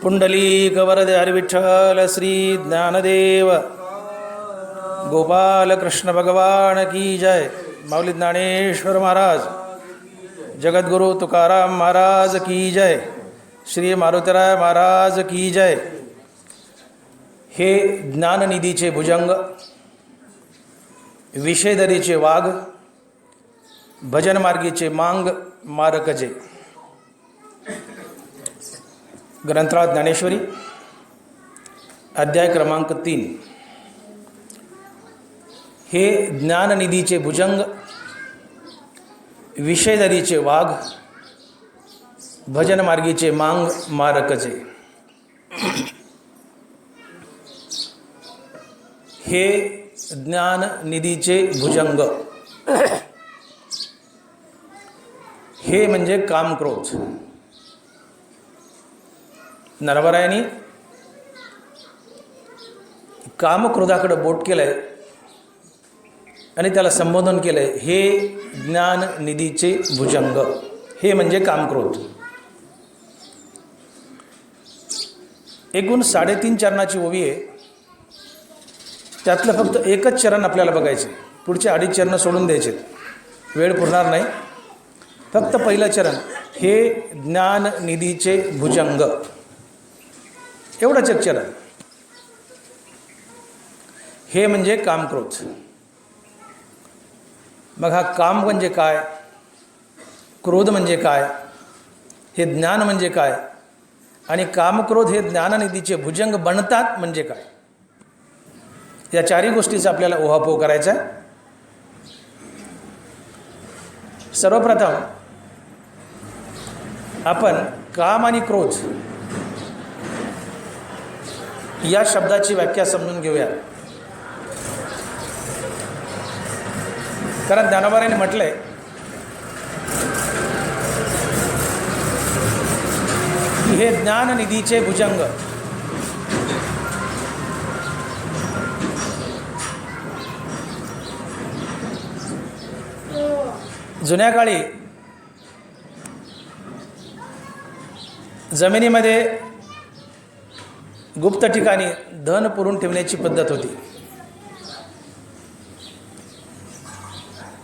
पुंडलीकवरद हरिविठ्ठल श्री ज्ञानदेव गोपाल कृष्ण भगवान की जय. माऊली ज्ञानेश्वर महाराज, जगद्गुरु तुकाराम महाराज की जय. श्री मारुतीराय महाराज की जय. हे ज्ञाननिधीचे भुजंग, विषयदरीचे वाघ, भजनमार्गीचे मांग मारकजे. ग्रंथराज ज्ञानेश्वरी अध्याय क्रमांक 3. हे ज्ञाननिधीचे भुजंग, विषयदरीचे वाघ, भजनमार्गीचे मांग मारकजे. हे ज्ञाननिधीचे भुजंग. हे म्हणजे कामक्रोध. नरवरायांनी कामक्रोधाकडे बोट केलंय आणि त्याला संबोधन केलंय, हे ज्ञाननिधीचे भुजंग. हे म्हणजे कामक्रोध. एकूण 3.5 चरणाची ओवी आहे. त्यातलं फक्त एकच चरण आपल्याला बघायचे, पुढचे 2.5 चरण सोडून द्यायचे, वेळ पुरणार नाही. फक्त पहिलं चरण, हे ज्ञाननिधीचे भुजंग, एवढंच एक चरण. हे म्हणजे कामक्रोध. मग हा काम म्हणजे काय, क्रोध म्हणजे काय, हे ज्ञान म्हणजे काय, आणि कामक्रोध हे ज्ञाननिधीचे भुजंग बनतात म्हणजे काय, या 4ही गोष्टीचा आपल्याला उहापोह करायचा आहे. सर्वप्रथम आपण काम आणि क्रोध या शब्दाची व्याख्या समजून घेऊया. कारण ज्ञानोबारांनी म्हटलंय, की हे ज्ञाननिधीचे भुजंग. जुन्या काळी जमिनीमध्ये गुप्त ठिकाणी धन पुरून ठेवण्याची पद्धत होती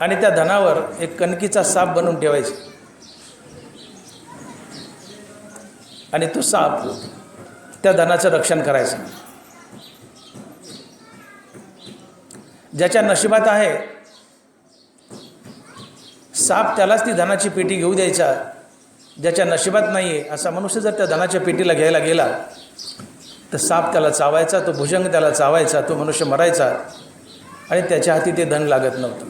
आणि त्या धनावर एक कणकीचा साप बनवून ठेवायचे आणि तो साप त्या धनाचं रक्षण करायचा. ज्याच्या नशिबात आहे साप त्यालाच ती धनाची पेटी घेऊ द्यायचा. ज्याच्या नशिबात नाही आहे असा मनुष्य जर त्या धनाच्या पेटीला घ्यायला गेला तर साप त्याला चावायचा, तो भुजंग त्याला चावायचा, तो मनुष्य मरायचा आणि त्याच्या हाती ते धन लागत नव्हतं.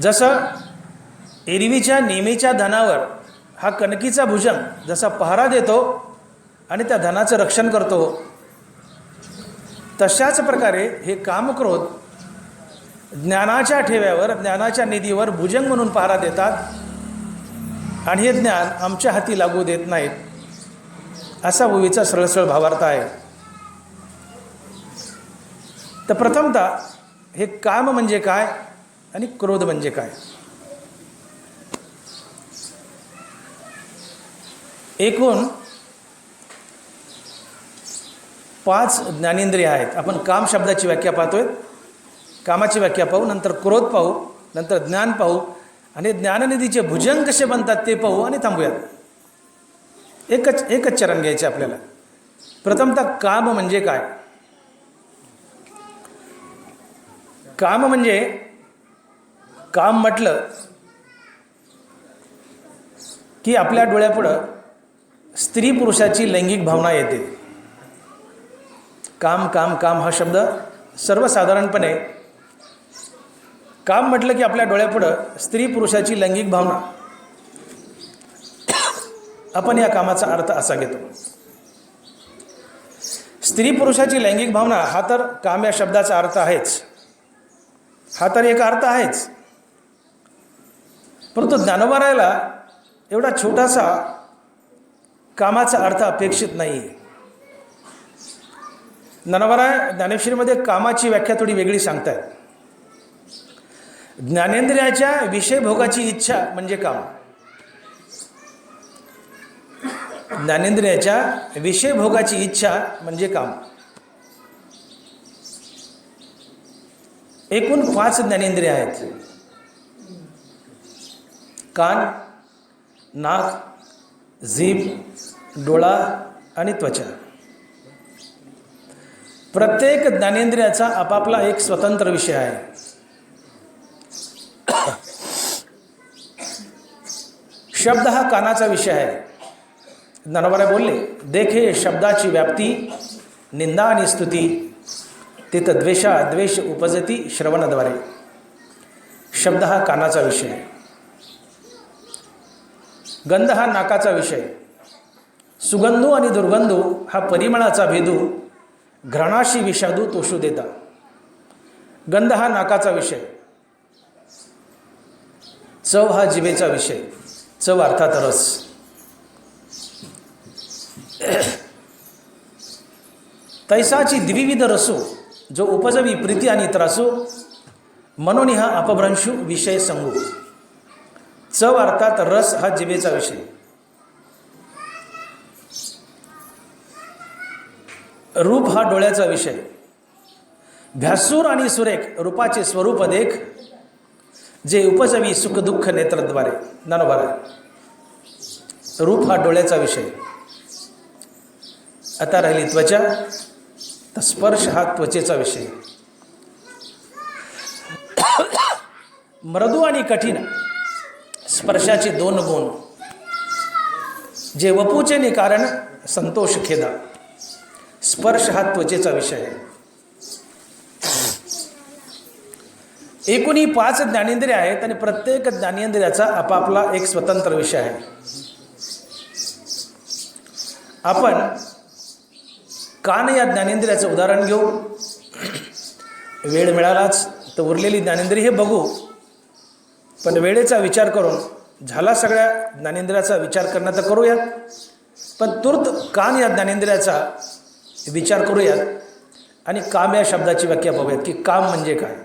जसं एरवीच्या नेहमीच्या धनावर हा कणकीचा भुजंग जसा पहारा देतो आणि त्या धनाचं रक्षण करतो, तशाच प्रकारे हे कामक्रोध ज्ञानाच्या ठेव्यावर, ज्ञानाच्या निधीवर भुजंग म्हणून पहारा देतात आणि हे ज्ञान आमच्या हाती लागू देत नाहीत, असा ओवीचा सरळसरळ भावार्थ आहे. तर प्रथमतः हे काम म्हणजे काय आणि क्रोध म्हणजे काय. एकूण 5 ज्ञानेंद्रिय आहेत. आपण काम शब्दाची व्याख्या पाहतोय, कामाची व्याख्या पाहू, नंतर क्रोध पाहू, नंतर ज्ञान पाहू आणि ज्ञाननिधीचे भुजंग कसे बनतात ते पाहू आणि थांबूयात. एकच चरण घ्यायचे आपल्याला. प्रथमतः काम म्हणजे काय. काम म्हणजे, काम म्हटलं की आपल्या डोळ्यापुढं स्त्री पुरुषाची लैंगिक भावना येते. काम काम काम हा शब्द सर्वसाधारणपणे काम म्हटलं की आपल्या डोळ्यापुढं स्त्री पुरुषाची लैंगिक भावना, आपण या कामाचा अर्थ असा घेतो. स्त्री पुरुषाची लैंगिक भावना हा तर काम या शब्दाचा अर्थ आहेच, हा तर एक अर्थ आहेच. परंतु ज्ञानोबारायला एवढा छोटासा कामाचा अर्थ अपेक्षित नाही. ज्ञानोबाराय ज्ञानेश्वरीमध्ये कामाची व्याख्या थोडी वेगळी सांगतात. ज्ञानेंद्रियाच्या विषयभोगाची इच्छा म्हणजे काम. ज्ञानेंद्रियाच्या विषयभोगाची इच्छा म्हणजे काम. एकूण 5 ज्ञानेंद्रिय आहेत. कान, नाक, जीभ, डोळा आणि त्वचा. प्रत्येक ज्ञानेंद्रियाचा आपापला एक स्वतंत्र विषय आहे. शब्द हा कानाचा विषय आहे. ज्ञानोबा बोलले, देखे शब्दाची व्याप्ती, निंदा आणि स्तुती, तिथं द्वेष उपजती श्रवणाद्वारे. शब्द हा कानाचा विषय आहे. गंध हा नाकाचा विषय. सुगंधू आणि दुर्गंधू हा परिमळाचा भेदू, घ्राणाशी विषादू तोषू देता. गंध हा नाकाचा विषय. चव हा जिभेचा विषय. चव अर्थात रस. तैसाची द्विविध रसो, जो उपजवी प्रीती आणि त्रासो, म्हणून हा अपभ्रंशू विषय संगू. चव अर्थात रस हा जिभेचा विषय. रूप हा डोळ्याचा विषय. भ्यासूर आणि सुरेख रूपाचे स्वरूप देख, जे उपजवी सुख दुःख नेत्रद्वारे. ज्ञानोबा, रूप हा डोळ्याचा विषय. आता राहिली त्वचा, तर स्पर्श हा त्वचेचा विषय. मृदू आणि कठीण स्पर्शाचे 2 गुण, जे वपूचे ने कारण संतोष खेदा. स्पर्श हा त्वचेचा विषय आहे. एकूणी 5 ज्ञानेंद्रिय आहेत आणि प्रत्येक ज्ञानेंद्रियाचा आपापला एक स्वतंत्र विषय आहे. आपण कान या ज्ञानेंद्रियाचं उदाहरण घेऊ. वेळ मिळालाच तर उरलेली ज्ञानेंद्रिय हे बघू, पण वेळेचा विचार करून झाला सगळ्या ज्ञानेंद्रियाचा विचार करणं तर करूयात, पण तूर्त कान या ज्ञानेंद्रियाचा विचार करूयात आणि काम या शब्दाची व्याख्या पाहूयात की काम म्हणजे काय.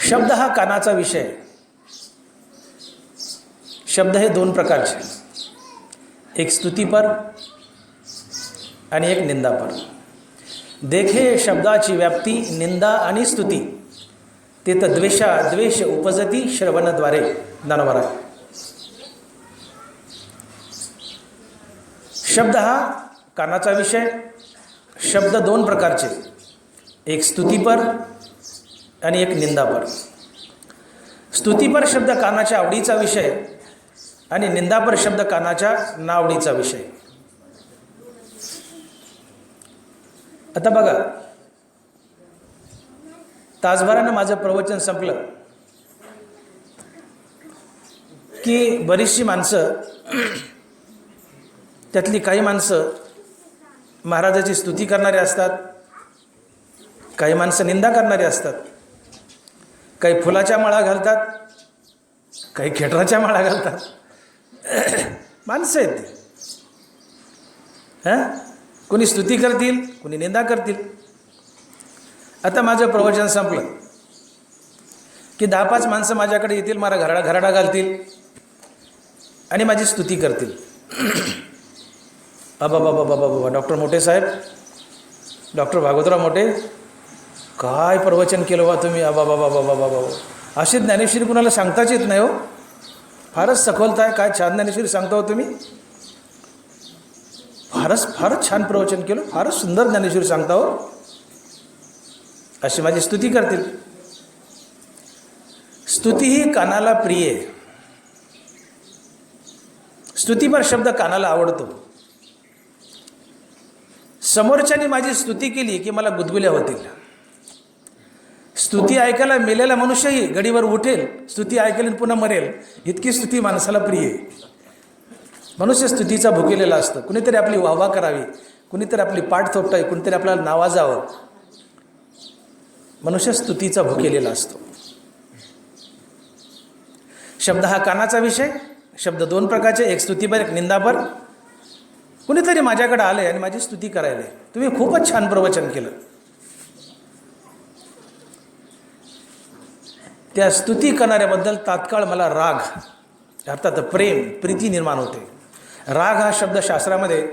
शब्द हा कानाचा विषय. शब्द हे 2 प्रकारचे, एक स्तुतीपर आणि एक निंदापर. देखे शब्दाची व्याप्ती, निंदा आणि स्तुती, तिथं द्वेष उपजती श्रवणाद्वारे. ज्ञानोबा, शब्द हा कानाचा विषय. शब्द 2 प्रकारचे, एक स्तुतीपर आणि एक निंदापर. स्तुतीपर शब्द कानाच्या आवडीचा विषय आणि निंदापर शब्द कानाच्या नावडीचा विषय. आता बघा, तासभरानं माझं प्रवचन संपलं की बरीचशी माणसं, त्यातली काही माणसं महाराजाची स्तुती करणारे असतात, काही माणसं निंदा करणारे असतात, काही फुलाच्या माळा घालतात, काही खेटराच्या माळा घालतात. माणसं आहेत ती. कोणी स्तुती करतील, कोणी निंदा करतील. आता माझं प्रवचन संपलं की 10-5 माणसं माझ्याकडे येतील, मला घराडा घालतील आणि माझी स्तुती करतील. बाबा डॉक्टर मोठे साहेब, डॉक्टर भागवतराव मोठे, काय प्रवचन केलं बा तुम्ही. बाबा अशी ज्ञानेश्वरी कुणाला सांगताच येत नाही हो. फारच सखोलताय, काय छान ज्ञानेश्वरी सांगता हो तुम्ही. फारच छान प्रवचन केलं, फारच सुंदर ज्ञानेश्वरी सांगता हो, अशी माझी स्तुती करतील. स्तुती ही कानाला प्रिय आहे. स्तुतीपर शब्द कानाला आवडतो. समोरच्याने माझी स्तुती केली की मला गुदगुल्या होतील. स्तुती ऐकायला मेलेला मनुष्यही गडीवर उठेल, स्तुती ऐकेल आणि पुन्हा मरेल, इतकी स्तुती माणसाला प्रिय आहे. मनुष्य स्तुतीचा भुकेलेला असतो. कुणीतरी आपली वाहवा करावी, कुणीतरी आपली पाठ थोपटावी, कुणीतरी आपल्याला नावाजावं. मनुष्य स्तुतीचा भुकेलेला असतो. शब्द हा कानाचा विषय. शब्द 2 प्रकारचे, एक स्तुतीपर, एक निंदापर. कुणीतरी माझ्याकडे आले आणि माझी स्तुती करायला, तुम्ही खूपच छान प्रवचन केलं. त्या स्तुती करणाऱ्याबद्दल तात्काळ मला राग अर्थात प्रेम प्रीती निर्माण होते. राग हा शब्द शास्त्रामध्ये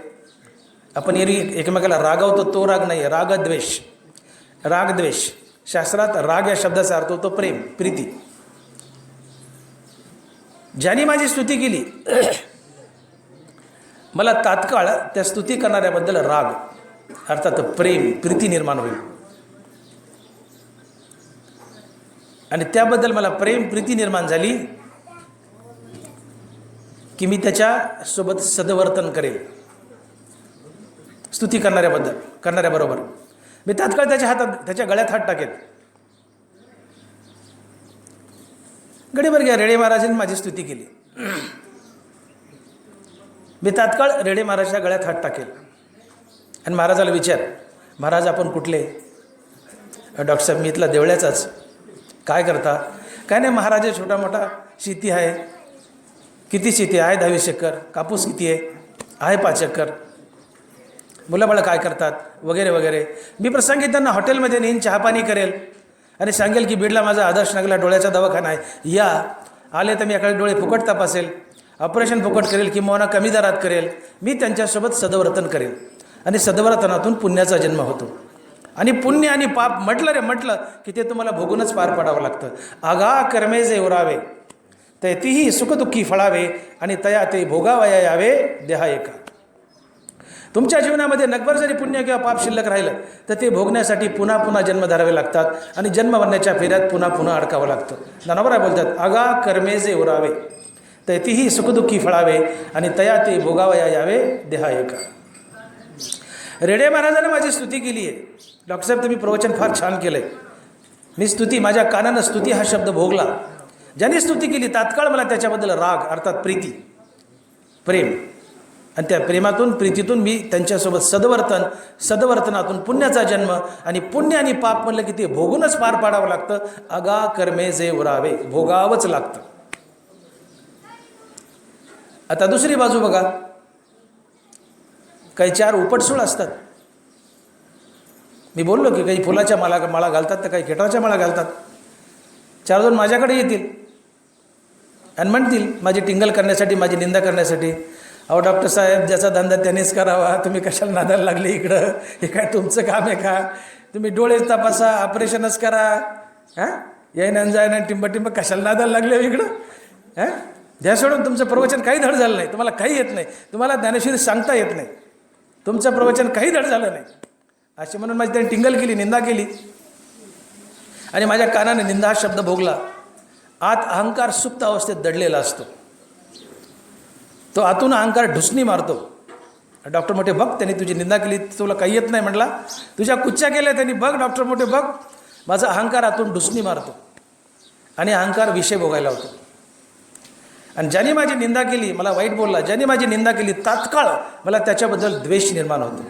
आपण एरवी एकमेकाला रागवतो तो राग नाही, रागद्वेष. रागद्वेष शास्त्रात राग या शब्दाचा अर्थ होतो प्रेम प्रीती. ज्याने माझी स्तुती केली मला तात्काळ त्या स्तुती करणाऱ्याबद्दल राग अर्थात प्रेम प्रीती निर्माण होईल. आणि त्याबद्दल मला प्रेम प्रीती निर्माण झाली की मी त्याच्यासोबत सदवर्तन करेल. स्तुती करणाऱ्याबरोबर मी तात्काळ त्याच्या गळ्यात हात टाकेल. गडीभर घ्या, रेडे महाराजांनी माझी स्तुती केली, मी तात्काळ रेडे महाराजाच्या गळ्यात हात टाकेल. आणि महाराजाला विचार, महाराज आपण कुठले? डॉक्टर साहेब मी इथला देवळ्याचाच. काय करता? काय नाही महाराज, छोटा मोठा शेती आहे. किती शेती आहे? 10-20 एकर. कापूस किती आहे? 5 एकर. मुलाबाळं काय करतात? वगैरे वगैरे. मी प्रसंगी त्यांना हॉटेलमध्ये नेईन, चहापाणी करेल आणि सांगेल की बीडला माझा आदर्श नगरला डोळ्याचा दवाखाना आहे, या. आले तर मी एखादे डोळे फुकट तपासेल, ऑपरेशन फुकट करेल किंवा कमी दरात करेल. मी त्यांच्यासोबत सदवर्तन करेल आणि सदवर्तनातून पुण्याचा जन्म होतो. आणि पुण्य आणि पाप म्हटलं की ते तुम्हाला भोगूनच पार पाडावं लागतं. आगा कर्मे जे उरावे ते तीही सुखदुःखी फळावे आणि तया ते भोगावया यावे देहा एका. तुमच्या जीवनामध्ये नकभर जरी पुण्य किंवा पाप शिल्लक राहिलं तर ते भोगण्यासाठी पुन्हा पुन्हा जन्म धरावे लागतात आणि जन्म भरण्याच्या फेऱ्यात पुन्हा पुन्हा अडकावं लागतं. ज्ञानोबा बोलतात, आगा कर्मे जे उरावे तर तीही सुखदुःखी फळावे आणि तया ते भोगावया यावे देहा एका. रेडे महाराजांनी माझी स्तुती केली आहे. डॉक्टर साहेब तुम्ही प्रवचन फार छान केलं आहे. मी स्तुती, माझ्या कानानं स्तुती हा शब्द भोगला. ज्यांनी स्तुती केली तात्काळ मला त्याच्याबद्दल राग अर्थात प्रीती प्रेम, आणि त्या प्रेमातून प्रीतीतून मी त्यांच्यासोबत सदवर्तनातून पुण्याचा जन्म. आणि पुण्य आणि पाप म्हणलं की ते भोगूनच पार पाडावं लागतं. आगा कर्मे जे उरावे, भोगावंच लागतं. आता दुसरी बाजू बघा, काही 4 उपटसूळ असतात. मी बोललो की काही फुलाच्या माळा घालतात तर काही खेटराच्या माळा घालतात. 4 जण माझ्याकडे येतील आणि म्हणतील माझी टिंगल करण्यासाठी, माझी निंदा करण्यासाठी, अहो डॉक्टर साहेब ज्याचा धंदा त्यानेच करावा, तुम्ही कशाला नादाला लागले इकडं? हे काय तुमचं काम आहे का? तुम्ही डोळे तपासा, ऑपरेशनच करा. येईन जाईन टिंब कशाला नादाला लागले इकडं? द्या सोडून. तुमचं प्रवचन काही धड झालं नाही, तुम्हाला काही येत नाही, तुम्हाला ज्ञानेश्वरी सांगता येत नाही, तुमचं प्रवचन काही धड झालं नाही असे म्हणून माझी त्याने टिंगल केली, निंदा केली. आणि माझ्या कानाने निंदा हा शब्द भोगला. आत अहंकार सुप्त अवस्थेत दडलेला असतो. तो आतून अहंकार ढुसणी मारतो. डॉक्टर मोठे बघ, त्यांनी तुझी निंदा केली, तुला काही येत नाही म्हटला, तुझ्या कुच्च्या केल्या त्यांनी, बघ डॉक्टर मोठे बघ. माझा अहंकार आतून ढुसणी मारतो आणि अहंकार विषय भोगायला होतो. आणि ज्याने माझी निंदा केली, मला वाईट बोलला, ज्याने माझी निंदा केली तात्काळ मला त्याच्याबद्दल द्वेष निर्माण होतो.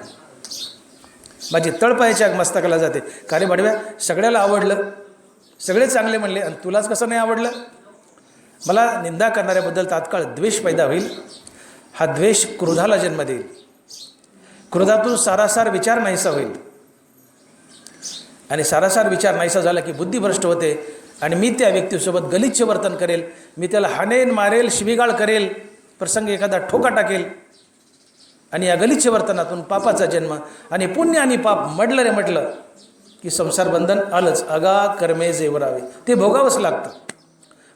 माझी तळपायाच्या मस्तकाला जाते. का रे बडव्या, सगळ्याला आवडलं, सगळे चांगले म्हणले आणि तुलाच कसं नाही आवडलं? मला निंदा करणाऱ्याबद्दल तात्काळ द्वेष पैदा होईल. हा द्वेष क्रोधाला जन्म देईल. क्रोधातून सारासार विचार नाहीसा होईल आणि सारासार विचार नाहीसा झाला की बुद्धी भ्रष्ट होते आणि मी त्या व्यक्तीसोबत गलिच्छ वर्तन करेल. मी त्याला हाणेन, मारेल, शिवीगाळ करेल, प्रसंगी एखादा ठोका टाकेल. आणि या गलिच्छ वर्तनातून पापाचा जन्म. आणि पुण्य आणि पाप म्हटलं की संसार बंधन आलंच. आगा कर्मे जे उरावे, ते भोगावंच लागतं.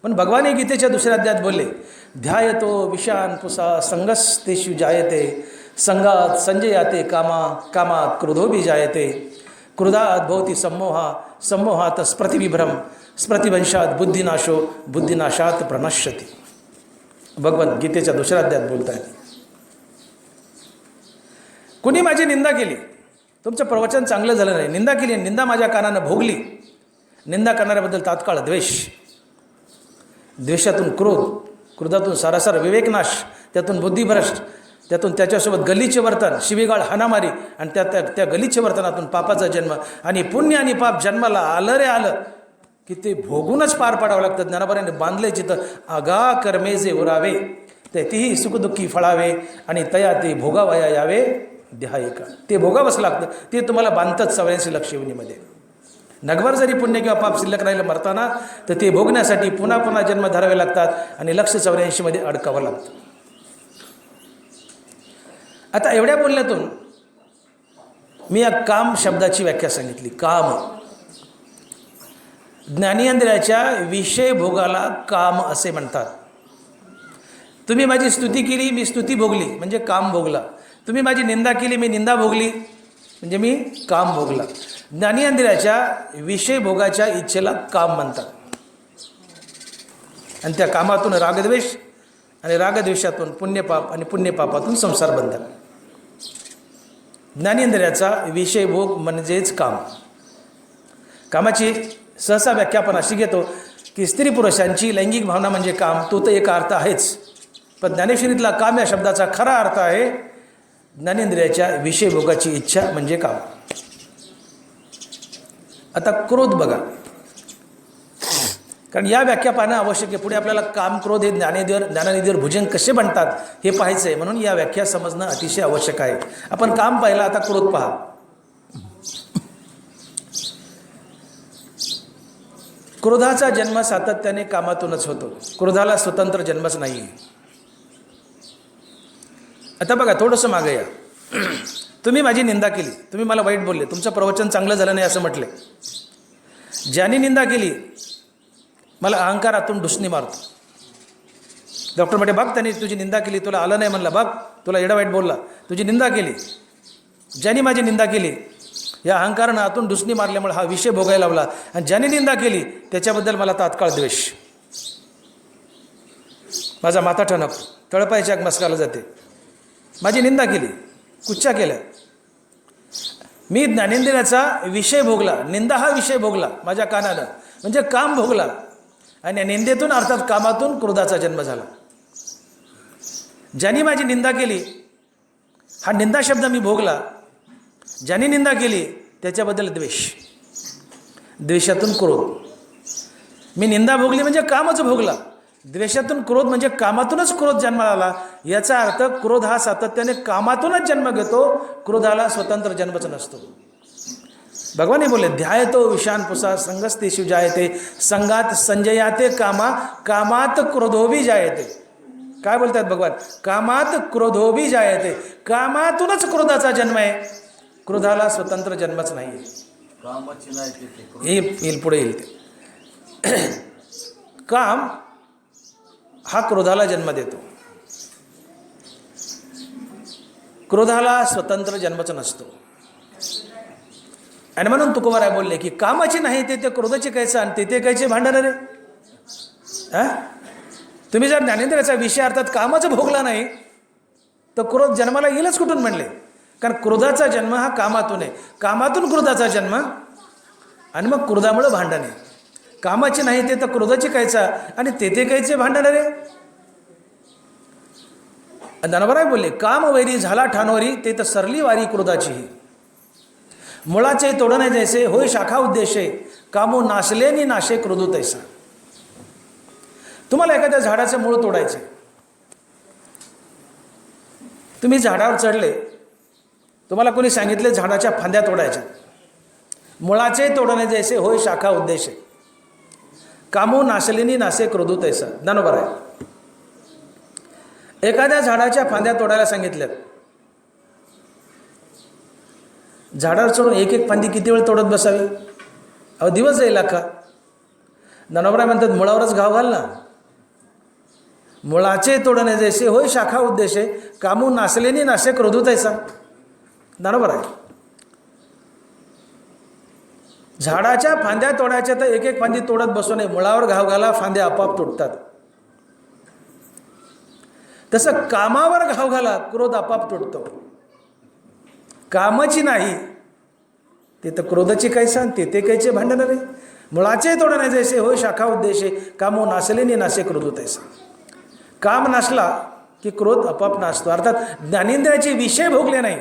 पण भगवान गीतेच्या दुसऱ्या अध्यायात बोलले, ध्यायतो विषान पुसा संगस्तेषु जायते, संगात संजयाते कामात क्रोधोबी जायते, क्रोधात भवती सम्मोहात स्मृतिविभ्रम, स्मृतिभंशात बुद्धिनाशो, बुद्धिनाशात प्रणश्यती. भगवान गीतेच्या दुसऱ्या अध्यायात बोलत आहेत. कुणी माझी निंदा केली, तुमचं प्रवचन चांगलं झालं नाही, निंदा केली, निंदा माझ्या कानानं भोगली. निंदा करणाऱ्याबद्दल तात्काळ द्वेष, द्वेषातून क्रोध, क्रोधातून सारासार विवेकनाश, त्यातून बुद्धिभ्रष्ट, त्यातून त्याच्यासोबत गलिच्छ वर्तन, शिवीगाळ, हाणामारी आणि त्या गलिच्छ वर्तनातून पापाचा जन्म. आणि पुण्य आणि पाप जन्माला आलं रे आलं की ते भोगूनच पार पाडावं लागतं. ज्ञानोबाने बांधले चित्र, आगा कर्मे जे उरावे ते तीही सुखदुःखी फळावे आणि तया ते भोगावया यावे देहा एका. ते भोगावंच लागतं. ते तुम्हाला बांधतात 84 लक्षयोनीमध्ये. नगभर जरी पुण्य किंवा पाप शिल्लक राहिलं मरताना, तर ते भोगण्यासाठी पुन्हा पुन्हा जन्म धरावे लागतात आणि 184 मध्ये अडकावं लागतं. आता एवढ्या बोलण्यातून मी या काम शब्दाची व्याख्या सांगितली. काम, ज्ञानेंद्रियाच्या विषय भोगाला काम असे म्हणतात. तुम्ही माझी स्तुती केली, मी स्तुती भोगली म्हणजे काम भोगला. तुम्ही माझी निंदा केली, मी निंदा भोगली म्हणजे मी काम भोगला. ज्ञानेंद्रियाच्या विषय भोगाच्या इच्छेला काम म्हणतात. आणि त्या कामातून रागद्वेष आणि रागद्वेषातून पुण्यपाप आणि पुण्यपापातून संसार बंधन. ज्ञानेंद्रियाचा विषय भोग म्हणजेच काम. कामाची सहसा व्याख्या आपण अशी घेतो की स्त्री पुरुषांची लैंगिक भावना म्हणजे काम. तो तर एक अर्थ आहेच, पण ज्ञानेश्वरीतला काम या शब्दाचा खरा अर्थ आहे ज्ञानेंद्रियाच्या विषय भोगाची इच्छा म्हणजे काम. आता क्रोध बघा, कारण या व्याख्या पाहणं आवश्यक आहे. पुढे आपल्याला काम क्रोध हे ज्ञाननिधीवर भुजंग कसे बनतात हे पाहायचं आहे, म्हणून या व्याख्या समजणं अतिशय आवश्यक आहे. आपण काम पाहिलं, आता क्रोध पहा. क्रोधाचा जन्म सातत्याने कामातूनच होतो. क्रोधाला स्वतंत्र जन्मच नाही. आता बघा, थोडंसं मागे या. तुम्ही माझी निंदा केली, तुम्ही मला वाईट बोलले, तुमचं प्रवचन चांगलं झालं नाही असं म्हटले. ज्याने निंदा केली मला अहंकारातून ढुसणी मारतो. डॉक्टर म्हणे बघ, त्याने तुझी निंदा केली, तुला आलं नाही म्हणला, बघ तुला एवढा वाईट बोलला, तुझी निंदा केली. ज्याने माझी निंदा केली या अहंकारानं आतून ढुसणी मारल्यामुळे हा विषय भोगायला लावला. आणि ज्याने निंदा केली त्याच्याबद्दल मला तात्काळ द्वेष. माझा माथा ठणकतो, तळपायच्या मस्काला जाते. माझी निंदा केली, कुच्चा केल्या. मी ज्ञानेंद्रियाचा विषय भोगला, निंदा हा विषय भोगला माझ्या कानानं, म्हणजे काम भोगला. आणि या निंदेतून अर्थात कामातून क्रोधाचा जन्म झाला. ज्याने माझी निंदा केली हा निंदा शब्द मी भोगला. ज्याने निंदा केली त्याच्याबद्दल द्वेष, द्वेषातून क्रोध. मी निंदा भोगली म्हणजे कामच भोगला. द्वेषातून क्रोध म्हणजे कामातूनच क्रोध जन्माला आला. याचा अर्थ क्रोध हा सातत्याने कामातूनच जन्म घेतो, क्रोधाला स्वतंत्र जन्मच नसतो. भगवान बोलले ध्यायतो विषान पुसा संगस्तेषु जायते संगात संजयाते कामा कामात क्रोधोभी जायते. काय बोलतात भगवान? कामात क्रोधोभी जायते. कामातूनच क्रोधाचा जन्म आहे, क्रोधाला स्वतंत्र जन्मच नाही. येईल पुढे येईल ते. काम हा क्रोधाला जन्म देतो, क्रोधाला स्वतंत्र जन्मच नसतो. आणि म्हणून तुकोबाराय बोलले की कामाची नाही ते क्रोधाची कायचं आणि ते कायचे भांडण रे. तुम्ही जर ज्ञानेंद्रियाचा विषय अर्थात कामच भोगला नाही तर क्रोध जन्माला येईलच कुठून म्हणले. कारण क्रोधाचा जन्म हा कामातून आहे, कामातून क्रोधाचा जन्म आणि मग क्रोधामुळे भांडण आहे. कामाची नाही ते तर क्रोधाची कायचा आणि ते कायचे भांडण रे. ज्ञानोबराय बोलले काम वैरी झाला ठाणोरी ते तर सरली वारी क्रोधाची. मुळाचे तोडणे जैसे होय शाखा उद्देशे कामो नाशले नि नाशे क्रोधो तैसा. तुम्हाला एखाद्या झाडाचे मूळ तोडायचे, तुम्ही झाडावर चढले, तुम्हाला कोणी सांगितले झाडाच्या फांद्या तोडायच्या. मुळाचे तोडणे जैसे होय शाखा उद्देशे कामो नाशले नि नाशे क्रोधो तैसा. ज्ञानोबराय एखाद्या झाडाच्या फांद्या तोडायला सांगितल्यात. झाडावर चढून एक फांदी किती वेळ तोडत बसावी? अहो दिवस जाईल अख्खा. ज्ञानोबराय म्हणतात मुळावरच घाव घाल ना. मुळाचे तोडणे जैसे होय शाखा उद्देशे कामू नासलेनी नाशे क्रोधो तैसा. ज्ञानोबराय झाडाच्या फांद्या तोडायच्या तर एक फांदी तोडत बसू नये, मुळावर घाव घाला, फांद्या आपोआप तुटतात. तसं कामावर घाव घाला, क्रोध आपाप तुटतो. कामाची नाही ते तर क्रोधाची कायसा आणि ते कायचे भांडण रे. मुळाचे तोडणे जैसे होय शाखा उद्देशे कामो नासलेनी नाशे क्रोधो तैसा. काम नाशला की क्रोध आपाप नाशतो. अर्थात ज्ञानेंद्रियाचे विषय भोगले नाही.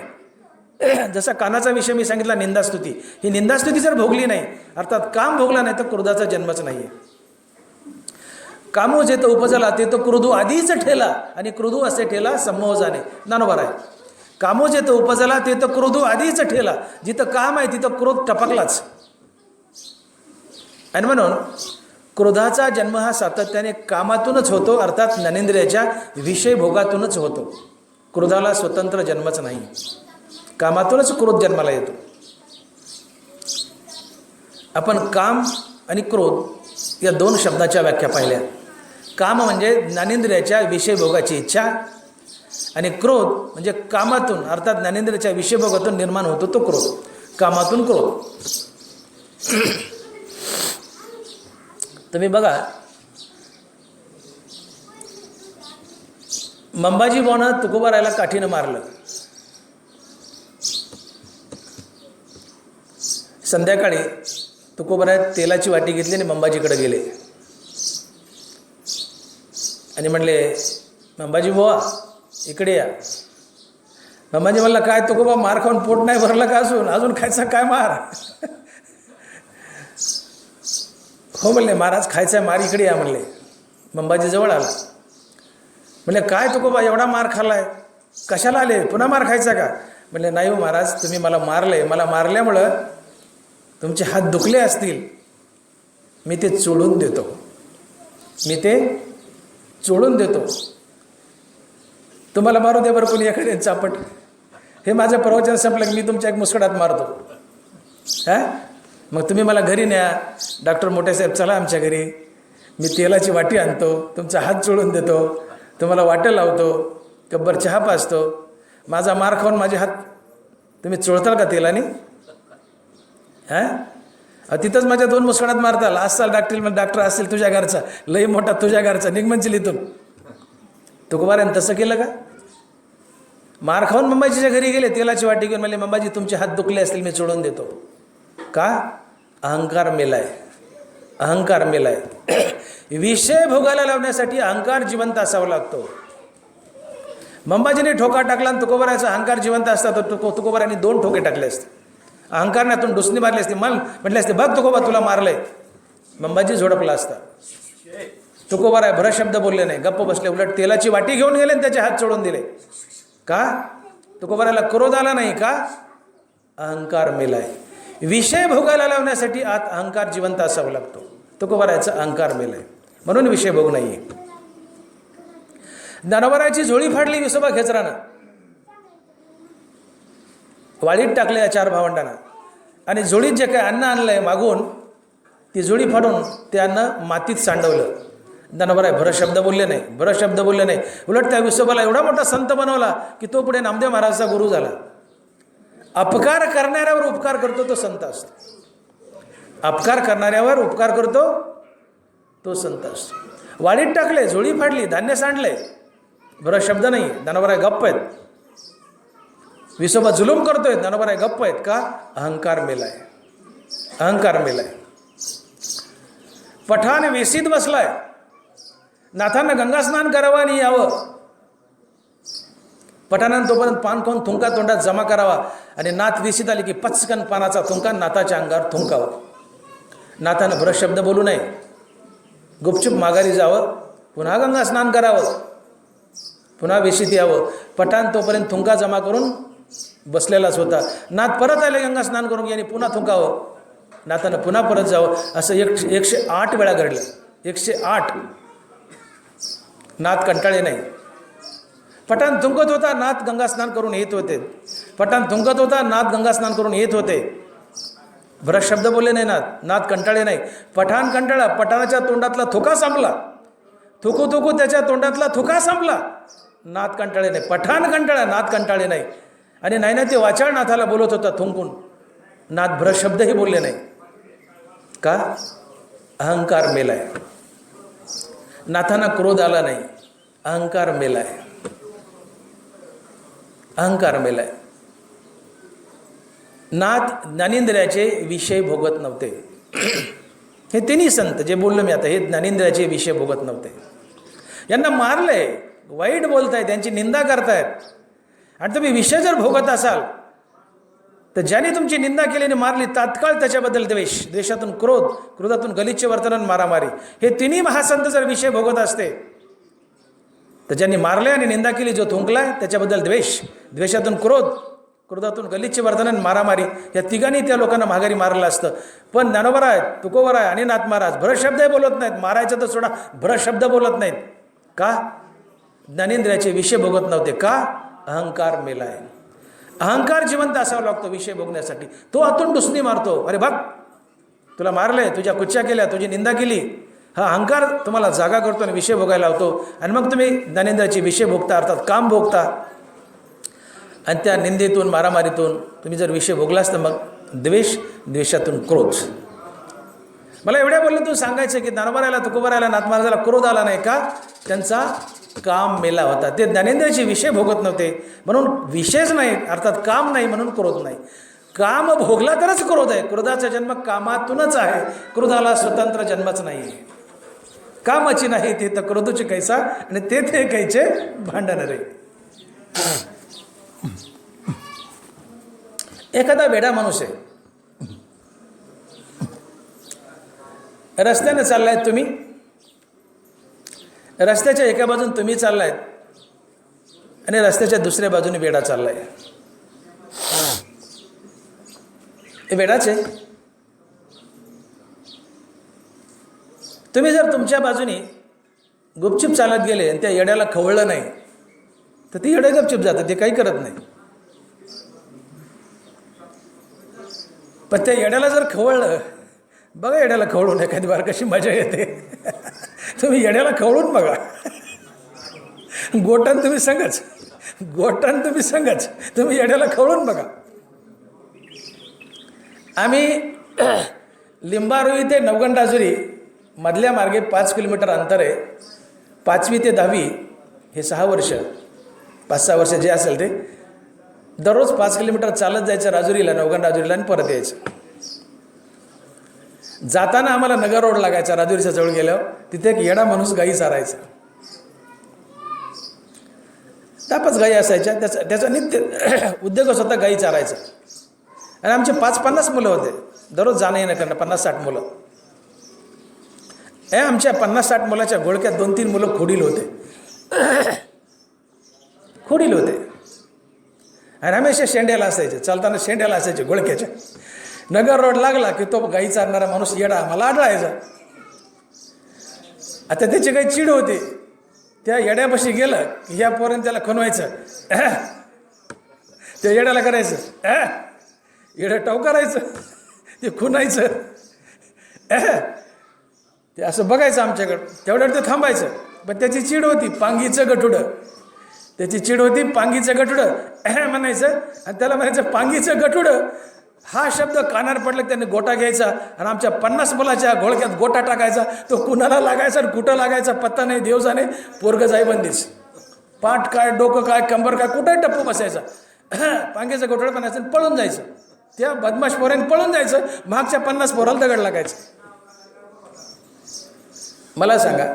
जसा कानाचा विषय मी सांगितला निंदास्तुती, ही निंदास्तुती जर भोगली नाही अर्थात काम भोगला नाही तर क्रोधाचा जन्मच नाही आहे. कामो जे तो उपजला ते तो क्रोधू आधीच ठेला आणि क्रोधू असे ठेला संमोह जाणे. ज्ञानोबराय कामो जे तो उपजला ते तर क्रोधू आधीच ठेला. जिथं काम आहे तिथं क्रोध टपकलाच. आणि म्हणून क्रोधाचा जन्म हा सातत्याने कामातूनच होतो, अर्थात ज्ञानेंद्रियाच्या विषय भोगातूनच होतो. क्रोधाला स्वतंत्र जन्मच नाही, कामातूनच क्रोध जन्माला येतो. आपण काम आणि क्रोध या दोन शब्दाच्या व्याख्या पाहिल्या. काम म्हणजे ज्ञानेंद्रियाच्या विषय भोगाची इच्छा, आणि क्रोध म्हणजे कामातून अर्थात ज्ञानेंद्रियाच्या विषय भोगातून निर्माण होतो तो क्रोध. कामातून क्रोध. तुम्ही बघा, मंबाजी बुवानं तुकोबारायला काठीनं मारलं. संध्याकाळी तुकोबाराय तेलाची वाटी घेतली आणि मंबाजीकडे गेले आणि म्हणले, मंबाजी बुवा इकडे या. मंबाजी म्हणला, काय तुकोबा, मार खाऊन पोट नाही भरलं का? अजून खायचा काय मार? हो म्हणले, महाराज खायचा मार, इकडे या म्हणले. मंबाजी जवळ आला. म्हणले, काय तुकोबा एवढा मार खाल्लाय, कशाला आले, पुन्हा मार खायचा का? म्हणले, नाही हो महाराज, तुम्ही मला मारले, मला मारल्यामुळं तुमचे हात दुखले असतील, मी ते चोळून देतो, मी ते चोळून देतो. तुम्हाला मारू दे बरं कोणी एखाद्या चापट. हे माझं प्रवचन संपलं की मी तुमच्या एक मुस्कडात मारतो. हां, मग तुम्ही मला घरी न्या. डॉक्टर मोठे साहेब चला आमच्या घरी, मी तेलाची वाटी आणतो, तुमचा हात चोळून देतो, तुम्हाला वाटं लावतो, कब्बर चहा पाजतो. माझा मार खाऊन माझे हात तुम्ही चोळताल का तेलाने? हां, तिथंच माझ्या दोन मुस्कडात मारताल. असाल डॉक्टर असेल तुझ्या घरचा, लई मोठा तुझ्या घरचा, निघमनशील इथून. तुकोबारायनं तसं केलं का? मार खाऊन मंबाजीच्या घरी गेले, तेलाची वाटी घेऊन. म्हणले, मंबाजी तुमचे हात दुखले असतील, मी चोळून देतो. का? अहंकार मेलाय, अहंकार मेलाय. विषय भोगायला लावण्यासाठी अहंकार जिवंत असावा लागतो. मंबाजीने ठोका टाकला आणि तुकोबारायचा अहंकार जिवंत असता तर तुकोबारायांनी 2 ठोके टाकले असते. अहंकारण्यातून डुसणी मारली असते. म्हटले असते, बघ तुकोबा तुला मारलंय. मंबाजी झोडपला असता. तुकोबाराय भरशब्द बोलले नाही, गप्प बसले. उलट तेलाची वाटी घेऊन गेले आणि त्याचे हात चोळून दिले. का? तुकोबारायला क्रोध आला नाही का? अहंकार मेलाय. विषय भोगायला लावण्यासाठी आत अहंकार जिवंत असावा लागतो. तुकोबारायचा अहंकार मेलाय, म्हणून विषय भोग नाहीये. ज्ञानोबारायची झोळी फाडली विसोबा खेचरानं, वाळीत टाकले या 4 भावंडांना, आणि झोळीत जे काही अन्न आणलंय मागून ती झोळी फाडून ते अन्न मातीत सांडवलं. ज्ञानोबाराय भरशब्द बोलले नाही, भरशब्द बोलले नाही. उलट त्या विसोबाला एवढा मोठा संत बनवला की तो पुढे नामदेव महाराजचा गुरु झाला. अपकार करणाऱ्यावर उपकार करतो तो संत असतो. अपकार करणाऱ्यावर उपकार करतो तो संत असतो. वाळीत टाकले, झोळी फाडली, धान्य सांडले, भरशब्द नाही. ज्ञानोबाराय गप्प आहेत. विसोबा जुलूम करतोय, ज्ञानोबाराय गप्प आहेत. का? अहंकार मेलाय, अहंकार मेलाय. पठाण वेशीत बसलाय, नाथांना गंगा स्नान करावं आणि यावं. पठाणानं तोपर्यंत पान खाऊन थुंका तोंडात जमा करावा, आणि नाथ वेशीत आली की पचकन पानाचा थुंका नाथाच्या अंगावर थुंकावा. नाथानं भरशब्द बोलू नये, गुपचूप माघारी जावं, पुन्हा गंगा स्नान करावं, पुन्हा वेशीत यावं. पठाण तोपर्यंत थुंका जमा करून बसलेलाच होता. नाथ परत आले गंगा स्नान करून, यांनी पुन्हा थुंकावं, नाथानं पुन्हा परत जावं. असं 108 वेळा घडलं. 108. नाथ कंटाळे नाही. पठाण थुंकत होता, नाथ गंगा स्नान करून येत होते. पठाण थुंकत होता, नाथ गंगा स्नान करून येत होते. भरत शब्द बोलले नाही नाथ. नाथ कंटाळे नाही. पठाण कंटाळा, पठाणाच्या तोंडातला थुका संपला. थुकू थुकू त्याच्या तोंडातला थुका संपला. नाथ कंटाळे नाही. पठाण कंटाळा, नाथ कंटाळे नाही. आणि नाही ना ते वाचाळ नाथाला बोलत होता थुंकून. नाथ भरत शब्दही बोलले नाही. का? अहंकार मेलाय. नाथांना क्रोध आला नाही, अहंकार मेलाय, अहंकार मेलाय. नाथ ज्ञानेंद्रियाचे विषय भोगत नव्हते. हे तिन्ही संत जे बोललो मी आता, हे ज्ञानेंद्रियाचे विषय भोगत नव्हते. यांना मारलंय, वाईट बोलतायत, त्यांची निंदा करतायत. आणि तुम्ही विषय जर भोगत असाल तर ज्याने तुमची निंदा केली आणि मारली, तात्काळ त्याच्याबद्दल द्वेष, द्वेषातून क्रोध, क्रोधातून गलिच्छ वर्तन, मारामारी, हे तिन्ही महासंत जर विषय भोगत असते तर ज्यांनी मारले आणि निंदा केली, जो थुंकलाय त्याच्याबद्दल द्वेष, द्वेषातून क्रोध, क्रोधातून गलिच्छ वर्तन आणि मारामारी या तिघांनी त्या लोकांना माघारी मारलं असतं. पण ज्ञानोबा आहेत, तुकोबर आहे आणि नाथ महाराज भरत शब्दही बोलत नाहीत. मारायचं तर सोडा, भरत शब्द बोलत नाहीत. का? ज्ञानेंद्रियाचे विषय भोगत नव्हते. का? अहंकार मेलाय. अहंकार जिवंत असावा लागतो विषय भोगण्यासाठी. तो आतून डुसणी मारतो, अरे बघ तुला मारलंय, तुझ्या कुच्च्या केल्या, तुझी निंदा केली. हा अहंकार तुम्हाला जागा करतो आणि विषय भोगायला लावतो. आणि मग तुम्ही ज्ञानेंद्रियाचे विषय भोगता, अर्थात काम भोगता. आणि त्या निंदेतून मारामारीतून तुम्ही जर विषय भोगलास तर मग द्वेष, द्वेषातून क्रोध. मला एवढ्या बोलण्यातून सांगायचं की ज्ञानोबा तुकोबारायला नाथ महाराजाला क्रोध आला नाही. का? त्यांचा काम मेला होता. ते ज्ञानेंद्रियाचे विषय भोगत नव्हते म्हणून विषयच नाही, अर्थात काम नाही म्हणून क्रोध नाही. काम भोगला तरच क्रोध आहे. क्रोधाचा जन्म कामातूनच आहे. क्रोधाला स्वतंत्र जन्मच नाही आहे. कामाची नाही ते तर क्रोधचे कैसा आणि ते कैचे भांडण रे. एखादा वेडा माणूस आहे, रस्त्याने चाललायत तुम्ही, रस्त्याच्या एका बाजून तुम्ही चाललायत आणि रस्त्याच्या दुसऱ्या बाजूने वेडा चाललाय. हे वेडाच आहे. तुम्ही जर तुमच्या बाजूने गुपचूप चालत गेले आणि त्या येड्याला खवळलं नाही तर ती येडं गपचूप जातं, ते काही करत नाही. पण त्या येड्याला जर खवळलं, बघा येड्याला खवळून एखादी बार कशी मजा येते. तुम्ही येड्याला खवळून बघा. गोटान तुम्ही संगच, गोटान तुम्ही संगच, तुम्ही येड्याला खवळून बघा. आम्ही लिंबारोई ते नवगंडाजुरी मधल्या मार्गे 5 किलोमीटर अंतर आहे. 5वी ते 10वी हे 6 वर्ष, 5-6 वर्ष जे असेल ते दररोज 5 किलोमीटर चालत जायचं राजुरीला, नवगंडाजुरीला आणि परत यायचं. जाताना आम्हाला नगर रोड लागायचा. राजुरीच्या जवळ गेल्यावर तिथे एक येडा माणूस गाई चारायचा. 5 गाई असायच्या. त्याचा नित्य उद्योगच होता गाई चारायचा. आणि आमचे 5-50 मुलं होते दररोज जाणं येणं करणं, 50-60 मुलं. हे आमच्या 50-60 मुलाच्या घोळक्यात 2-3 मुलं खोडील होते. खोडील होते आणि हमेशा शेंड्याला असायचे, चालताना शेंड्याला असायचे घोळक्याच्या. नगर रोड लागला की तो गाई चारणारा माणूस येडा मला आढळायचा. आता त्याची काही चिड होती. त्या येड्यापाशी गेलं की ह्या पोरांनी त्याला खणवायचं, त्या येड्याला करायचं, येडं टवकारायचं, ते खुणायचं, ते असं बघायचं आमच्याकडं. तेवढ्यावर ते थांबायचं. पण त्याची चिड होती पांगीचं गठुडं, त्याची चिड होती पांगीचं गठुडं म्हणायचं. आणि त्याला म्हणायचं पांगीचं गठुडं. हा शब्द कानावर पडला त्याने गोटा घ्यायचा आणि आमच्या 50 मुलाच्या घोळक्यात गोटा टाकायचा. तो कुणाला लागायचा आणि कुठं लागायचा पत्ता नाही. देव जाणे. पोरगं जाईबंदीच. पाठ काय, डोकं काय, कंबर काय, कुठंही टप्पू बसायचा. पांगीचं गोठडं म्हणायचं आणि पळून जायचं. त्या बदमाश पोराने पळून जायचं. मागच्या 50 पोराला दगड लागायचं. मला सांगा,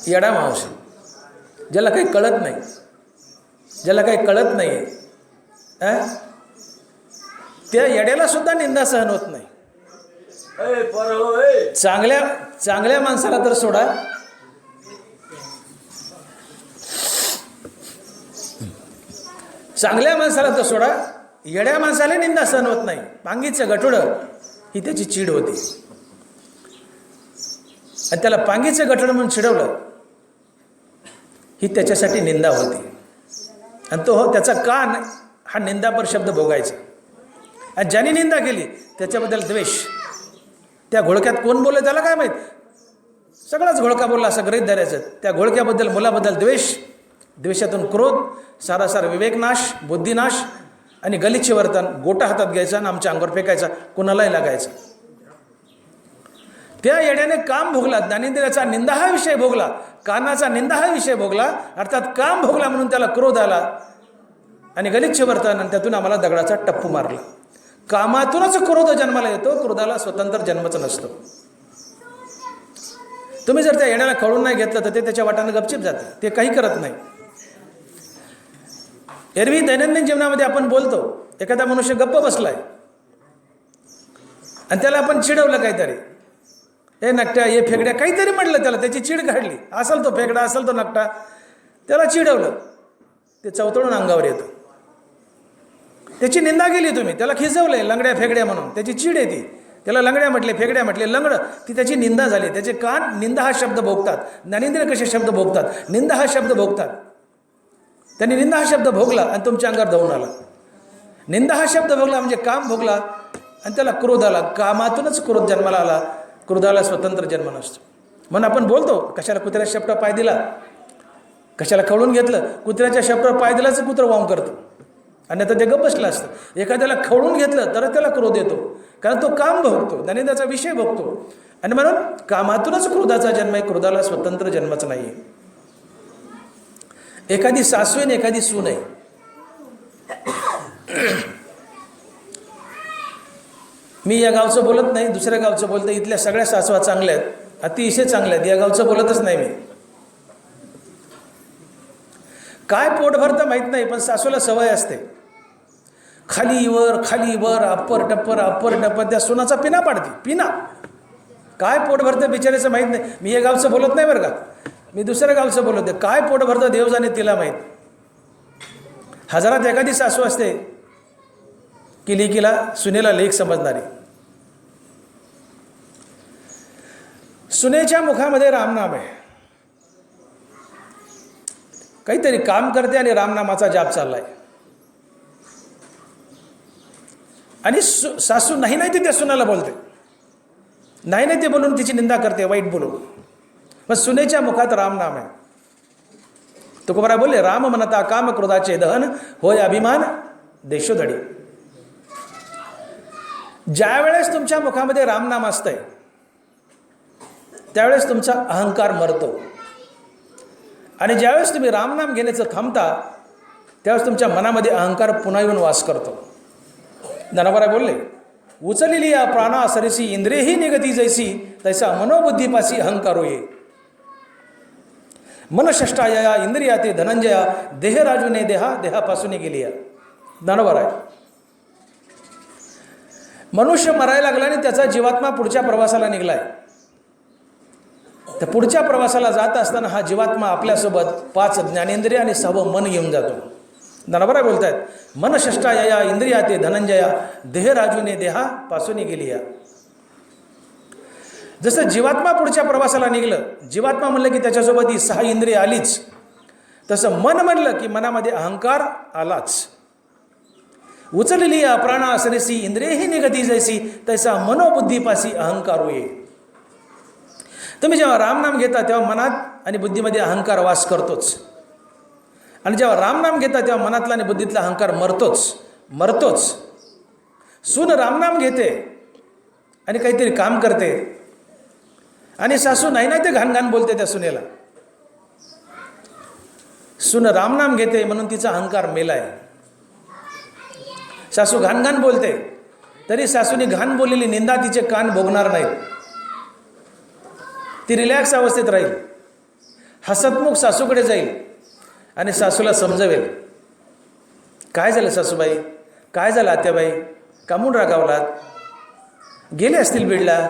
येडा माणूस ज्याला काही कळत नाही, ज्याला काही कळत नाही आहे, त्या येड्याला सुद्धा निंदा सहन होत नाही. चांगल्या माणसाला तर सोडा, चांगल्या माणसाला तर सोडा, येड्या माणसाला निंदा सहन होत नाही. पांगीचं गठुडं ही त्याची चीड होती. आणि त्याला पांगीचं गठुडं म्हणून चिडवलं ही त्याच्यासाठी निंदा होती. आणि तो त्याचा कान हा निंदापर शब्द भोगायचा. आणि ज्याने निंदा केली त्याच्याबद्दल द्वेष. त्या घोळक्यात कोण बोललं त्याला काय माहीत, सगळाच घोळका बोलला असं गृहीत धरायचं. त्या घोळक्याबद्दल मुलाबद्दल द्वेष, द्वेषातून क्रोध, सारासार विवेकनाश, बुद्धिनाश आणि गलिच्छ वर्तन. गोटा हातात घ्यायचा आणि आमच्या अंगावर फेकायचा, कुणालाही लागायचा. त्या येड्याने काम भोगला. ज्ञानेंद्रियाचा निंदा हा विषय भोगला, कानाचा निंदा हा विषय भोगला, अर्थात काम भोगला म्हणून त्याला क्रोध आला आणि गलिच्छ वर्तन. आणि त्यातून आम्हाला दगडाचा टप्पू मारला. कामातूनच क्रोध जन्माला येतो, क्रोधाला स्वतंत्र जन्मच नसतो. तुम्ही जर त्या येड्याला कळून नाही घेतलं तर ते त्याच्या वाटाने गपचिप जातं, ते काही करत नाही. एरवी दैनंदिन जीवनामध्ये आपण बोलतो, एखादा मनुष्य गप्प बसलाय आणि त्याला आपण चिडवलं काहीतरी, हे नकट्या, हे फेकड्या, काहीतरी म्हटलं त्याला, त्याची चिड काढली. असेल तो फेकडा, असेल तो नकटा, त्याला चिडवलं, ते चवतळून अंगावर येतं. त्याची निंदा केली तुम्ही, त्याला खिजवलंय लंगड्या फेगड्या म्हणून, त्याची चीड येते, त्याला लंगड्या म्हटले, फेगड्या म्हटले, लंगडं, ती त्याची निंदा झाली. त्याचे कान निंदा हा शब्द भोगतात. ज्ञानेंद्रिय कसे शब्द भोगतात? निंदा हा शब्द भोगतात. त्यांनी निंदा हा शब्द भोगला आणि तुमच्या अंगावर धावून आला. निंदा हा शब्द भोगला म्हणजे काम भोगला आणि त्याला क्रोध आला. कामातूनच क्रोध जन्माला आला. क्रोधाला स्वतंत्र जन्म नसतो. म्हणून आपण बोलतो, कशाला कुत्र्याच्या शेपटावर पाय दिला, कशाला खवळून घेतलं, कुत्र्याच्या शेपटावर पाय दिलाच कुत्रं वाम करतं, आणि आता ते गप्प बसलं असतं. एखाद्याला खवळून घेतलं तर त्याला क्रोध येतो, कारण तो काम भोगतो, ज्ञानेंद्रियाचा विषय भोगतो. आणि म्हणून कामातूनच क्रोधाचा जन्म आहे, क्रोधाला स्वतंत्र जन्मच नाही आहे. एखादी सासू आहे आणि एखादी सून आहे. मी या गावचं बोलत नाही, दुसऱ्या गावचं बोलतं. इथल्या सगळ्या सासवा चांगल्या आहेत, अतिशय चांगल्या आहेत. या गावचं बोलतच नाही मी. काय पोट भरतं माहीत नाही, पण सासूला सवय असते. खाली वर अप्पर टप्पर त्या सोनाचा पिना पाडते, पिना. काय पोट भरतं बिचारायचं माहीत नाही. मी या गावचं बोलत नाही बरं का, मी दुसऱ्या गावचं बोलत आहे. काय पोट भरतं देव जाणे तिला माहीत. हजारात एखादी सासू असते की लेकीला सुनेला लेक समजणारी. सुनेच्या मुखामध्ये रामनाम आहे. काहीतरी काम करते आणि रामनामाचा जाप चाललाय. आणि सासू नाही ते त्या सुनाला बोलते, नाही ते बोलून तिची निंदा करते, वाईट बोलून. पण सुनेच्या मुखात रामनाम आहे. तुकोबरा बोलले, राम म्हणता काम क्रोधाचे दहन, होय अभिमान देशोधडी. ज्या वेळेस तुमच्या मुखामध्ये रामनाम असतंय त्यावेळेस तुमचा अहंकार मरतो. आणि ज्यावेळेस तुम्ही रामनाम घेण्याचं थांबता त्यावेळेस तुमच्या मनामध्ये अहंकार पुन्हा येऊन वास करतो. ज्ञानोबा बोलले, उचलेली या प्राणा सरिसी इंद्रियही निगती जैसी, तैसा मनोबुद्धीपासी अहंकारो ये. मनषष्टाया इंद्रिया ते धनंजया, देह राजूने देहापासून गेली. ज्ञानोबा आहे. मनुष्य मरायला लागला आणि त्याचा जीवात्मा पुढच्या प्रवासाला निघलाय. तर पुढच्या प्रवासाला जात असताना हा जीवात्मा आपल्यासोबत 5 ज्ञानेंद्रिय आणि 6 मन घेऊन जातो. ज्ञानोबा बोलत आहेत, मनषष्टाया इंद्रिया ते धनंजया, देह राजूने देहापासून गेली. जसं जीवात्मा पुढच्या प्रवासाला निघलं, जीवात्मा म्हणलं की त्याच्यासोबत ही 6 इंद्रिय आलीच, तसं मन म्हणलं की मनामध्ये अहंकार आलाच. उचलली या प्राणा सरिसी इंद्रियही निगती जैसी, तैसा मनोबुद्धीपासी अहंकार ये. तुम्ही जेव्हा रामनाम घेता तेव्हा मनात आणि बुद्धीमध्ये अहंकार वास करतोच. आणि जेव्हा रामनाम घेता तेव्हा मनातला आणि बुद्धीतला अहंकार मरतोच. सून रामनाम घेते आणि काहीतरी काम करते, आणि सासू नाही ते घाण बोलते त्या सुनेला. सून रामनाम घेते म्हणून तिचा अहंकार मेलाय. सासू घाण बोलते तरी सासूने घाण बोललेली निंदा तिचे कान भोगणार नाहीत. ती रिलॅक्स अवस्थेत राहील, हसतमुख सासूकडे जाईल आणि सासूला समजवेल, काय झालं सासूबाई, काय झालं आत्याबाई, कामून रागावलात, गेले असतील बीडला,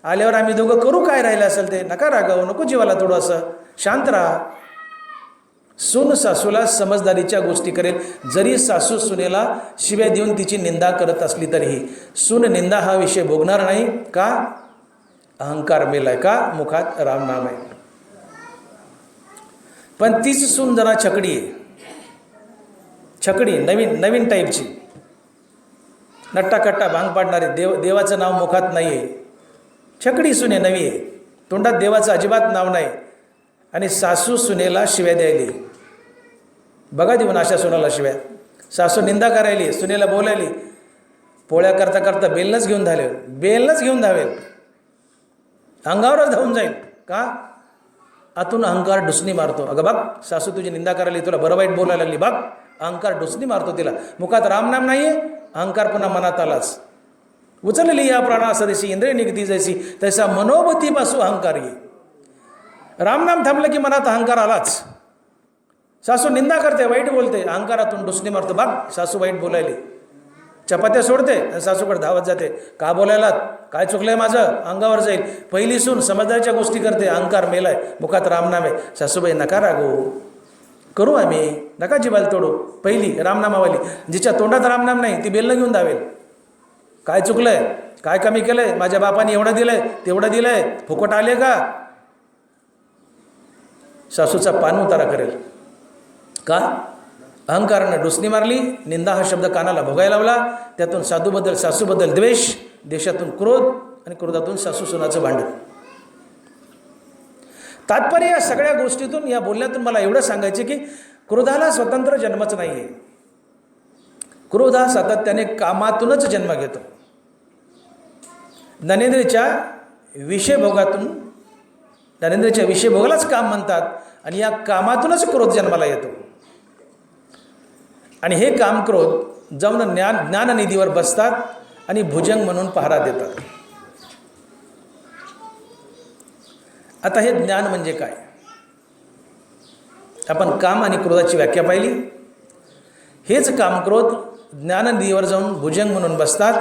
आल्यावर आम्ही दोघं करू काय राहिलं असेल ते, नका रागावू, नको जीवाला थोडं असं शांत राहा. सून सासूला समजदारीच्या गोष्टी करेल. जरी सासू सुनेला शिव्या देऊन तिची निंदा करत असली तरीही सून निंदा हा विषय भोगणार नाही. का? अहंकार मेलाय. का? मुखात रामनाम आहे. पण तीच सून जरा छकडी आहे, छकडी नवीन टाईपची, नट्टाकट्टा भांग पाडणारी, देवाचं नाव मुखात नाही आहे, छकडी सुने नवी आहे, तोंडात देवाचं अजिबात नाव नाही. आणि सासू सुनेला शिव्या द्यायली. बघा देऊन अशा सुनाला शिव्या. सासू निंदा करायली, सुनेला बोलायली, पोळ्या करता करता बेलनच घेऊन धावेल, अंगावरच धावून जाईल. का? आतून अहंकार डुसणी मारतो. अगं बघ, सासू तुझी निंदा करायली, तुला बरं वाईट बोलायला लागली, बघ, अहंकार डुसणी मारतो तिला. मुखात रामनाम नाहीये, अहंकार पुन्हा मनात आलाच. उचलली या प्राणा सरिसी इंद्रिय निगती जैसी, तैसा मनोबुद्धीपासून अहंकार ये. रामनाम थांबलं की मनात अहंकार आलाच. सासू निंदा करते, वाईट बोलते, अहंकारातून डुसणी मारतो. बघ, सासू वाईट बोलायली, चपात्या सोडते आणि सासूकडे धावत जाते, का बोलायलात, काय चुकलंय माझं, अंगावर जाईल. पहिली सून समजदारीच्या गोष्टी करते, अहंकार मेलाय, मुखात रामनाम आहे. सासूबाई नका रागू, करू आम्ही, नका जिबाल तोडू. पहिली रामनामावाली, जिच्या तोंडात रामनाम नाही ती बेलनं घेऊन धावेल. काय चुकलंय, काय कमी केलंय, माझ्या बापाने एवढं दिलंय तेवढं दिलंय, फुकट आले का. सासूचा पान उतारा करेल. का? अहंकारानं डुसणी मारली, निंदा हा शब्द कानाला भोगायला लावला, त्यातून साधूबद्दल सासूबद्दल द्वेष, देशातून क्रोध आणि क्रोधातून सासू सुनाचं भांडण. तात्पर्य या सगळ्या गोष्टीतून, या बोलण्यातून मला एवढं सांगायचे की क्रोधाला स्वतंत्र जन्मच नाही आहे. क्रोध हा सातत्याने कामातूनच जन्म घेतो. ज्ञानेंद्रियच्या विषयभोगातून, ज्ञानेंद्रियच्या विषयभोगालाच काम म्हणतात आणि या कामातूनच क्रोध जन्माला येतो. आणि हे काम क्रोध जाऊन ज्ञाननिधीवर बसतात आणि भुजंग म्हणून पहारा देतात. आता हे ज्ञान म्हणजे काय? आपण काम आणि क्रोधाची व्याख्या पाहिली. हेच काम क्रोध ज्ञाननिधीवर जाऊन भुजंग म्हणून बसतात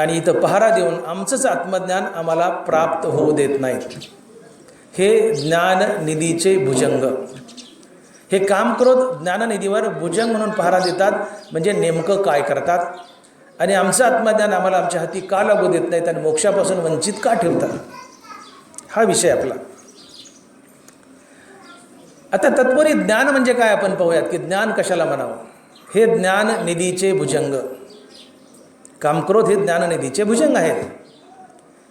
आणि इथं पहारा देऊन आमचंच आत्मज्ञान आम्हाला प्राप्त होऊ देत नाहीत. हे ज्ञाननिधीचे भुजंग. हे काम क्रोध ज्ञाननिधीवर भुजंग म्हणून पहारा देतात. म्हणजे नेमकं काय करतात आणि आमचं आत्मज्ञान आम्हाला आमच्या हाती का लागू देत नाहीत आणि मोक्षापासून वंचित का ठेवतात, हा विषय आपला. आता तत्परी ज्ञान म्हणजे काय आपण पाहूयात की ज्ञान कशाला म्हणावं. हे ज्ञाननिधीचे भुजंग, कामक्रोध हे ज्ञाननिधीचे भुजंग आहेत.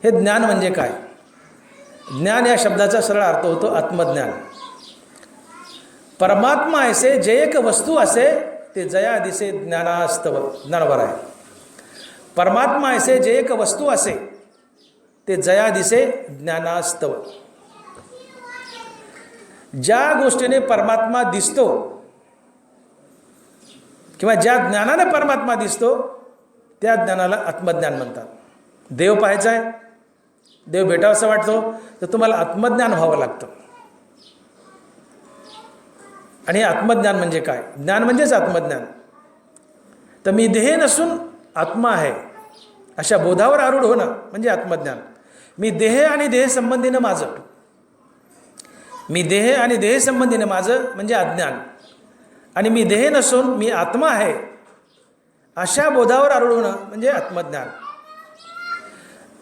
हे ज्ञान म्हणजे काय? ज्ञान या शब्दाचा सरळ अर्थ होतो आत्मज्ञान. परमात्मा ऐसे जे एक वस्तू असे ते जया दिसे ज्ञानास्तव. ज्ञानवर आहे. परमात्मा ऐसे जे एक वस्तू असे ते जया दिसे ज्ञानास्तव. ज्या गोष्टीने परमात्मा दिसतो किंवा ज्या ज्ञानाने परमात्मा दिसतो त्या ज्ञानाला आत्मज्ञान म्हणतात. देव पाहायचा आहे, देव भेटावासा वाटतो, तर तुम्हाला आत्मज्ञान व्हावं लागतं. आणि आत्मज्ञान म्हणजे काय? ज्ञान म्हणजेच आत्मज्ञान. तर मी देह नसून आत्मा आहे अशा बोधावर आरूढ होणं म्हणजे आत्मज्ञान. मी देह आणि देह संबंधीनं माझं, मी देह आणि देह संबंधीनं माझं म्हणजे अज्ञान. आणि मी देह नसून मी आत्मा आहे अशा बोधावर आरूढ होणं म्हणजे आत्मज्ञान.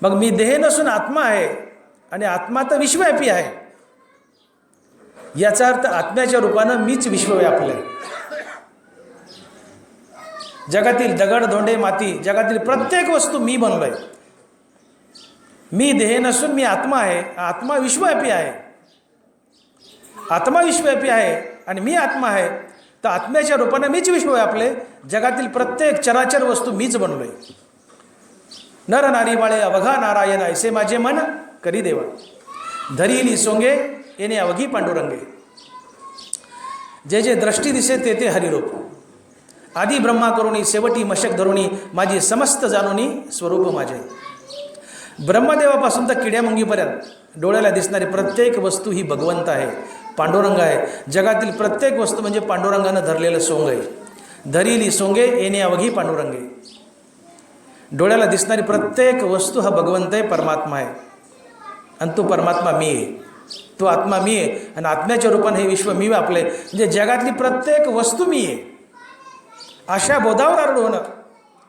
मग मी देह नसून आत्मा आहे आणि आत्मा तर विश्वव्यापी आहे, याचा अर्थ आत्म्याच्या रूपानं मीच विश्व व्यापलंय. जगातील दगड धोंडे माती, जगातील प्रत्येक वस्तू मी बनलोय. मी देह नसून मी आत्मा आहे, आत्मा विश्वव्यापी आहे. आत्मा विश्वव्यापी आहे आणि मी आत्मा आहे, तर आत्म्याच्या रूपानं मीच विश्व व्यापले. जगातील प्रत्येक चराचर वस्तू मीच बनलोय. नर नारी बाळे अवघा नारायण ऐसे माझे मन करी देवा. धरिली सोंगे येणे अवघी पांडुरंगे. जे जे दृष्टी दिसे ते ते हरिरूप. आधी ब्रह्मा करुणी शेवटी मशक धरुणी माझी समस्त जाणुनी स्वरूप माझे. ब्रह्मदेवापासून तर किड्यामुंगीपर्यंत डोळ्याला दिसणारी प्रत्येक वस्तू ही भगवंत आहे, पांडुरंग आहे. जगातील प्रत्येक वस्तू म्हणजे पांडुरंगानं धरलेलं सोंग आहे. धरिली सोंगे येणे अवघी पांडुरंगे. डोळ्याला दिसणारी प्रत्येक वस्तू हा भगवंत आहे, परमात्मा आहे. आणि तो परमात्मा मी आहे, तो आत्मा मी आहे. आणि आत्म्याच्या रूपाने हे विश्व मी व्यापले. म्हणजे जगातली प्रत्येक वस्तू मी आहे अशा बोधावर आरूढ होणं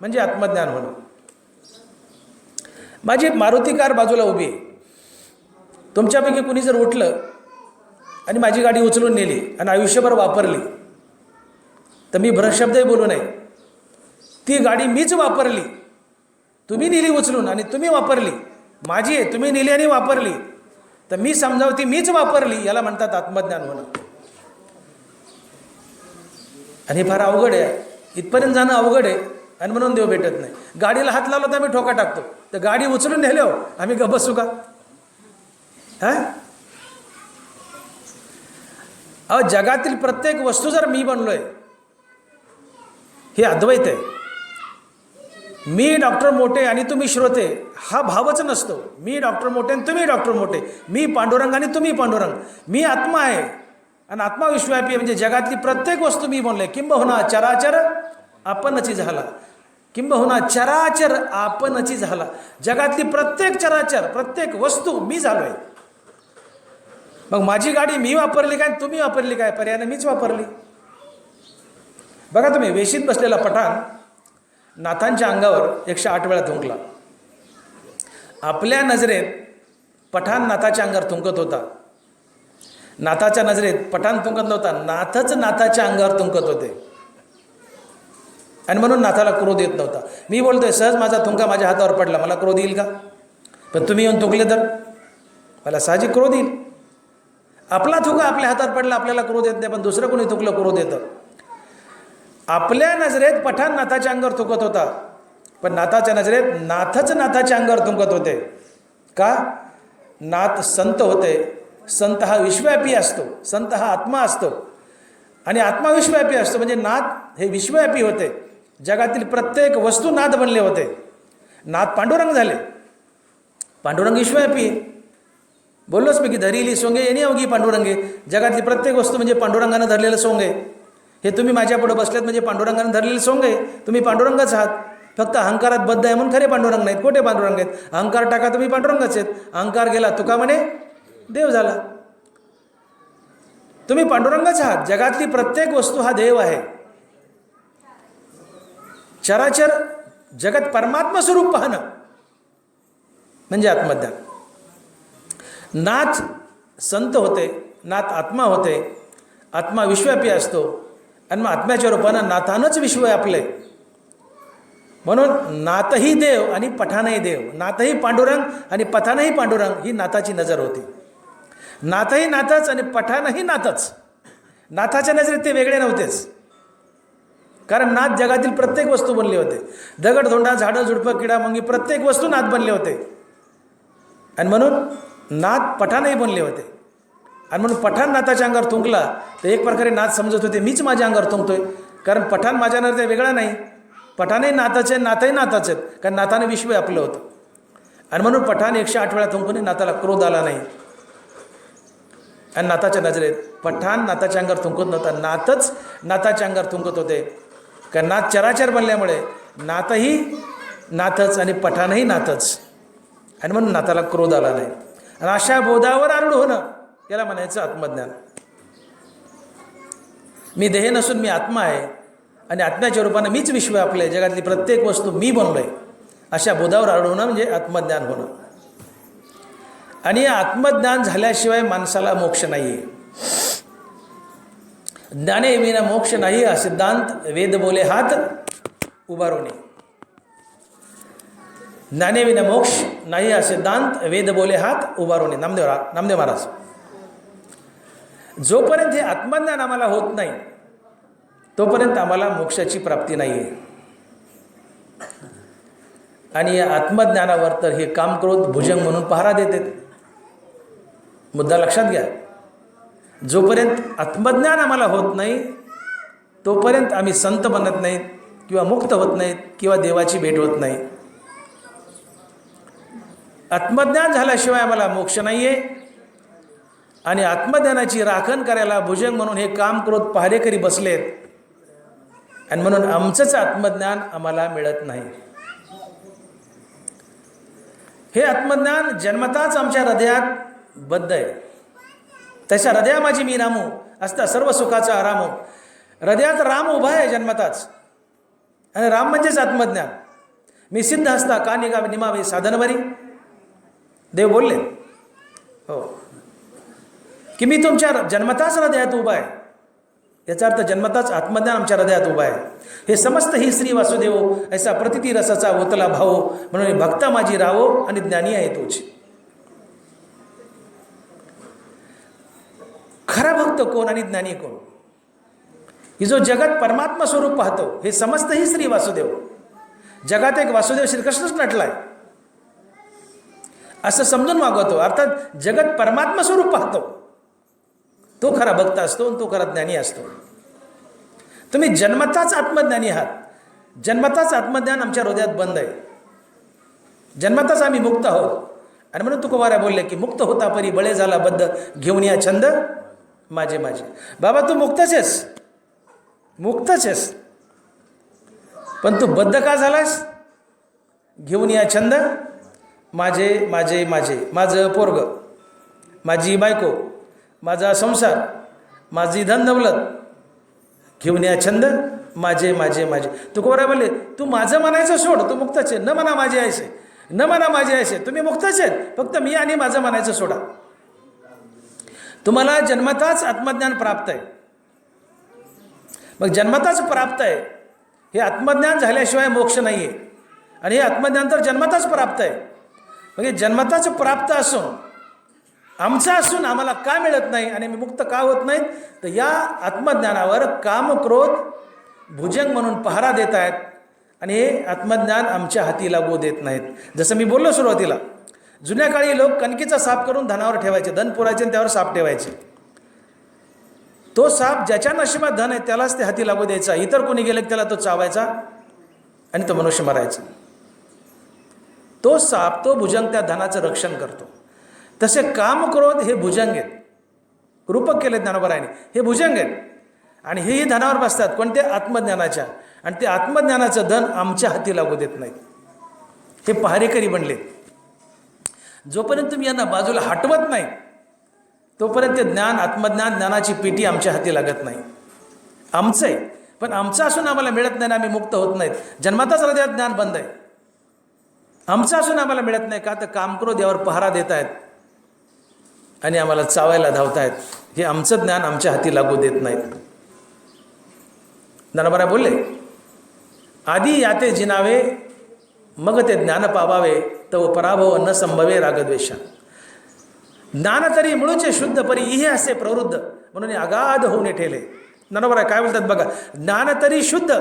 म्हणजे आत्मज्ञान होणं. माझी मारुती कार बाजूला उभी आहे. तुमच्यापैकी कुणी जर उठलं आणि माझी गाडी उचलून नेली आणि आयुष्यभर वापरली तर मी भ्रशब्दही बोलू नये. ती गाडी मीच वापरली, तुम्ही नेली उचलून आणि तुम्ही वापरली, माझी आहे, तुम्ही नेली आणि वापरली, तर मी समजावं ती मीच वापरली, याला म्हणतात आत्मज्ञान होणं. आणि फार अवघड आहे, इथपर्यंत जाणं अवघड आहे. आणि म्हणून देव भेटत नाही. गाडीला हात लावला तर आम्ही ठोका टाकतो, तर गाडी उचलून नेलो आम्ही गप्प बसू का? अहो, जगातील प्रत्येक वस्तू जर मी बनलोय, हे अद्वैत आहे. मी डॉक्टर मोठे आणि तुम्ही श्रोते हा भावच नसतो. मी डॉक्टर मोठे आणि तुम्ही डॉक्टर मोठे, मी पांडुरंग आणि तुम्ही पांडुरंग. मी आत्मा आहे आणि आत्मा विश्वव्यापी आहे. म्हणजे जगातली प्रत्येक वस्तू मी बनलोय. किंबहुना चराचर आपणची झाला, किंबहुना चराचर आपणची झाला. जगातली प्रत्येक चराचर प्रत्येक वस्तू मी झालोय. मग माझी गाडी मी वापरली काय तुम्ही वापरली काय? पर्यायाने मीच वापरली. बघा तुम्ही, वेशीत बसलेला पठाण नाथांच्या अंगावर 108 वेळा थुंकला. आपल्या नजरेत पठाण नाथाच्या अंगावर थुंकत होता. नाथाच्या नजरेत पठाण थुंकत नव्हता, नाथच नाथाच्या अंगावर थुंकत होते. आणि म्हणून नाथाला क्रोध येत नव्हता. मी बोलतोय, सहज माझा थुंका माझ्या हातावर पडला, मला क्रोध येईल का? पण तुम्ही येऊन थुंकले तर मला साहजिक क्रोध येईल. आपला थुका आपल्या हातावर पडला, आपल्याला क्रोध येत नाही, पण दुसरं कोणी थुकलं क्रोध येतं. आपल्या नजरेत पठाण नाथाच्या अंगावर थुंकत होता, पण नाथाच्या नजरेत नाथच नाथाच्या अंगावर थुंकत होते. का? नाथ संत होते. संत हा विश्वव्यापी असतो, संत हा आत्मा असतो, आणि आत्मा विश्वव्यापी असतो. म्हणजे नाथ हे विश्वव्यापी होते. जगातील प्रत्येक वस्तू नाथ बनले होते. नाथ पांडुरंग झाले. पांडुरंग विश्वव्यापी आहे. बोललोच मी की धरिली सोंगे येणे अवघी पांडुरंगे. जगातली प्रत्येक वस्तू म्हणजे पांडुरंगानं धरलेलं सोंग आहे. हे तुम्ही माझ्यापुढे बसलेत म्हणजे पांडुरंगानं धरलेलं सोंग आहे. तुम्ही पांडुरंगच आहात. फक्त अहंकारात बद्ध आहे म्हणून खरे पांडुरंग नाहीत, खोटे पांडुरंग आहेत. अहंकार टाका, तुम्ही पांडुरंगच आहेत. अहंकार गेला तुका म्हणे देव झाला. तुम्ही पांडुरंगच आहात. जगातली प्रत्येक वस्तू हा देव आहे. चराचर जगत परमात्मा स्वरूप पाहणं म्हणजे आत्मज्ञान. नाथ संत होते, नाथ आत्मा होते. आत्मा विश्वव्यापी असतो, आणि मग आत्म्याच्या रूपानं नाथानंच विश्व व्यापले. म्हणून नाथही देव आणि पठाणही देव. नाथही पांडुरंग आणि पठाणही पांडुरंग, ही नाथाची नजर होती. नाथही नाथच आणि पठाणही नाथच. नाथाच्या नजरेत ते वेगळे नव्हतेच, कारण नाथ जगातील प्रत्येक वस्तू बनले होते. दगडधोंडा, झाडं झुडपं, किडा मुंगी, प्रत्येक वस्तू नाथ बनले होते. आणि म्हणून नाथ पठाणही बनले होते. आणि म्हणून पठाण नाथाच्या अंगावर थुंकला तर एक प्रकारे नाथ समजत होते मीच माझ्या अंगावर थुंकतोय, कारण पठाण माझ्या नजरेत वेगळा नाही. पठाणही नाथाचे, नाथही नाथाचे आहेत, कारण नाथाने विश्व आपलं होतं. आणि म्हणून पठाण 108 वेळा थुंकून नाथाला क्रोध आला नाही. आणि नाथाच्या नजरेत पठाण नाथाच्या अंगावर थुंकत नव्हता, नाथच नाथाच्या अंगावर थुंकत होते. कारण नाथ चराचर बनल्यामुळे नाथही नाथच आणि पठाणही नाथच. आणि म्हणून नाथाला क्रोध आला नाही. आणि अशा बोधावर आरूढ होणं याला म्हणायचं आत्मज्ञान. मी देह नसून मी आत्मा आहे, आणि आत्म्याच्या रूपानं मीच विश्व आपले, जगातली प्रत्येक वस्तू मी बनलोय, अशा बोधावर आरूढ होणं म्हणजे आत्मज्ञान होणं. आणि आत्मज्ञान झाल्याशिवाय माणसाला मोक्ष नाही आहे. ज्ञाने विना मोक्ष नाही हा सिद्धांत वेद बोले हात उभारोने. ज्ञाने विना मोक्ष नाही हा सिद्धांत वेद बोले हात उभारोने. नामदेव महाराज. जोपर्यंत हे आत्मज्ञान आम्हाला होत नाही तोपर्यंत आम्हाला मोक्षाची प्राप्ती नाही आहे. आणि या आत्मज्ञानावर तर हे कामक्रोध भुजंग म्हणून पहारा देतात. मुद्दा लक्षात घ्या. जोपर्यंत आत्मज्ञान आम्हाला होत नाही तोपर्यंत आम्ही संत बनत नाहीत, किंवा मुक्त होत नाहीत, किंवा देवाची भेट होत नाही. आत्मज्ञान झाल्याशिवाय आम्हाला मोक्ष नाही आहे. आणि आत्मज्ञानाची राखण करायला भुजंग म्हणून हे कामक्रोध पहारेकरी बसलेत. आणि म्हणून आमचंच आत्मज्ञान आम्हाला मिळत नाही. हे आत्मज्ञान जन्मताच आमच्या हृदयात बद्ध आहे. तशा हृदया माझी मी रामू असता सर्व सुखाचा आरामो. हृदयात राम उभा आहे जन्मताच, आणि राम म्हणजेच आत्मज्ञान. मी सिद्ध असता का निघावे निमावे साधनवरी. देव बोलले हो की मी तुमच्या जन्मताच हृदयात उभा आहे. याचा अर्थ जन्मताच आत्मज्ञान आमच्या हृदयात उभा आहे. हे समस्त ही श्री वासुदेव ऐसा प्रतिती रसाचा ओतला भाव, म्हणून भक्ता माझी रावो आणि ज्ञानी आहे तोच. खरा भक्त कोण आणि ज्ञानी कोण? ही जो जगत परमात्मा स्वरूप पाहतो हे समस्त ही श्री वासुदेव. जगात एक वासुदेव श्रीकृष्णच नटलाय असं समजून वागवतो. अर्थात जगत परमात्मा स्वरूप पाहतो तो खरा भक्त असतो आणि तो खरा ज्ञानी असतो. तुम्ही जन्मताच आत्मज्ञानी आहात. जन्मताच आत्मज्ञान आमच्या हृदयात बंद आहे. जन्मताच आम्ही मुक्त आहोत. आणि म्हणून तुकोबारा बोलले की मुक्त होता परी बळे झाला बद्ध, घेऊन या छंद माझे माझे. बाबा तू मुक्तच आहेस, मुक्तच आहेस, पण तू बद्ध का झालास? घेऊन या छंद माझे माझे माझे. माझं पोरग, माझी बायको, माझा संसार, माझी धन दौलत घेऊन या छंद, माझे माझे माझे. तुकोबराय बोलले, तू माझं म्हणायचं सोड, तू मुक्तच आहे. न म्हणा माझे ऐसे, न म्हणा माझे ऐसे, तुम्ही मुक्तच आहेत, फक्त मी आणि माझं म्हणायचं सोडा. तुम्हाला जन्मताच आत्मज्ञान प्राप्त आहे. मग जन्मताच प्राप्त आहे, हे आत्मज्ञान झाल्याशिवाय मोक्ष नाही आहे. आणि हे आत्मज्ञान तर जन्मताच प्राप्त आहे. मग हे जन्मताच प्राप्त असून, आमचं असून आम्हाला का मिळत नाही आणि मी मुक्त का होत नाहीत, तर या आत्मज्ञानावर काम क्रोध भुजंग म्हणून पहारा देत आहेत. आणि हे आत्मज्ञान आमच्या हाती लागू देत नाहीत. जसं मी बोललो सुरुवातीला, जुन्या काळी लोक कणकीचा साप करून धनावर ठेवायचे, धन पुरायचे आणि त्यावर साप ठेवायचे. तो साप ज्याच्या नशिबात धन आहे त्यालाच ते हाती लागू द्यायचा. इतर कोणी गेले त्याला तो चावायचा आणि तो मनुष्य मरायचा. तो साप, तो भुजंग त्या धनाचं रक्षण करतो. तसे काम क्रोध हे भुजंग आहेत. रूपक केले ज्ञानोबरायाने, हे भुजंग आहेत. आणि हेही धनावर बसतात, कोणत्या? आत्मज्ञानाच्या. आणि ते आत्मज्ञानाचं धन आमच्या हाती लागू देत नाहीत. हे पहारेकरी बनले. जोपर्यंत तुम्ही यांना बाजूला हटवत नाही तोपर्यंत ते ज्ञान, आत्मज्ञान, ज्ञानाची पेटी आमच्या हाती लागत नाही. आमचं आहे, पण आमचं असून आम्हाला मिळत नाही ना, आम्ही मुक्त होत नाहीत. जन्मातच हृदयात ज्ञान बंद आहे. आमचं असून आम्हाला मिळत नाही का? तर कामक्रोध यावर पहारा देत आहेत आणि आम्हाला चावायला धावतायत. हे आमचं ज्ञान आमच्या हाती लागू देत नाहीत. ज्ञानोबराय बोलले, आधी याते जिनावे, मग ते ज्ञान पावावे, तव पराभव न संभवे रागद्वेषा. ज्ञान तरी मुळचे शुद्ध, परी इहे असे प्रवृद्ध, म्हणून अगाध होऊन ठेले. ज्ञानोबराय काय बोलतात बघा, ज्ञान तरी शुद्ध,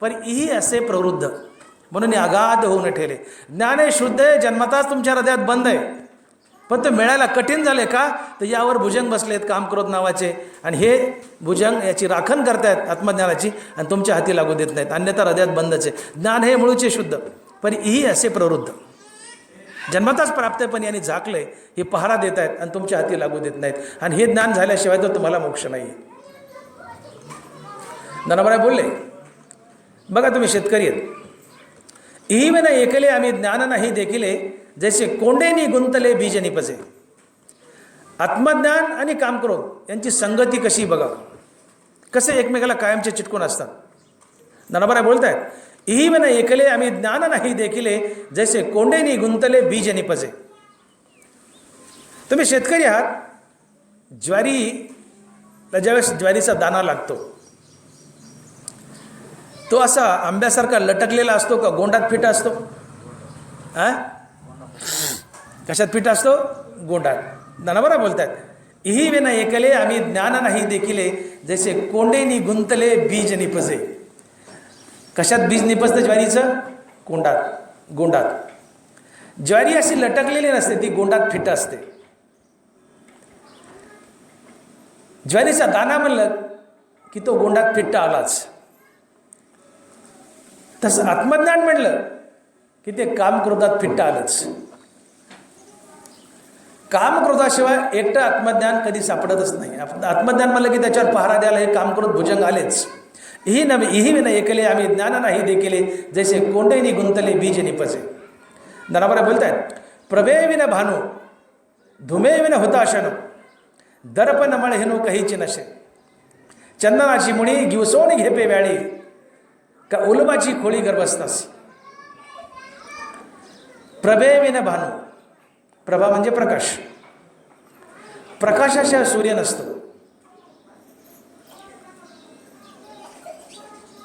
परी इहे असे प्रवृद्ध, म्हणून अगाध होऊन ठेले. ज्ञान हे शुद्ध आहे, जन्मताच तुमच्या हृदयात बंद आहे, पण ते मिळायला कठीण झाले का? तर यावर भुजंग बसलेत, कामक्रोध नावाचे. आणि हे भुजंग याची राखण करतायत आत्मज्ञानाची, आणि तुमच्या हाती लागू देत नाहीत. अन्यथा हृदयात बंदच आहे. ज्ञान हे मुळचे शुद्ध, पण ही असे प्रवृद्ध, जन्मताच प्राप्त आहे, पण यांनी झाकलंय, हे पहारा देत आहेत आणि तुमच्या हाती लागू देत नाहीत. आणि हे ज्ञान झाल्याशिवाय तर तुम्हाला मोक्ष नाही आहे. ज्ञानोबराय बोलले, बघा तुम्ही शेतकरी आहेत. इही विना एकले आम्ही ज्ञान नाही देखिले, जैसे कोंडेनी गुंतले बीज निपजे. आत्मज्ञान आणि कामक्रोध यांची संगती कशी बघा, कसे एकमेकाला कायमचे चिटकून असतात. ज्ञानोबराय बोलतायत, इही विना एकले आम्ही ज्ञान नाही देखिले, जैसे कोंडेनी गुंतले बीज निपजे. तुम्ही शेतकरी आहात. ज्वारीला ज्यावेळेस ज्वारीचा दाना लागतो, तो असा आंब्यासारखा लटकलेला असतो का गोंडात फिटा असतो? कशात फिटा असतो? गोंडात. ज्ञानोबराय बोलतात, इही विना एकले आम्ही ज्ञान नाही देखिले, जैसे कोंडेनी गुंतले बीज निपजे. कशात बीज निपजतं ज्वारीचं? गोंडात. गोंडात. ज्वारी अशी लटकलेली नसते, ती गोंडात फिट असते. ज्वारीचा दाना म्हणलं की तो गोंडात फिट्टा आलाच. तसं आत्मज्ञान म्हणलं की ते कामक्रोधात फिट्टा आलंच. कामक्रोधाशिवाय एकटं आत्मज्ञान कधी सापडतच नाही. आत्मज्ञान म्हणलं की त्याच्यावर पहारा द्यायला हे कामक्रोध भुजंग आलेच. इही विना एकले आम्ही ज्ञान नाही देखिले, जैसे कोंडेनी गुंतले बीज निपजे. ज्ञानोबराय बोलतायत, प्रभे विन भानू, धुमे विन हुताशनो, दर्पण मळ हेनो कहीची नशे. चंदनाची मुळी गिवसोन घेपे व्याळी, का उलबाची खोळी गर्भस्थासी. प्रभे विन भानू, प्रभा म्हणजे प्रकाश. प्रकाशाशिवाय सूर्य नसतो.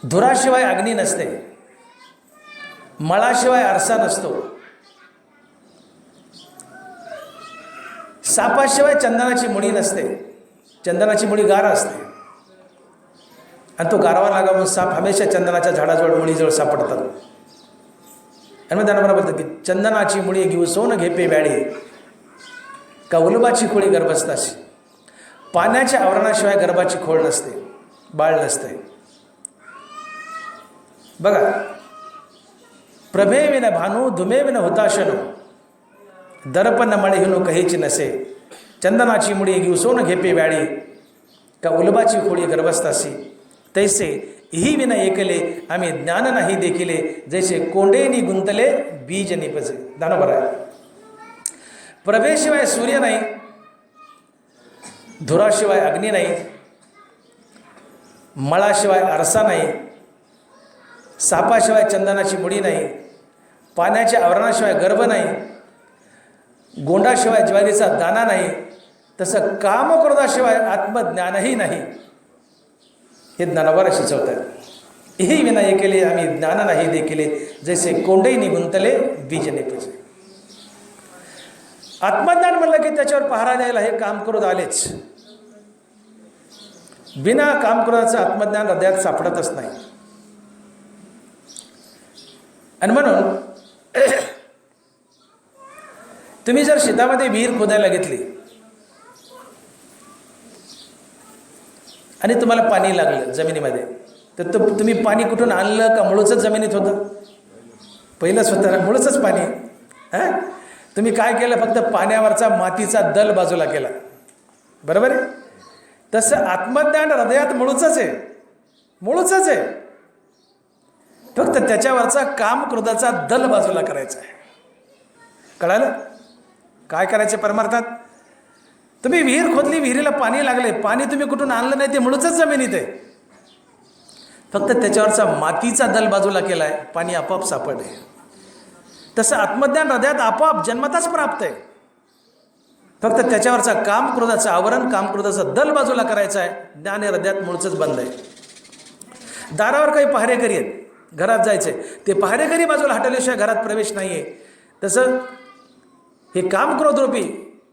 धुराशिवाय अग्नी नसते. मळाशिवाय आरसा नसतो. सापाशिवाय चंदनाची मुळी नसते. चंदनाची मुळी गार असते आणि तो गारवा लागावून साप हमेशा चंदनाच्या झाडाजवळ मुळीजवळ सापडतात. आणि मग त्यांना बोलतात की चंदनाची मुळी गिवसोन घेपे व्याळी, का उलबाची खोळी गर्भस्थाशी. पाण्याच्या आवरणाशिवाय गर्भाची खोळ नसते, बाळ नसते. बघा, प्रभे विन भानू, धुमे विन हुताशनो, दर्पण मळ हेनो कहीची नसे. चंदनाची मुळी गिवसोन घेपे व्याळी, का उलबाची खोळी गर्भस्थासी. तैसे इही विना एकले आम्ही ज्ञान नाही देखिले, जैसे कोंडेनी गुंतले बीज निपजे. ज्ञानोबराय, प्रभेशिवाय सूर्य नाही, धुराशिवाय अग्नी नाही, मळाशिवाय आरसा नाही, सापाशिवाय चंदनाची मुडी नाही, पाण्याच्या आवरणाशिवाय गर्भ नाही, गोंडाशिवाय ज्वारीचा दाना नाही, तसं कामक्रोधाशिवाय आत्मज्ञानही नाही. हे ज्ञानावर सुचवतात. हे विना केले आम्ही ज्ञान नाही देखिले, जैसे कोंडई निगुंतले बीज नेपिजे. आत्मज्ञान म्हणलं की त्याच्यावर पहारा द्यायला हे कामक्रोध आलेच. बिना कामक्रोधाचं आत्मज्ञान हृदयात सापडतच नाही. आणि म्हणून तुम्ही जर शेतामध्ये विहीर खोदायला घेतली आणि तुम्हाला पाणी लागलं जमिनीमध्ये, तर तुम्ही पाणी कुठून आणलं का मुळच जमिनीत होतं? पहिलं स्वतः मुळच पाणी. हां, तुम्ही काय केलं? फक्त पाण्यावरचा मातीचा दल बाजूला केला. बरोबर आहे? तसं आत्मज्ञान हृदयात मुळच आहे, मुळच आहे. फक्त त्याच्यावरचा काम क्रोधाचा दल बाजूला करायचा आहे. कळालं? काय करायचं परमार्थात? तुम्ही विहीर खोदली, विहिरीला पाणी लागले, पाणी तुम्ही कुठून आणलं नाही, ते मुळच जमिनीत आहे. फक्त त्याच्यावरचा मातीचा दल बाजूला केला आहे, पाणी आपोआप सापडले. तसं आत्मज्ञान हृदयात आपोआप जन्मताच प्राप्त आहे. फक्त त्याच्यावरचा काम क्रोधाचं आवरण, काम क्रोधाचा दल बाजूला करायचा आहे. ज्ञान हृदयात मुळच बंद आहे. दारावर काही पहारेकरी आहेत, घरात जायचे, ते पहारेकरी बाजूला हटवल्याशिवाय घरात प्रवेश नाही आहे. तसं हे काम क्रोधरूपी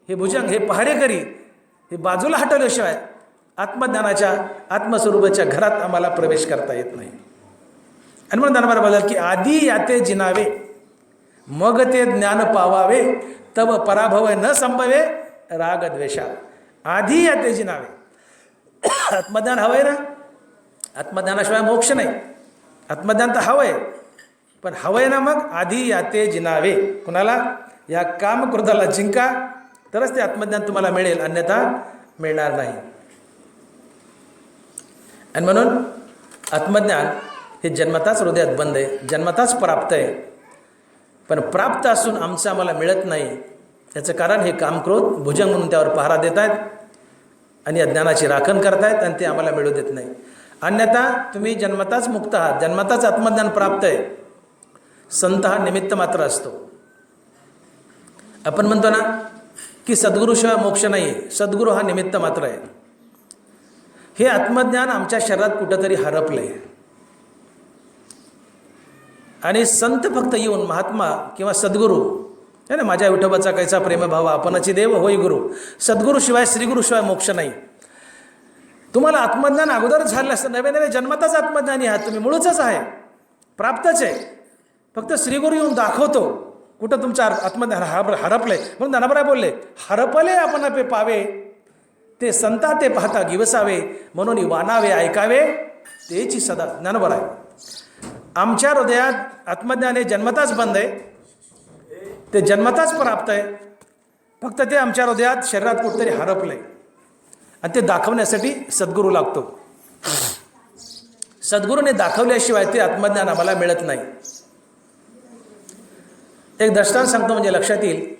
हे भुजंग, हे पहारेकरी, हे बाजूला हटवल्याशिवाय आत्मज्ञानाच्या आत्मस्वरूपाच्या घरात आम्हाला प्रवेश करता येत नाही. आणि म्हणून ज्ञानोबा बोलतात की आधी याते जिनावे, मग ते ज्ञान पावावे, तब पराभव न संभवे राग द्वेषा. आधी याते जिनावे. आत्मज्ञान हवंय ना? आत्मज्ञानाशिवाय मोक्ष नाही. आत्मज्ञान तर हवंय, पण हवंय ना? मग आधी याते जिनावे. कुणाला? या काम क्रोधाला जिंका, तरच ते आत्मज्ञान तुम्हाला मिळेल, अन्यथा मिळणार नाही. आणि म्हणून आत्मज्ञान हे जन्मताच हृदयात बंद आहे, जन्मताच प्राप्त आहे. पण प्राप्त असून आमचं आम्हाला मिळत नाही. याचं कारण हे कामक्रोध भुजंग म्हणून त्यावर पहारा देत आहेत आणि या ज्ञानाची राखण करतायत, आणि ते आम्हाला मिळू देत नाही. अन्यथा तुम्ही जन्मताच मुक्त आहात, जन्मताच आत्मज्ञान प्राप्त आहे. संत हा निमित्त मात्र असतो. आपण म्हणतो ना की सद्गुरूशिवाय मोक्ष नाही आहे. सद्गुरू हा निमित्त मात्र आहे. हे आत्मज्ञान आमच्या शरीरात कुठंतरी हरपलं आहे. आणि संत फक्त येऊन, महात्मा किंवा सद्गुरू, है ना, माझ्या विठोबाचा कैसा प्रेमभाव आपणाची देव होई गुरु. सद्गुरूशिवाय, श्रीगुरूशिवाय मोक्ष नाही. तुम्हाला आत्मज्ञान अगोदर झालं असतं, नवे नवे जन्मातच आत्मज्ञानी आहात तुम्ही, मुळच आहे, प्राप्तच आहे. फक्त श्रीगुरू येऊन दाखवतो कुठं तुमचं आत्मज्ञान हरपलंय. म्हणून ज्ञानोबा बोलले, हरपले आपण पे पावे, ते संता ते पाहता गिवसावे, म्हणून वानावे ऐकावे तेची सदा. ज्ञानोबा आहे. आमच्या हृदयात आत्मज्ञान हे जन्मताच बंद आहे, ते जन्मताच प्राप्त आहे. फक्त ते आमच्या हृदयात शरीरात कुठेतरी हरपलं आहे, आणि ते दाखवण्यासाठी सद्गुरू लागतो. सद्गुरूने दाखवल्याशिवाय ते आत्मज्ञान आम्हाला मिळत नाही. एक दृष्टांत सांगतो म्हणजे लक्षात येईल.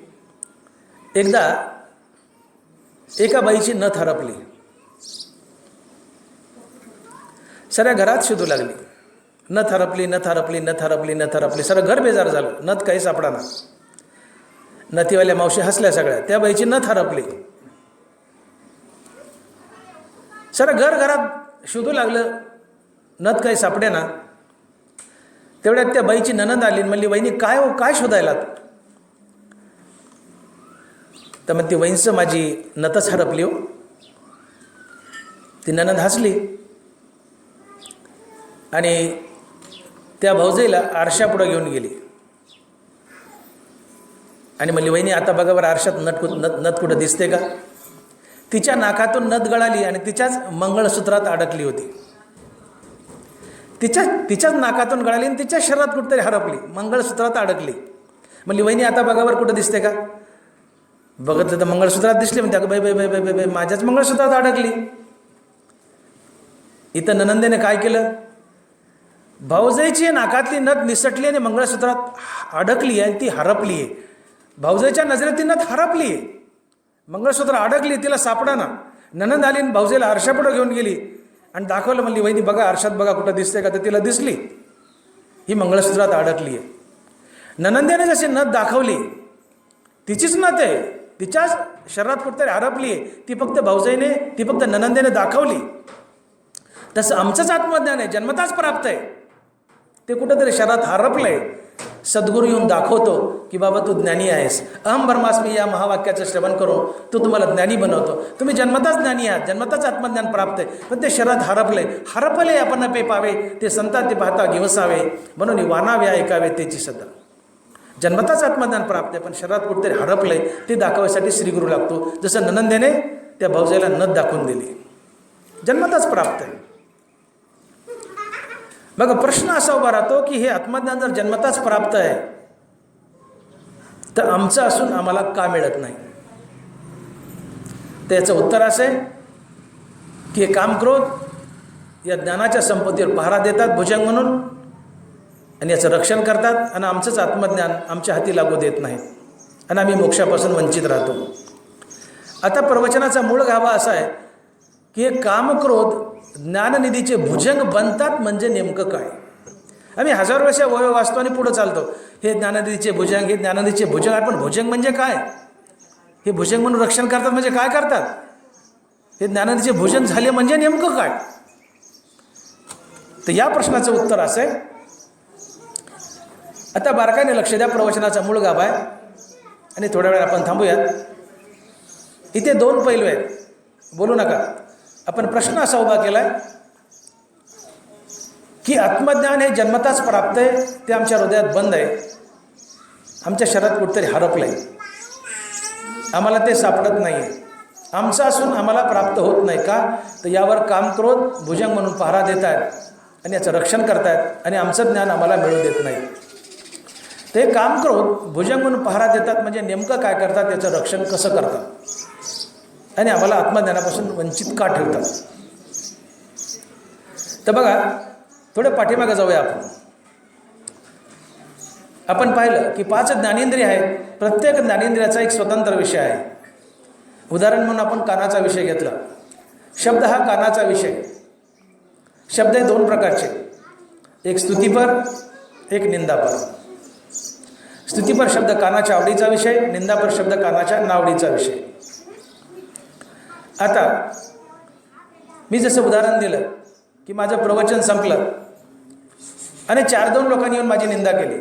एकदा एका बाईची नथ हरपली. सगळ्या घरात शोधू लागली. नथ हरपली, नथ हरपली, नथ हरपली, नथ हरपली. सगळं घर बेजार झालं, नथ काही सापडाना. नथीवाल्या मावशी हसल्या सगळ्या. त्या बाईची नथ हरपली. सगळं घरात शोधू लागलं, नथ काही सापडे ना. तेवढ्यात त्या बाईची नणंद आली, म्हणली, वहिनी काय हो, काय शोधायलात? तर मग ती वहिनीचं माझी नथच हरपली हो. ती नणंद हसली आणि त्या भाऊजाईला आरशापुढं घेऊन गेली आणि म्हणली, वहिनी आता बघा बरं आरशात नथ कुठं दिसते का? तिच्या नाकातून नथ गळाली आणि तिच्याच मंगळसूत्रात अडकली होती. तिच्याच नाकातून गळाली आणि तिच्या शरीरात कुठेतरी हरपली, मंगळसूत्रात अडकली. म्हणली, वहिनी आता बघा बरं कुठं दिसते का? बघितलं तर मंगळसूत्रात दिसली. म्हणते, अगं बाई बाई बाई बाई बाई, माझ्याच मंगळसूत्रात अडकली. इथं ननंदेने काय केलं? भाऊजाईची नाकातली नथ निसटली आणि मंगळसूत्रात अडकली आहे, ती हरपली आहे. भाऊजाईच्या नजरेत ती नथ हरपली आहे, मंगळसूत्र अडकली, तिला सापडाना. नणंद आली आणि भाऊजेला आरशापुढं घेऊन गेली आणि दाखवलं, म्हणली वहिनी बघा आरशात बघा कुठं दिसते का, तर तिला दिसली ही मंगळसूत्रात अडकली आहे. नणंदेने जशी नथ दाखवली तिचीच नथ आहे, तिच्याच शरीरात कुठेतरी हरपली आहे, ती फक्त नणंदेने दाखवली. तसं आमचंच आत्मज्ञान आहे, जन्मताच प्राप्त आहे, ते कुठंतरी शरीरात हरपलंय. सद्गुरू येऊन दाखवतो की बाबा तू ज्ञानी आहेस. अहम ब्रह्मास्मी या महावाक्याचं श्रवण करून तो तुम्हाला ज्ञानी बनवतो. तुम्ही जन्मताच ज्ञानी आहात, जन्मताच आत्मज्ञान प्राप्त आहे, पण ते शरीरात हरपले आपण पे पावे, ते संता ते पाहता घेवसावे, म्हणून वानावे ऐकावे त्याची सदा. जन्मताच आत्मज्ञान प्राप्त आहे, पण शरीरात कुठेतरी हरपलंय, ते दाखवायसाठी श्रीगुरू लागतो. जसं नणंदेने त्या भाऊजाईला नथ दाखवून दिली, जन्मताच प्राप्त आहे. मग प्रश्न असा उभा राहतो की हे आत्मज्ञान जर जन्मताच प्राप्त आहे तर आमचं असून आम्हाला का मिळत नाही? त्याचं उत्तर असं आहे की हे काम क्रोध या ज्ञानाच्या संपत्तीवर पहारा देतात भुजंग म्हणून, आणि याचं रक्षण करतात, आणि आमचंच आत्मज्ञान आमच्या हाती लागू देत नाहीत, आणि आम्ही मोक्षापासून वंचित राहतो. आता प्रवचनाचा मूळ गाभा असा आहे की हे कामक्रोध ज्ञाननिधीचे भुजंग बनतात म्हणजे नेमकं काय? आम्ही हजार वर्ष वय वाचतो आणि पुढं चालतो, हे ज्ञाननिधीचे भुजंग, हे ज्ञाननिधीचे भुजंग. आपण भुजंग म्हणजे काय? हे भुजंग म्हणून रक्षण करतात म्हणजे काय करतात? हे ज्ञाननिधीचे भुजंग झाले म्हणजे नेमकं काय? तर या प्रश्नाचं उत्तर असं आहे. आता बारकाईने लक्ष द्या, प्रवचनाचा मूळ गाभा आहे आणि थोड्या वेळ आपण थांबूयात. इथे दोन पैलू आहेत, बोलू नका. आपण प्रश्न असा उभा केला आहे की आत्मज्ञान हे जन्मताच प्राप्त आहे, ते आमच्या हृदयात बंद आहे, आमच्या शरीरात कुठेतरी हरपलं आहे, आम्हाला ते सापडत नाही आहे, आमचं असून आम्हाला प्राप्त होत नाही का? तर यावर कामक्रोध भुजंग म्हणून पहारा देत आहेत आणि याचं रक्षण करतायत, आणि आमचं ज्ञान आम्हाला मिळू देत नाही. ते कामक्रोध भुजंग म्हणून पहारा देतात म्हणजे नेमकं काय करतात, याचं रक्षण कसं करतात, आणि आम्हाला आत्मज्ञानापासून वंचित का ठेवतात? तर बघा, थोडं पाठीमागे जाऊया. आपण पाहिलं की 5 ज्ञानेंद्रिय आहेत, प्रत्येक ज्ञानेंद्रियाचा एक स्वतंत्र विषय आहे. उदाहरण म्हणून आपण कानाचा विषय घेतला. शब्द हा कानाचा विषय. शब्द हे 2 प्रकारचे, एक स्तुतिपर, एक निंदापर. स्तुतिपर शब्द कानाच्या आवडीचा विषय, निंदापर शब्द कानाच्या नावडीचा विषय. आता मी जसं उदाहरण दिलं की माझं प्रवचन संपलं आणि 4-2 लोकांनी येऊन माझी निंदा केली,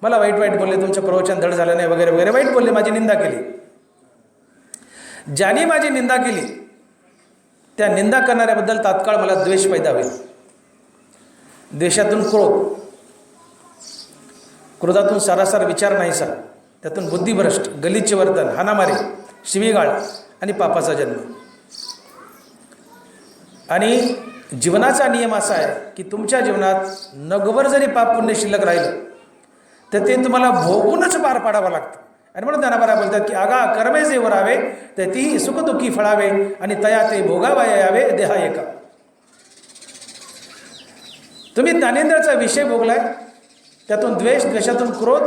मला वाईट बोलले, तुमचं प्रवचन धड झालं नाही वगैरे वगैरे, वाईट बोलले, माझी निंदा केली. ज्याने माझी निंदा केली त्या निंदा करणाऱ्याबद्दल तात्काळ मला द्वेष पैदा होईल. द्वेषातून क्रोधातून सारासार विचार नाहीसा, त्यातून बुद्धिभ्रष्ट, गलिच्छ वर्तन, हाणामारी, शिवीगाळ आणि पापाचा जन्म. आणि जीवनाचा नियम असा आहे की तुमच्या जीवनात नगभर जरी पाप पुण्य शिल्लक राहिलं तर ते तुम्हाला भोगूनच पार पाडावं लागतं. आणि म्हणून ज्ञानाबारा बोलतात की आगा कर्मे जे वरावे तर ती सुखदुःखी फळावे, आणि तया ते भोगावया यावे देहा एका. तुम्ही ज्ञानेंद्राचा विषय भोगलाय, त्यातून द्वेष, द्वेषातून क्रोध,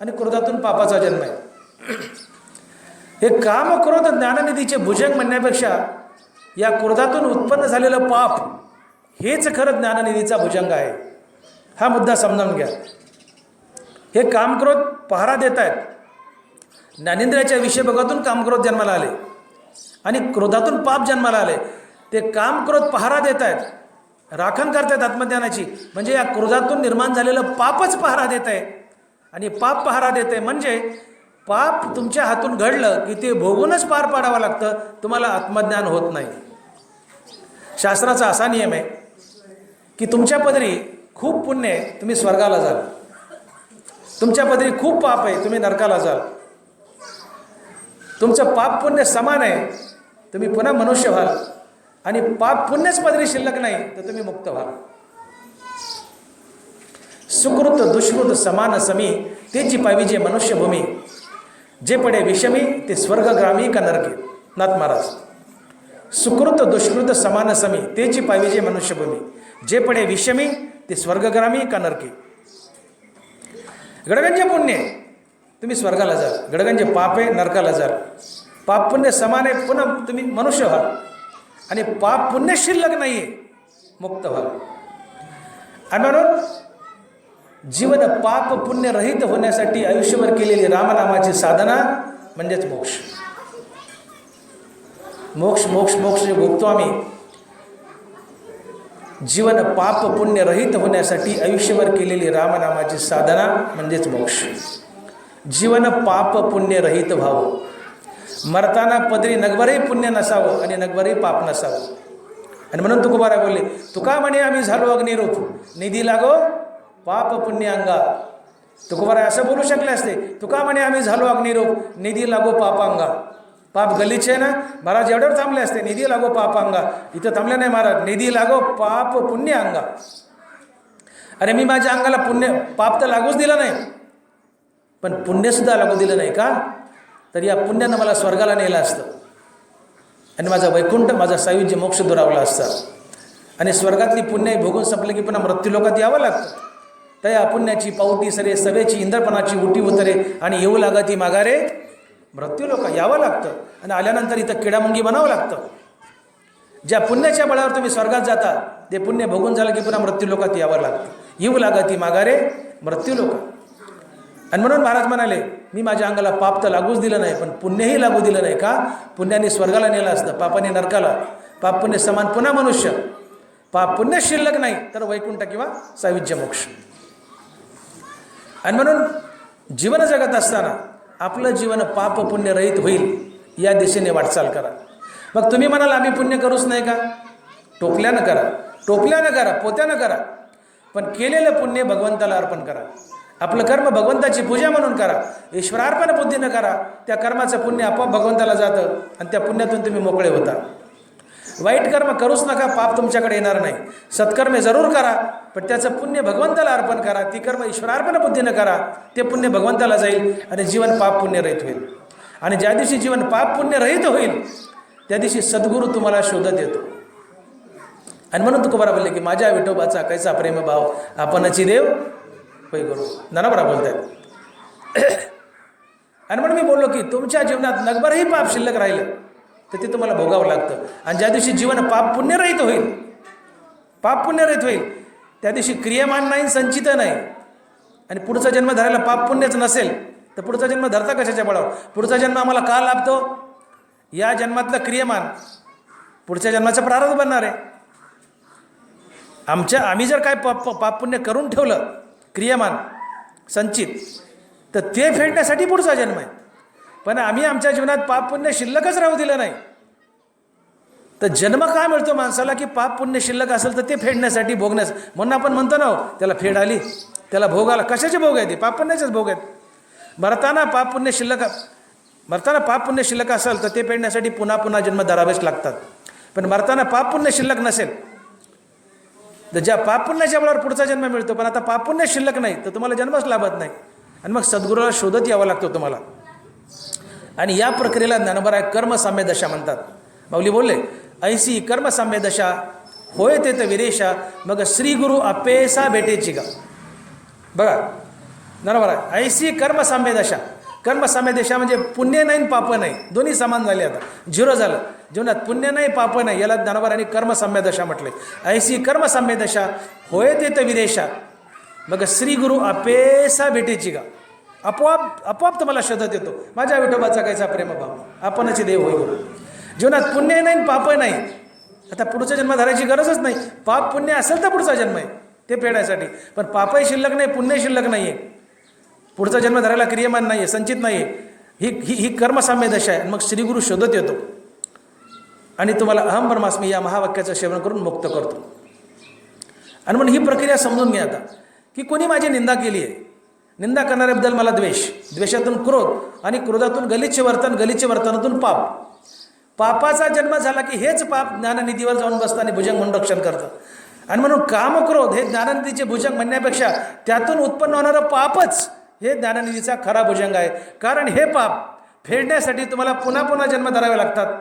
आणि क्रोधातून पापाचा जन्म आहे. हे काम क्रोध ज्ञाननिधीचे भुजंग म्हणण्यापेक्षा या क्रोधातून उत्पन्न झालेलं पाप हेच खरं ज्ञाननिधीचा भुजंग आहे. हा मुद्दा समजावून घ्या. हे कामक्रोध पहारा देत आहेत, ज्ञानेंद्रियाच्या विषय भोगातून कामक्रोध जन्माला आले आणि क्रोधातून पाप जन्माला आले. ते कामक्रोध पहारा देत आहेत, राखण करतात आत्मज्ञानाची, म्हणजे या क्रोधातून निर्माण झालेलं पापच पहारा देत आहे. आणि पाप पहारा देत आहे म्हणजे पाप तुमच्या हातून घडलं की ते भोगूनच पार पाडावं लागतं, तुम्हाला आत्मज्ञान होत नाही. शास्त्राचा असा नियम आहे की तुमच्या पदरी खूप पुण्य आहे, तुम्ही स्वर्गाला जाल. तुमच्या पदरी खूप पाप आहे, तुम्ही नरकाला जाल. तुमचं पाप पुण्य समान आहे, तुम्ही पुन्हा मनुष्य व्हाल. आणि पाप पुण्यच पदरी शिल्लक नाही तर तुम्ही मुक्त व्हाल. सुकृत दुष्कृत समान समी, तेची पाविजे मनुष्यभूमी. जे पडे विषमी ते स्वर्गग्रामी का नरके. नाथ महाराज. सुकृत दुष्कृत समान समी, तेची पाविजे मनुष्यभूमी. जे पडे विषमी ते स्वर्गग्रामी का नरके. गडगंजे पुण्य तुम्ही स्वर्गाला जाल, गडगंजे पाप आहे नरकाला जाल. पाप पुण्य समान आहे, पुन्हा तुम्ही मनुष्य व्हाल. आणि पाप पुण्य शिल्लक नाही आहे, मुक्त व्हाल. आणि म्हणून जीवन पाप पुण्य रहित होण्यासाठी आयुष्यभर केलेली रामनामाची साधना म्हणजेच मोक्ष. मोक्ष मोक्ष मोक्ष जे भोगतो आम्ही, जीवन पाप पुण्य रहित होण्यासाठी आयुष्यभर केलेली रामनामाची साधना म्हणजेच मोक्ष. जीवन पाप पुण्य रहित व्हावं, मरताना पदरी नगभरही पुण्य नसावं आणि नगभरही पाप नसावं. आणि म्हणून तुकोबाराय बोलले, तुका म्हणे आम्ही झालो अग्निरूप, निधी लागो पाप पुण्य अंगा. तुकोबाराय असं बोलू शकले असते, तुका म्हणे आम्ही झालो अग्निरूप, निधी लागो पाप अंगा. पाप गलीचे ना महाराज, एवढ्यावर थांबले असते, निधी लागो पाप अंगा. इथं थांबले नाही महाराज, निधी लागो पाप पुण्य अंगा. अरे मी माझ्या अंगाला पुण्य पाप तर लागूच दिलं नाही, पण पुण्यसुद्धा लागू दिलं नाही का, तर या पुण्यानं मला स्वर्गाला नेलं असतं आणि माझा वैकुंठ, माझा सायुज्य मोक्ष दुरावला असता. आणि स्वर्गातली पुण्य भोगून संपलं की पुन्हा मृत्यूलोकात यावं लागतं. त्या पुण्याची पावटी सरे, सवेची इंद्रपणाची उटी उतरे आणि येऊ लागा ती माघारे मृत्यूलोक. यावं लागतं आणि आल्यानंतर इथं किडामुंगी बनावं लागतं. ज्या पुण्याच्या बळावर तुम्ही स्वर्गात जाता, ते पुण्य भोगून झालं की पुन्हा मृत्यूलोकात यावं लागतं. येऊ लागा ती माघारे मृत्यूलोक. आणि म्हणून महाराज म्हणाले, मी माझ्या अंगाला पाप तर लागूच दिलं नाही, पण पुण्यही लागू दिलं नाही का, पुण्याने स्वर्गाला नेलं असतं, पापाने नरकाला. पाप पुण्य समान पुन्हा मनुष्य. पाप पुण्य शिल्लक नाही तर वैकुंठ किंवा सायुज्य मोक्ष. आणि म्हणून जीवन जगत असताना आपलं जीवन पाप पुण्य रहित होईल या दिशेने वाटचाल करा. मग तुम्ही म्हणाल आम्ही पुण्य करूच नाही का, टोपल्यानं करा, टोपल्यानं करा, पोत्यानं करा, पण केलेलं पुण्य भगवंताला अर्पण करा. आपलं कर्म भगवंताची पूजा म्हणून करा, ईश्वरार्पण बुद्धीनं करा. त्या कर्माचं पुण्य आपोआप भगवंताला जातं आणि त्या पुण्यातून तुम्ही मोकळे होता. वाईट कर्म करूच नका, पाप तुमच्याकडे येणार नाही. सत्कर्मे जरूर करा, पण त्याचं पुण्य भगवंताला अर्पण करा. ती कर्म ईश्वरार्पण बुद्धीनं करा, ते पुण्य भगवंताला जाईल आणि जीवन पाप पुण्य रहित होईल. आणि ज्या दिवशी जीवन पाप पुण्य रहित होईल त्या दिवशी सद्गुरू तुम्हाला शोधत येतो. आणि म्हणून तुकोबारा बोलले की माझ्या विठोबाचा कैसा प्रेम भाव, आपणची देव होय गुरु. नानाबरा बोलतायत. आणि म्हणून मी बोललो की तुमच्या जीवनात नगभरही पाप शिल्लक राहिलं तर ते तुम्हाला भोगावं लागतं. आणि ज्या दिवशी जीवन पाप पुण्यरहित होईल, पाप पुण्यरहित होईल, त्या दिवशी क्रियमान नाही, संचित नाही. आणि पुढचा जन्म धरायला पाप पुण्यच नसेल तर पुढचा जन्म धरता कशाच्या बळावर. पुढचा जन्म आम्हाला का लाभतो, या जन्मातलं क्रियमान पुढच्या जन्माचा प्रारब्ध बनणार आहे. आम्ही जर काय पाप पुण्य करून ठेवलं क्रियमान संचित, तर ते फेडण्यासाठी पुढचा जन्म आहे. पण आम्ही आमच्या जीवनात पाप पुण्य शिल्लकच राहू दिलं नाही, तर जन्म काय मिळतो माणसाला की पाप पुण्य शिल्लक असेल तर ते फेडण्यासाठी, भोगण्यास. म्हणून आपण म्हणतो ना, त्याला फेड आली, त्याला भोग आला. कशाचे भोग आहेत ते, पाप पुण्याचेच भोग आहेत. मरताना पाप पुण्य शिल्लक असेल तर ते फेडण्यासाठी पुन्हा पुन्हा जन्म धरावेच लागतात. पण मरताना पाप पुण्य शिल्लक नसेल तर ज्या पाप पुण्याच्या बळावर पुढचा जन्म मिळतो, पण आता पाप पुण्य शिल्लक नाही तर तुम्हाला जन्मच लाभत नाही. आणि मग सद्गुरूला शोधत यावं लागतं तुम्हाला. आणि या प्रक्रियेला ज्ञानोबा कर्मसाम्य दशा म्हणतात. माऊली बोलले, ऐसी कर्मसाम्य दशा होय ते तर विरेशा, मग श्री गुरु अपेसा भेटेची का. बघा ज्ञानोबा, ऐसी कर्मसाम्य दशा. कर्मसाम्य दशा म्हणजे पुण्य नाही पाप नाही, दोन्ही समान झाले. आता झिरो झालं जीवनात, पुण्य नाही पाप नाही, याला ज्ञानोबारांनी कर्मसाम्य दशा म्हटले. ऐसी कर्मसाम्य दशा होय ते तर विरेशा, मग श्री गुरु अपेसा भेटेची का. आपोआप तुम्हाला शोधत येतो माझ्या विठोबाचा कैसा प्रेमभाव, आपणच देव होय गुरु. जीवनात पुण्य नाही पाप नाही, आता पुढचा जन्म धरायची गरजच नाही. पाप पुण्य असेल तर पुढचा जन्म आहे ते फेडायसाठी, पण पापही शिल्लक नाही, पुण्य शिल्लक नाही आहे. पुढचा जन्म धरायला क्रियमान नाही आहे, संचित नाही आहे. ही कर्मसाम्य दशा आहे. मग श्रीगुरु शोधत येतो आणि तुम्हाला अहम ब्रह्मास्मी या महावाक्याचं सेवन करून मुक्त करतो. आणि म्हणून ही प्रक्रिया समजून घ्या आता, की कोणी माझी निंदा केली आहे, निंदा करणाऱ्याबद्दल मला द्वेष, द्वेषातून क्रोध आणि क्रोधातून गलिच्छ वर्तन, गलिच्छ वर्तनातून पाप. पापाचा जन्म झाला की हेच पाप ज्ञाननिधीवर जाऊन बसतं आणि भुजंग म्हणून रक्षण करतं. आणि म्हणून कामक्रोध हे ज्ञाननिधीचे भुजंग म्हणण्यापेक्षा त्यातून उत्पन्न होणारं पापच हे ज्ञाननिधीचा खरा भुजंग आहे. कारण हे पाप फेडण्यासाठी तुम्हाला पुन्हा पुन्हा जन्म धरावे लागतात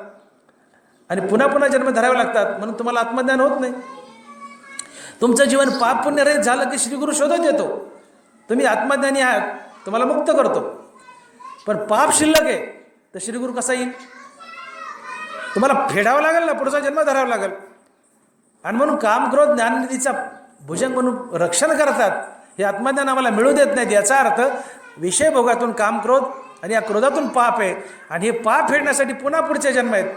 आणि पुन्हा पुन्हा जन्म धरावे लागतात, म्हणून तुम्हाला आत्मज्ञान होत नाही. तुमचं जीवन पाप पुण्य रहित झालं की श्रीगुरु शोधत येतो, तुम्ही आत्मज्ञानी आहात, तुम्हाला मुक्त करतो. पण पाप शिल्लक आहे तर श्रीगुरु कसा येईल. तुम्हाला फेडावं लागेल ना, पुढचा जन्म धरावा लागेल. आणि म्हणून काम क्रोध ज्ञाननिधीचा भुजंग म्हणून रक्षण करतात. हे आत्मज्ञान आम्हाला मिळू देत नाहीत. याचा अर्थ विषय भोगातून काम क्रोध आणि या क्रोधातून पाप आहे, आणि हे पाप फेडण्यासाठी पुन्हा पुढचे जन्म आहेत.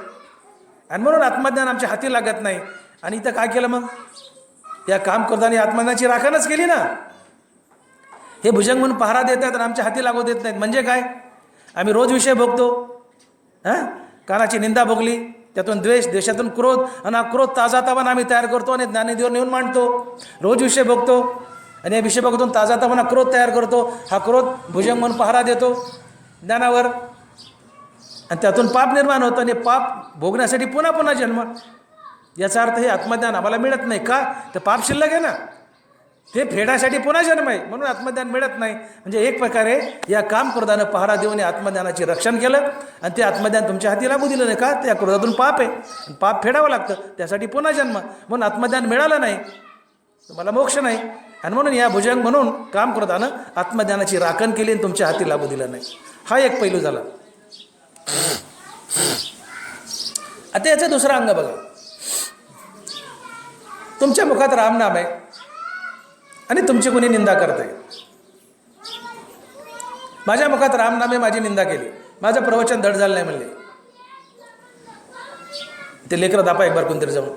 आणि म्हणून आत्मज्ञान आमच्या हाती लागत नाही. आणि इथं काय केलं मग? या काम क्रोधाने आत्मज्ञानाची राखणच केली ना. हे भुजंग म्हणून पहारा देतात आणि आमच्या हाती लागू देत नाहीत. म्हणजे काय? आम्ही रोज विषय भोगतो. कानाची निंदा भोगली, त्यातून द्वेष, द्वेषातून क्रोध, आणि हा क्रोध ताजा तावाना आम्ही तयार करतो आणि ज्ञाननिधीवर नेऊन मांडतो. रोज विषय भोगतो आणि या विषय भोगतून ताजा तावाना क्रोध तयार करतो. हा क्रोध भुजंग म्हणून पहारा देतो ज्ञानावर, आणि त्यातून पाप निर्माण होतं. आणि पाप भोगण्यासाठी पुन्हा पुन्हा जन्म. याचा अर्थ हे आत्मज्ञान आम्हाला मिळत नाही. का? तर पाप शिल्लक आहे ना, ते फेडासाठी पुन्हा जन्म आहे, म्हणून आत्मज्ञान मिळत नाही. म्हणजे एक प्रकारे या काम क्रोधानं पहारा देऊन आत्मज्ञानाचे रक्षण केलं, आणि ते आत्मज्ञान तुमच्या हाती लागू दिलं नाही. का? त्या क्रोधातून पाप आहे, पाप फेडावं लागतं, त्यासाठी पुन्हा जन्म. म्हणून आत्मज्ञान मिळालं नाही, तुम्हाला मोक्ष नाही. आणि म्हणून या भुजंग म्हणून काम क्रोधानं आत्मज्ञानाची राखण केली आणि तुमच्या हाती लागू दिलं नाही. हा एक पैलू झाला. आता याचं दुसरं अंग बघा. तुमच्या मुखात रामनाम आहे आणि तुमची कोणी निंदा करत आहे. माझ्या मुखात रामनामे माझी निंदा केली, माझं प्रवचन धड झालं नाही म्हणले. ते लेकरं दापा एक बार कोणतरी जाऊन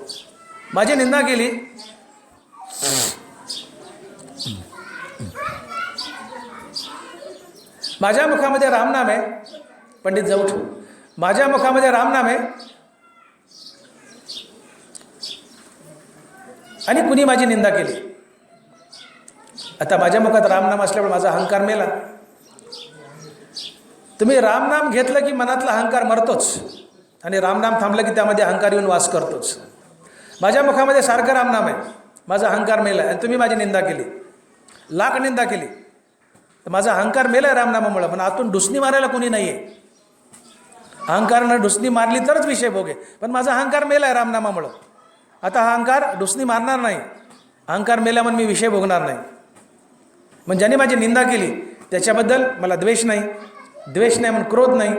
माझी निंदा केली. माझ्या मुखामध्ये रामनाम आहे, पंडित जाऊठ, माझ्या मुखामध्ये रामनाम आहे आणि कुणी माझी निंदा केली. आता माझ्या मुखात रामनाम असल्यामुळे माझा अहंकार मेला. तुम्ही रामनाम घेतलं की मनातला अहंकार मरतोच, आणि रामनाम थांबलं की त्यामध्ये अहंकार येऊन वास करतोच. माझ्या मुखामध्ये सारखं रामनाम आहे, माझा अहंकार मेला, आणि तुम्ही माझी निंदा केली, लाख निंदा केली, तर माझा अहंकार मेला आहे रामनामामुळं. पण आतून डुसणी मारायला कोणी नाही आहे. अहंकारानं डुसणी मारली तरच विषय भोगे, पण माझा अहंकार मेला आहे रामनामामुळं. आता हा अहंकार डुसणी मारणार नाही, अहंकार मेला म्हणून मी विषय भोगणार नाही. म्हणजे ज्याने माझी निंदा केली त्याच्याबद्दल मला द्वेष नाही, द्वेष नाही म्हणून क्रोध नाही,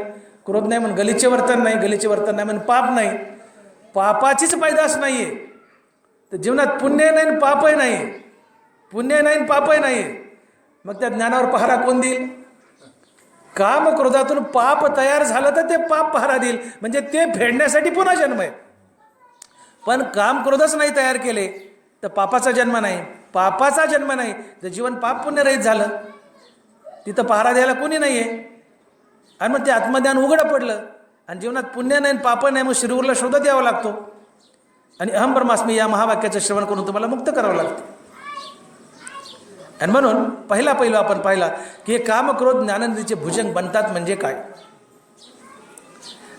क्रोध नाही म्हणून गलिच्छ वर्तन नाही, गलिच्छ वर्तन नाही म्हणून पाप नाही, पापाचीच पैदास नाही आहे. तर जीवनात पुण्य नाही आणि पापही नाही, पुण्य नाही आणि पापही नाही. मग त्या ज्ञानावर पहारा कोण देईल? काम क्रोधातून पाप तयार झालं तर ते पाप पहारा देईल, म्हणजे ते फेडण्यासाठी पुन्हा जन्म आहे. पण काम क्रोधच नाही तयार केले तर पापाचा जन्म नाही, पापाचा जन्म नाही तर जीवन पाप पुण्यरहित झालं, तिथं पहारा द्यायला कोणी नाही आहे. आणि मग ते आत्मज्ञान उघडं पडलं, आणि जीवनात पुण्य नाही पाप नाही, मग श्रीगुरूला शोधत यावं लागतो, आणि अहम ब्रह्मास्मी या महावाक्याचं श्रवण करून तुम्हाला मुक्त करावं लागतं. आणि म्हणून पहिला पैलू आपण पाहिला की हे काम क्रोध ज्ञाननिधीचे भुजंग बनतात. म्हणजे काय?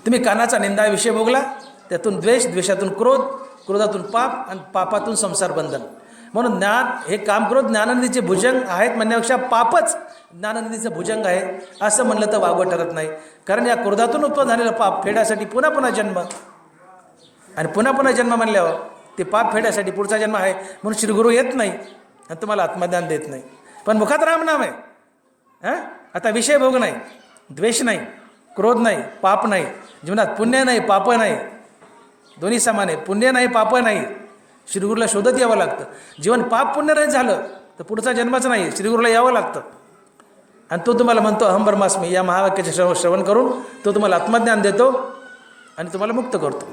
तुम्ही कानाचा निंदा विषय भोगला, त्यातून द्वेष, द्वेषातून क्रोध, क्रोधातून पाप, आणि पापातून संसार बंधन. म्हणून ज्ञान हे कामक्रोध ज्ञाननिधीचे भुजंग आहेत म्हणण्यापेक्षा पापच ज्ञाननिधीचं भुजंग आहे असं म्हणलं तर वावगं ठरत नाही. कारण या क्रोधातून उत्पन्न झालेलं पाप फेडायसाठी पुन्हा पुन्हा जन्म, आणि पुन्हा पुन्हा जन्म म्हणल्यावर ते पाप फेडायसाठी पुढचा जन्म आहे. म्हणून श्रीगुरू येत नाही आणि तुम्हाला आत्मज्ञान देत नाही. पण मुखात रामनाम आहे. आता विषय भोग नाही, द्वेष नाही, क्रोध नाही, पाप नाही, जीवनात पुण्य नाही, पाप नाही, दोन्ही समान आहे. पुण्य नाही, पाप नाही, श्रीगुरूला शोधत यावं लागतं. जीवन पाप पुण्य नाही झालं तर पुढचा जन्मच नाही, श्रीगुरूला यावं लागतं. आणि तो तुम्हाला म्हणतो अहम ब्रह्मास्मी या महावाक्याचे श्रवण करून तो तुम्हाला आत्मज्ञान देतो आणि तुम्हाला मुक्त करतो.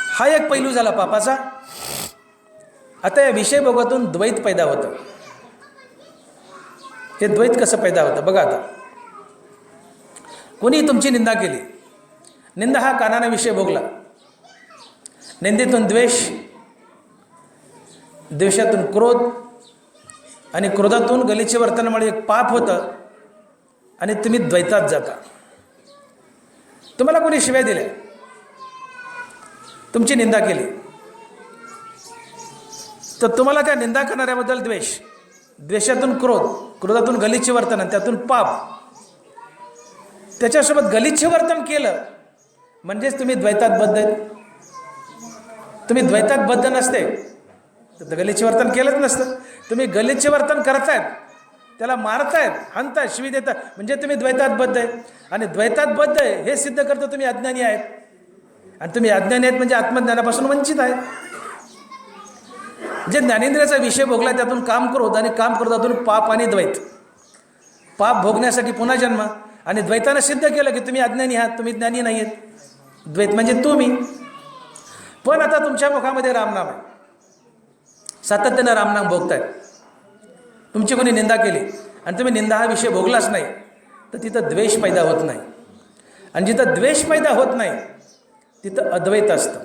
हा एक पैलू झाला पापाचा. आता या विषय भोगातून द्वैत पैदा होतं. हे द्वैत कसं पैदा होतं बघा. आता कोणी तुमची निंदा केली, निंदा हा कानाने विषय भोगला, निंदेतून द्वेष, द्वेषातून क्रोध, आणि क्रोधातून गलिच्छ वर्तनामुळे एक पाप होतं, आणि तुम्ही द्वैतात जाता. तुम्हाला कोणी शिव्या दिल्या, तुमची निंदा केली, तर तुम्हाला त्या निंदा करणाऱ्याबद्दल द्वेष, द्वेषातून क्रोध, क्रोधातून गलिच्छ वर्तन, आणि त्यातून पाप, त्याच्यासोबत गलिच्छ वर्तन केलं म्हणजेच तुम्ही द्वैतात बद्ध आहेत. तुम्ही द्वैतात बद्ध नसते तर गलिच्छ वर्तन केलंच नसतं. तुम्ही गलिच्छ वर्तन करतायत त्याला मारतायत, हाणतायत, शिवी देतात, म्हणजे तुम्ही द्वैतात बद्ध आहे. आणि द्वैतात बद्ध आहे हे सिद्ध करतो तुम्ही अज्ञानी आहेत. आणि तुम्ही अज्ञानी आहेत म्हणजे आत्मज्ञानापासून वंचित आहे. जे ज्ञानेंद्रियाचा विषय भोगला त्यातून काम क्रोध, आणि काम क्रोधातून पाप आणि द्वैत. पाप भोगण्यासाठी पुन्हा जन्म, आणि द्वैतानं सिद्ध केलं की तुम्ही अज्ञानी आहात, तुम्ही ज्ञानी नाही आहेत. द्वैत म्हणजे तुम्ही. पण आता तुमच्या मुखामध्ये रामनाम आहे, सातत्यानं रामनाम भोगतायत. तुमची कोणी निंदा केली आणि तुम्ही निंदा हा विषय भोगलाच नाही, तर तिथं द्वेष पैदा होत नाही. आणि जिथं द्वेष पैदा होत नाही तिथं अद्वैत असतं.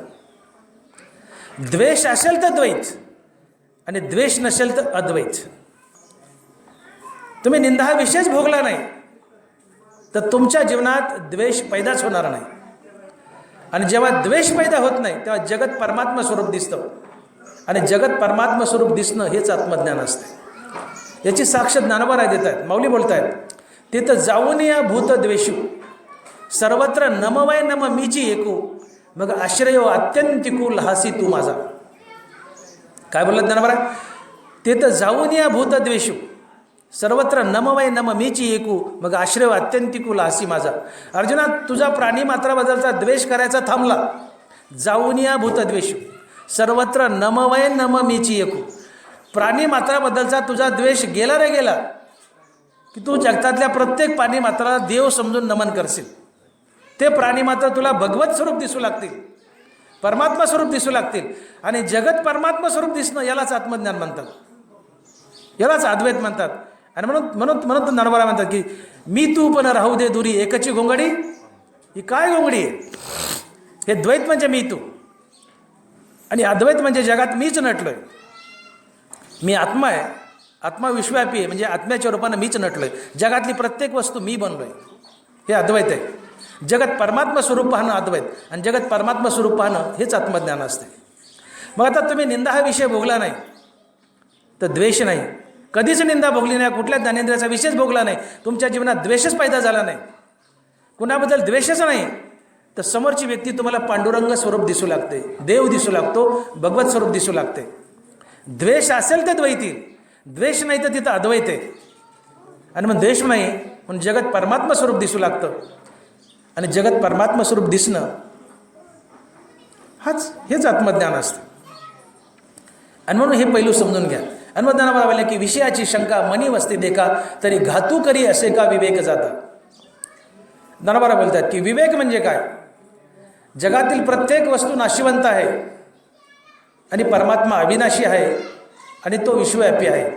द्वेष असेल तर द्वैत, आणि द्वेष नसेल तर अद्वैत. तुम्ही निंदा हा विषयच भोगला नाही तर तुमच्या जीवनात द्वेष पैदाच होणार नाही. आणि जेव्हा द्वेष पैदा होत नाही तेव्हा जगत परमात्मा स्वरूप दिसतं. आणि जगत परमात्मा स्वरूप दिसणं हेच आत्मज्ञान असते. याची साक्ष ज्ञानोबा देत आहेत, माऊली बोलतायत, तिथं जाऊन या भूत द्वेषू सर्वत्र नमवय नम मीची एकू, मग आश्रयो अत्यंतिकू हासी तू माझा. काय बोलत ज्ञानोबा? तिथं जाऊन या भूत द्वेषू सर्वत्र नमवय नम मीची एकू, मग आश्रय अत्यंतिकू हासी माझा. अर्जुना, तुझा प्राणी मात्राबद्दलचा द्वेष करायचा थांबला. जाऊन या भूत द्वेषू सर्वत्र नमवय नम मीची एकू. प्राणी मात्राबद्दलचा तुझा द्वेष गेला रे गेला की तू जगतातल्या प्रत्येक प्राणी मात्राला देव समजून नमन करशील. ते प्राणी मात्र तुला भगवत स्वरूप दिसू लागतील, परमात्मा स्वरूप दिसू लागतील. आणि जगत परमात्मा स्वरूप दिसणं यालाच आत्मज्ञान म्हणतात, यालाच अद्वैत म्हणतात. आणि म्हणून म्हणून म्हणून ज्ञानोबा म्हणतात की मी तू पण राहू दे दुरी एकची घोंगडी. ही काय घोंगडी आहे? हे द्वैत म्हणजे मी तू, आणि अद्वैत म्हणजे जगात मीच नटलोय. मी आत्मा आहे, आत्मा विश्वव्यापी आहे, म्हणजे आत्म्याच्या रूपानं मीच नटलोय. जगातली प्रत्येक वस्तू मी बनलोय, हे अद्वैत आहे. जगत परमात्मा स्वरूप पाहणं अद्वैत, आणि जगत परमात्मा स्वरूप पाहणं हेच आत्मज्ञान असते. मग आता तुम्ही निंदा हा विषय भोगला नाही तर द्वेष नाही, कधीच निंदा भोगली नाही, कुठल्या ज्ञानेंद्रियाचा विषयच भोगला नाही, तुमच्या जीवनात द्वेषच पैदा झाला नाही, कुणाबद्दल द्वेषच नाही, तर समोरची व्यक्ती तुम्हाला पांडुरंग स्वरूप दिसू लागते, देव दिसू लागतो, भगवत स्वरूप दिसू लागते. द्वेष असेल तर द्वैती, द्वेष नाही तर तिथं अद्वैत आहे. आणि मग द्वेष नाही म्हणून जगत परमात्मा स्वरूप दिसू लागतं. आणि जगत परमात्मा स्वरूप दिसणं हेच आत्मज्ञान असतं. आणि म्हणून हे पैलू समजून घ्या. आणि मग त्यांना बोलावलं की विषयाची शंका मनी वस्ती देखा, तरी घातू करी असे का विवेक जाता. ज्ञानोबा बोलतात की विवेक म्हणजे काय? जगातील प्रत्येक वस्तू नाशिवंत आहे, आणि परमात्मा अविनाशी आहे, आणि तो विश्वव्यापी आहे.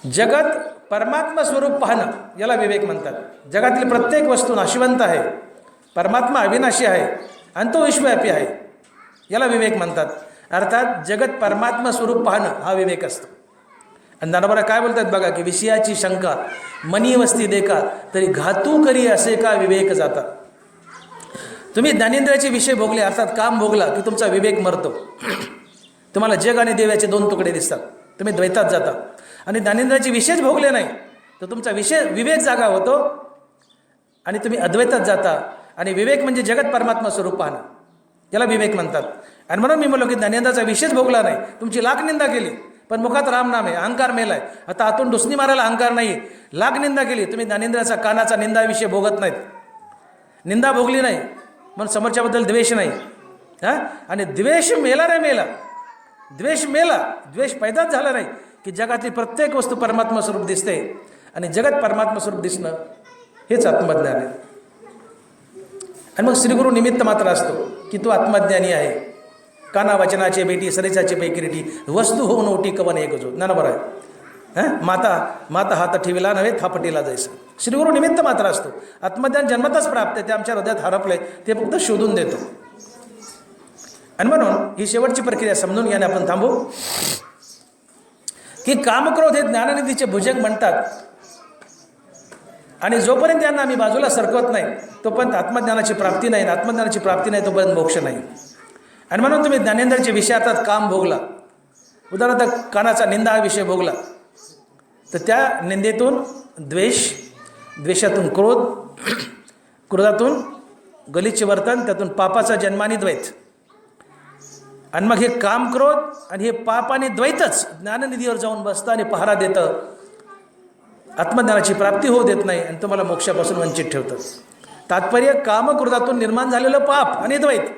जगत परमात्मा स्वरूप पाहणं याला विवेक म्हणतात. जगातील प्रत्येक वस्तू नाशिवंत आहे, परमात्मा अविनाशी आहे, आणि तो विश्वव्यापी आहे, याला विवेक म्हणतात. अर्थात जगत परमात्मा स्वरूप पाहणं हा विवेक असतो. आणि ज्ञानोबा काय बोलतात बघा की विषयाची शंका मनी वस्ती देखा, तरी घातू करी असे का विवेक जाता. तुम्ही ज्ञानेंद्रियाचे विषय भोगले, अर्थात काम भोगला की तुमचा विवेक मरतो. तुम्हाला जग आणि देवाचे दोन तुकडे दिसतात, तुम्ही द्वैतात जाता. आणि ज्ञानेंद्रियाचे विषयच भोगले नाही तर तुमचा विवेक जागा होतो, आणि तुम्ही अद्वैतात जाता. आणि विवेक म्हणजे जगत परमात्मा स्वरूप पाहणं, याला विवेक म्हणतात. आणि म्हणून मी म्हणलो की ज्ञानेंद्रियाचा विषयच भोगला नाही, तुमची लाख निंदा केली पण मुखात रामनाम आहे, अहंकार मेलाय. आता आतून डुसणी मारायला अहंकार नाही, लाख निंदा केली, तुम्ही ज्ञानेंद्रियाचा कानाचा निंदा विषय भोगत नाहीत, निंदा भोगली नाही म्हणून समोरच्याबद्दल द्वेष नाही. आणि द्वेष मेला रे मेला, द्वेष मेला, द्वेष पैदाच झाला नाही की जगातली प्रत्येक वस्तू परमात्मा स्वरूप दिसते. आणि जगत परमात्मा स्वरूप दिसणं हेच आत्मज्ञान आहे. आणि मग श्रीगुरु निमित्त मात्र असतो की तो आत्मज्ञानी आहे. काना वचनाचे बेटी सरिसाचे पैकिरीटी, वस्तू होऊन ओटी कवन एक जो. ना बरं आहे. माता हात ठेविला नव्हे थापटीला जायचं. श्रीगुरु निमित्त मात्र असतो. आत्मज्ञान जन्मतच प्राप्त आहे, ते आमच्या हृदयात हरपलंय, ते फक्त शोधून देतो. आणि म्हणून ही शेवटची प्रक्रिया समजून घ्याने आपण थांबू की कामक्रोध हे ज्ञाननिधीचे भुजंग म्हणतात. आणि जोपर्यंत यांना आम्ही बाजूला सरकवत नाही तोपर्यंत आत्मज्ञानाची प्राप्ती नाही, आत्मज्ञानाची प्राप्ती नाही तोपर्यंत मोक्ष नाही. आणि म्हणून तुम्ही ज्ञानेंद्रियाचे विषय अर्थात काम भोगला, उदाहरणार्थ कानाचा निंदा हा विषय भोगला, तर त्या निंदेतून द्वेष, द्वेषातून क्रोध, क्रोधातून गलिच्छ वर्तन, त्यातून पापाचा जन्मानी द्वैत. आणि मग हे काम क्रोध आणि हे पाप आणि द्वैतच ज्ञाननिधीवर जाऊन बसतं आणि पहारा देतं. आत्मज्ञानाची प्राप्ती होऊ देत नाही आणि तुम्हाला मोक्षापासून वंचित ठेवतं. तात्पर्य कामक्रोधातून निर्माण झालेलं पाप आणि द्वैत,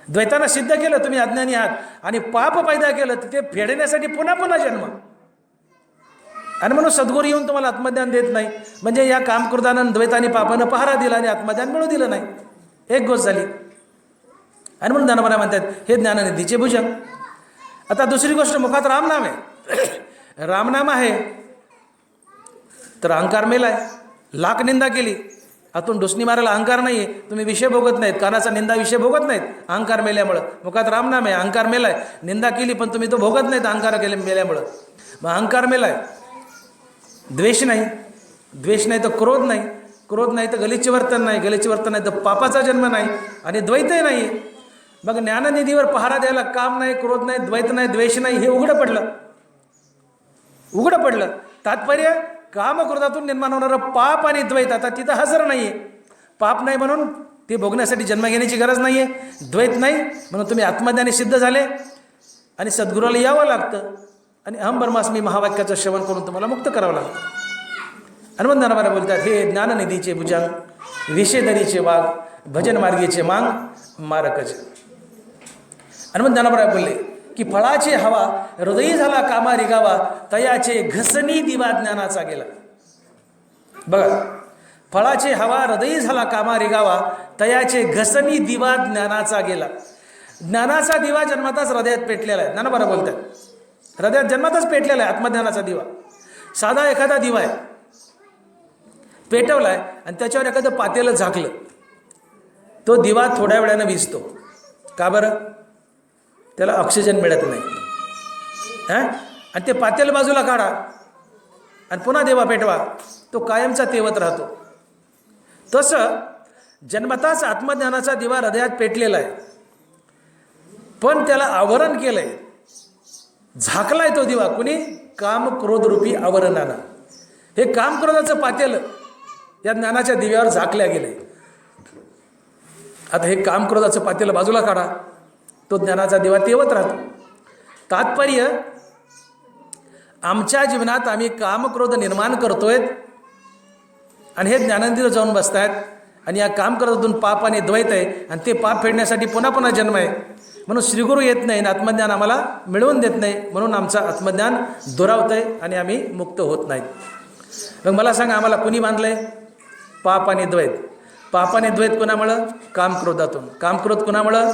द्वैतानं सिद्ध केलं तुम्ही अज्ञानी आहात आणि पाप पैदा केलं तर ते फेडण्यासाठी पुन्हा पुन्हा जन्म. आणि म्हणून सद्गुरू येऊन तुम्हाला आत्मज्ञान देत नाही. म्हणजे या कामक्रोधानं द्वैताने पापानं पहारा दिला आणि आत्मज्ञान मिळू दिलं नाही. एक गोष्ट झाली. आणि म्हणून ज्ञानोबा म्हणतात हे ज्ञाननिधीचे भुजंग. आता दुसरी गोष्ट, मुखात रामनाम आहे. रामनाम आहे तर अहंकार मेलाय. लाख निंदा केली, आतून डुसणी मारायला अहंकार नाही आहे. तुम्ही विषय भोगत नाहीत, कानाचा निंदा विषय भोगत नाहीत अहंकार मेल्यामुळं. मुखात रामनाम आहे, अहंकार मेलाय. निंदा केली पण तुम्ही तो भोगत नाहीत अहंकार मेल्यामुळं. मग अहंकार मेलाय. द्वेष नाही, द्वेष नाही तर क्रोध नाही, क्रोध नाही तर गलिच्छ वर्तन नाही, गलिच्छ वर्तन नाही तर पापाचा जन्म नाही आणि द्वैतही नाही. मग ज्ञाननिधीवर पहारा द्यायला काम नाही, क्रोध नाही, द्वैत नाही, द्वेष नाही, हे उघडं पडलं. उघडं पडलं. तात्पर्य कामक्रोधातून निर्माण होणारं पाप आणि द्वैत आता तिथं हजर नाही आहे. पाप नाही म्हणून ते भोगण्यासाठी जन्म घेण्याची गरज नाही आहे. द्वैत नाही म्हणून तुम्ही आत्मज्ञानी सिद्ध झाले आणि सद्गुरूला यावं लागतं आणि अहम ब्रह्मास्मी महावाक्याचं श्रवण करून तुम्हाला मुक्त करावं लागतं. हनुमान ज्ञानोबा बोलतात हे ज्ञाननिधीचे भुजंग, विषेदरीचे वाघ, भजन मार्गीचे मांग मारकज. हनुमान ज्ञानोबा बोलले की फळाचे हवा हृदयी झाला कामा रिगावा, तयाचे घसनी दिवा ज्ञानाचा गेला. बघा, फळाचे हवा हृदयी झाला कामा रिगावा, तयाचे घसनी दिवा ज्ञानाचा गेला. ज्ञानाचा दिवा जन्मातच हृदयात पेटलेला आहे. ज्ञानोबा बोलतात हृदयात जन्मातच पेटलेला आहे आत्मज्ञानाचा दिवा. साधा एखादा दिवा आहे, पेटवलाय आणि त्याच्यावर एखादं पातेलं झाकलं, तो दिवा थोड्या वेळानं विझतो. का बरं? त्याला ऑक्सिजन मिळत नाही. आणि ते पातेलं बाजूला काढा आणि पुन्हा दिवा पेटवा, तो कायमचा तेवत राहतो. तसं जन्मताच आत्मज्ञानाचा दिवा हृदयात पेटलेला आहे, पण त्याला आवरण केलंय, झाकलाय तो दिवा कुणी? काम क्रोध रूपी आवरणानं. हे काम क्रोधाचं पातेलं या ज्ञानाच्या दिव्यावर झाकल्या गेले. आता हे काम क्रोधाचं पातेलं बाजूला काढा, तो ज्ञानाचा दिवा तेवत राहतो. तात्पर्य आमच्या जीवनात आम्ही कामक्रोध निर्माण करतोय आणि हे ज्ञाननिधीवर जाऊन बसतायत आणि या कामक्रोधातून पाप आणि द्वैत आहे आणि ते पाप फेडण्यासाठी पुन्हा पुन्हा जन्म आहे. म्हणून श्रीगुरू येत नाही आणि आत्मज्ञान आम्हाला मिळवून देत नाही. म्हणून आमचं आत्मज्ञान दुरावतंय आणि आम्ही मुक्त होत नाहीत. मग मला सांगा, आम्हाला कुणी बांधलंय? पाप आणि द्वैत. पाप आणि द्वैत कुणामुळं? कामक्रोधातून. कामक्रोध कुणामुळं?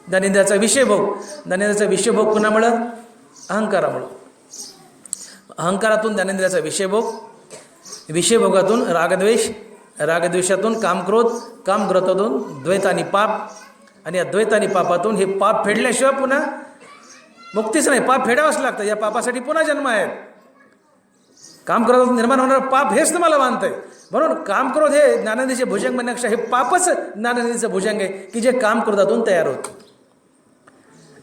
ज्ञानेंद्रियाचा विषयभोग. ज्ञानेंद्रियाचा विषयभोग कुणामुळं? अहंकारामुळं. अहंकारातून ज्ञानेंद्रियाचा विषयभोग, विषयभोगातून रागद्वेष, रागद्वेषातून कामक्रोध, कामक्रोधातून द्वैत आणि पाप आणि या द्वैत आणि पापातून हे पाप फेडल्याशिवाय पुन्हा मुक्तीच नाही. पाप फेडावंच लागतं. या पापासाठी पुन्हा जन्म आहे. कामक्रोधातून निर्माण होणारं पाप हेच तुम्हाला बांधतंय. म्हणून कामक्रोध हे ज्ञाननिधीचे भुजंग म्हणण्यापेक्षा हे पापच ज्ञाननिधीचं भुजंग आहे की जे कामक्रोधातून तयार होतं.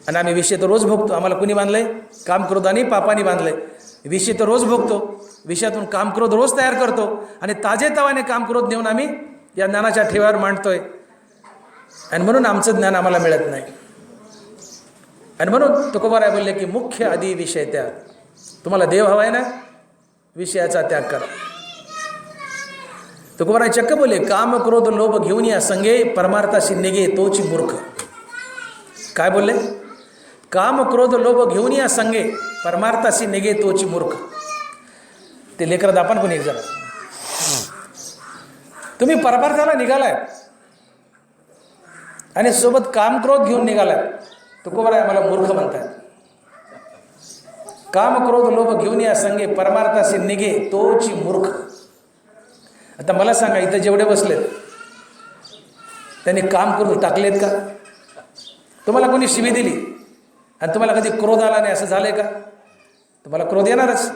आणि आम्ही विषय तर रोज भोगतो. आम्हाला कुणी बांधलंय? कामक्रोधाने पापाने बांधलंय. विषय तर रोज भोगतो, विषयातून कामक्रोध रोज तयार करतो आणि ताजेतवाने कामक्रोध नेऊन आम्ही या ज्ञानाच्या ठेव्यावर मांडतोय आणि म्हणून आमचं ज्ञान आम्हाला मिळत नाही. आणि म्हणून तुकोबाराय बोलले की मुख्य आदी विषय त्याग. तुम्हाला देव हवा आहे ना, विषयाचा त्याग करा. तुकोबाराय चक्क बोले काम क्रोध लोभ घेऊन या संगे परमार्थाशी निघे तोची मूर्ख. काय बोलले? काम क्रोध लोभ घेऊन या संगे परमार्थाशी निघे तोची मूर्ख. ते लेकरं दापण कोणी एक जरा. तुम्ही परमार्थाला निघालाय आणि सोबत कामक्रोध घेऊन निघालाय, तुकोबाराय आम्हाला मूर्ख म्हणतात. काम क्रोध लोभ घेऊन या संगे परमार्थाशी निघे तोची मूर्ख. आता मला सांगा, इथं जेवढे बसलेत त्यांनी काम क्रोध टाकलेत का? तुम्हाला कोणी शिवी दिली आणि तुम्हाला कधी क्रोध आला नाही असं झालंय का? तुम्हाला क्रोध येणारच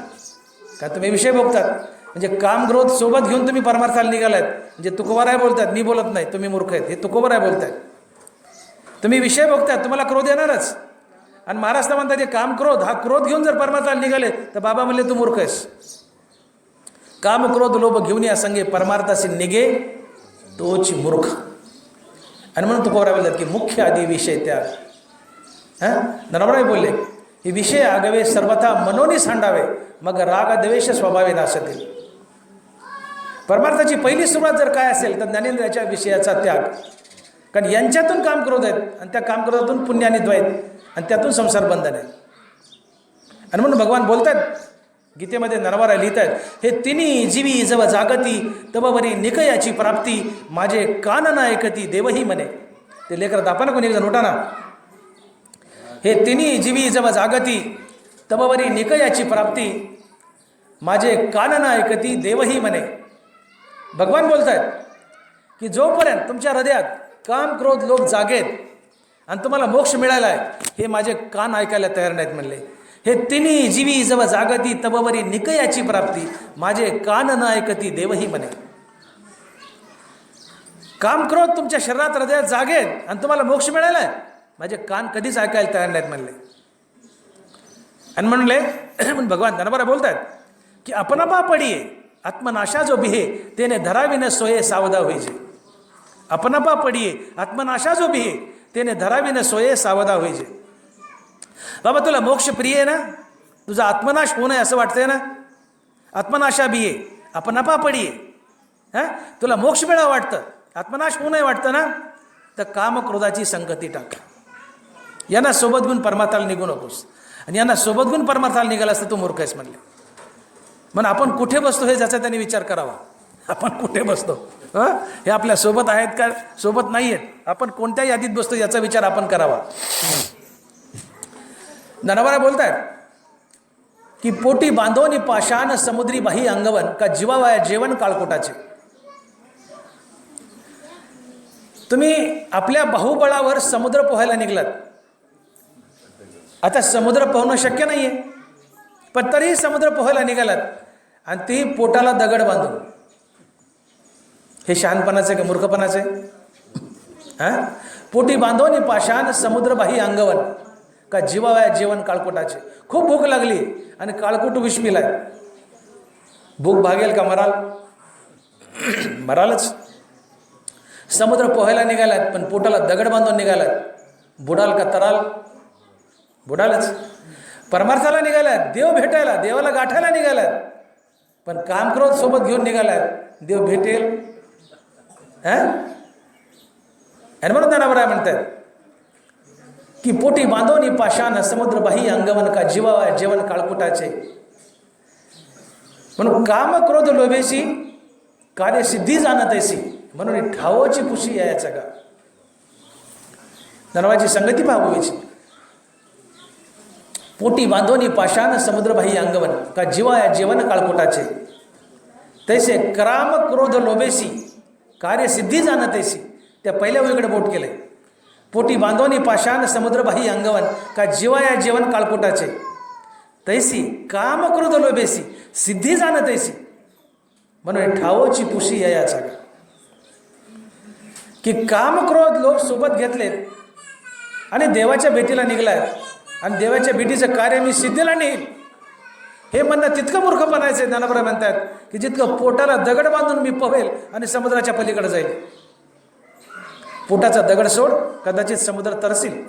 का? तुम्ही विषय भोगतात. म्हणजे काम क्रोध सोबत घेऊन तुम्ही परमार्थाला निघालात. म्हणजे तुकोबाराय बोलतात, मी बोलत नाही, तुम्ही मूर्ख आहेत. हे तुकोबाराय बोलतात. तुम्ही विषय भोगतात, तुम्हाला क्रोध येणारच. आणि महाराष्ट्र म्हणतात हे काम क्रोध, हा क्रोध घेऊन जर परमार्थाला निघाले तर बाबा म्हणले तू मूर्ख आहेस. काम क्रोध लोभ घेऊन या संगे परमार्थाशी निघे तोच मूर्ख. आणि म्हणून तुकोबाराय बोलतात की मुख्य आदी विषय त्याग. ज्ञानोबाराय बोलले हे विषय आगवे सर्वथा मनोनी सांडावे, मग राग द्वेष स्वभावे नासतील. परमार्थाची पहिली सुरुवात जर काय असेल तर ज्ञानेंद्रियाच्या विषयाचा त्याग. कारण यांच्यातून काम क्रोध आहेत आणि त्या काम क्रोधातून पुण्याने द्वैत आणि त्यातून संसार बंधन आहे. आणि म्हणून भगवान बोलतात गीतेमध्ये नरवारा लिहित आहेत, हे तिन्ही जीवी जव जागती तबवरी निकयाची प्राप्ती, माझे कान न ऐकती देवही म्हणे. ते लेकरात आपण कोणी एक जण उठा ना. हे तिन्ही जीवी जव जागती तबवरी निकयाची प्राप्ती, माझे कान न ऐकती देवही म्हणे. भगवान बोलत आहेत की जोपर्यंत तुमच्या हृदयात काम क्रोध लोभ जागेत आणि तुम्हाला मोक्ष मिळाला आहे, हे माझे कान ऐकायला तयार नाहीत म्हणले. हे तिन्ही जीवी जव जागती तबवरी निकयाची प्राप्ती, माझे कान न ऐकती देवही म्हणे. काम क्रोध तुमच्या शरीरात हृदयात जागेत आणि तुम्हाला मोक्ष मिळाला आहे, माझे कान कधीच ऐकायला तयार नाहीत म्हणले. आणि म्हणले भगवान धनबरा बोलतात की अपनपा पडिये आत्मनाशा जो बिहे तेने धराविन सोये सावधा होईजे. अपनपा पडिये आत्मनाशा जो बिहे तेने धराविन सोये सावधा होईजे. बाबा तुला मोक्ष प्रिय आहे ना, तुझा आत्मनाश होऊ नये असं वाटतंय ना, आत्मनाशा बिये अपनपा पडिये, हां तुला मोक्ष मिळावं वाटतं, आत्मनाश होऊ नये वाटतं ना, तर कामक्रोधाची संगती टाक. यांना सोबत घेऊन परमार्थाला निघू नकोस. आणि यांना सोबत घेऊन परमार्थाला निघाला असतं तू मूर्ख आहेस म्हणले. म्हणून आपण कुठे बसतो हे ज्याचा त्यांनी विचार करावा. आपण कुठे बसतो, हे आपल्या सोबत आहेत का सोबत नाही आहेत, आपण कोणत्या यादीत बसतो याचा विचार आपण करावा. नरवारा बोलतायत की पोटी बांधोनी पाषाण समुद्री बाही अंगवन, का जीवावाया जेवण काळकोटाचे. तुम्ही आपल्या बाहुबळावर समुद्र पोहायला निघलात. आता समुद्र पोहणं शक्य नाहीये, पण तरीही समुद्र पोहायला निघालात आणि ती पोटाला दगड बांधून. हे शहाणपणाचे का मूर्खपणाचे? हां पोटी बांधोनी पाषाण समुद्रबाही अंगवन, का जीवावाया जेवण काळकोटाचे. खूप भूक लागली आणि काळकोट विष पिलाय. भूक भागेल का मराल? मरालच. समुद्र पोहायला निघालात पण पोटाला दगड बांधून निघालात, बुडाल का तराल? बुडालच. परमार्थाला निघालात, देव भेटायला देवाला गाठायला निघालात, पण कामक्रोध सोबत घेऊन निघालात, देव भेटेल? आणि म्हणून त्यांना म्हणतात की पोटी बांधोनी पाषाण समुद्र बाही अंगवन, का जीवावाया जेवण काळकुटाचे. म्हणून काम क्रोध लोभेशी कार्यसिद्धी जाणत ऐसी, म्हणून ठावोची पुशी यायचा का. नरवाची संगती पाहावीची. पोटी बांधोनी पाषाण समुद्रबाही अंगवन, का जीवाया जेवण काळकोटाचे. तैसे काम क्रोध लोभेशी कार्यसिद्धी जाणत ऐसी. त्या पहिल्या ओळीकडे बोट केलंय. पोटी बांधोनी पाषाण समुद्रबाही अंगवन, का जीवाया जेवण काळकोटाचे. तैसी काम क्रोध लोभेसी सिद्धी जाणत ऐसी, म्हणून ठावोची पुशी याचा का. की काम क्रोध लोभ सोबत घेतलेत आणि देवाच्या भेटीला निघलाय आणि देवाच्या भेटीचं कार्य मी सिद्धीला नेईल, हे म्हणणं तितकं मूर्खपणाचे. ज्ञानोबा म्हणतात की जितकं पोटाला दगड बांधून मी पोहेल आणि समुद्राच्या पलीकडे जाईल. पोटाचा दगड सोड, कदाचित समुद्र तरसील.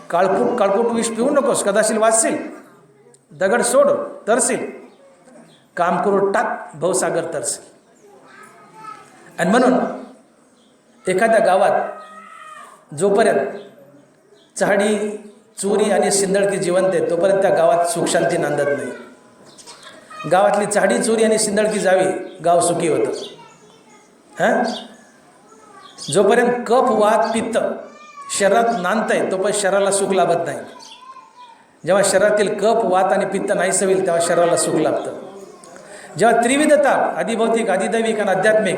काळकूट विष पिऊ नकोस, कदाचित वाचशील. दगड सोड, तरसील. काम करून टाक, भवसागर तरसील. आणि म्हणून एखाद्या गावात जोपर्यंत चहाडी चोरी आणि सिंदळकी जिवंत आहे तोपर्यंत त्या गावात सुखशांती नांदत नाही. गावातली चहाडी चोरी आणि सिंदळकी जावी, गाव सुखी होतं. जोपर्यंत कफ वात पित्त शरीरात नांदतंय तोपर्यंत शरीराला सुख लाभत नाही. जेव्हा शरीरातील कफ वात आणि पित्त नाहीसं होईल तेव्हा शरीराला सुख लाभतं. जेव्हा त्रिविध ताप आधिभौतिक आधिदैविक आणि आध्यात्मिक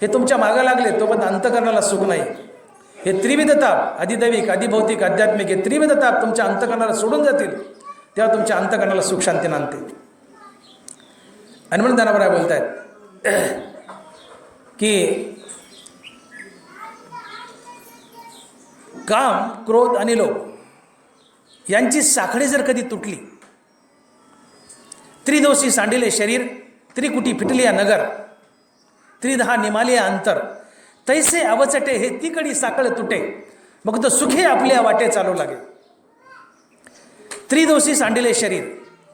हे तुमच्या मागं लागले तोपर्यंत अंतकरणाला सुख नाही. हे त्रिविध ताप आधिदैविक आधिभौतिक आध्यात्मिक हे त्रिविध ताप तुमच्या अंतकरणाला सोडून जातील तेव्हा तुमच्या अंतकरणाला सुख शांती नांदते. आणि म्हणून त्यांना बोलतायत की काम क्रोध आणि लोभ यांची साखळी जर कधी तुटली, त्रिदोषी सांडिले शरीर त्रिकुटी फिटलिया नगर, त्रिदहा निमालिया अंतर, तैसे अवचटे हे तिकडी साखळ तुटे, मग तो सुखे आपल्या वाटे चालू लागे. त्रिदोषी सांडिले शरीर,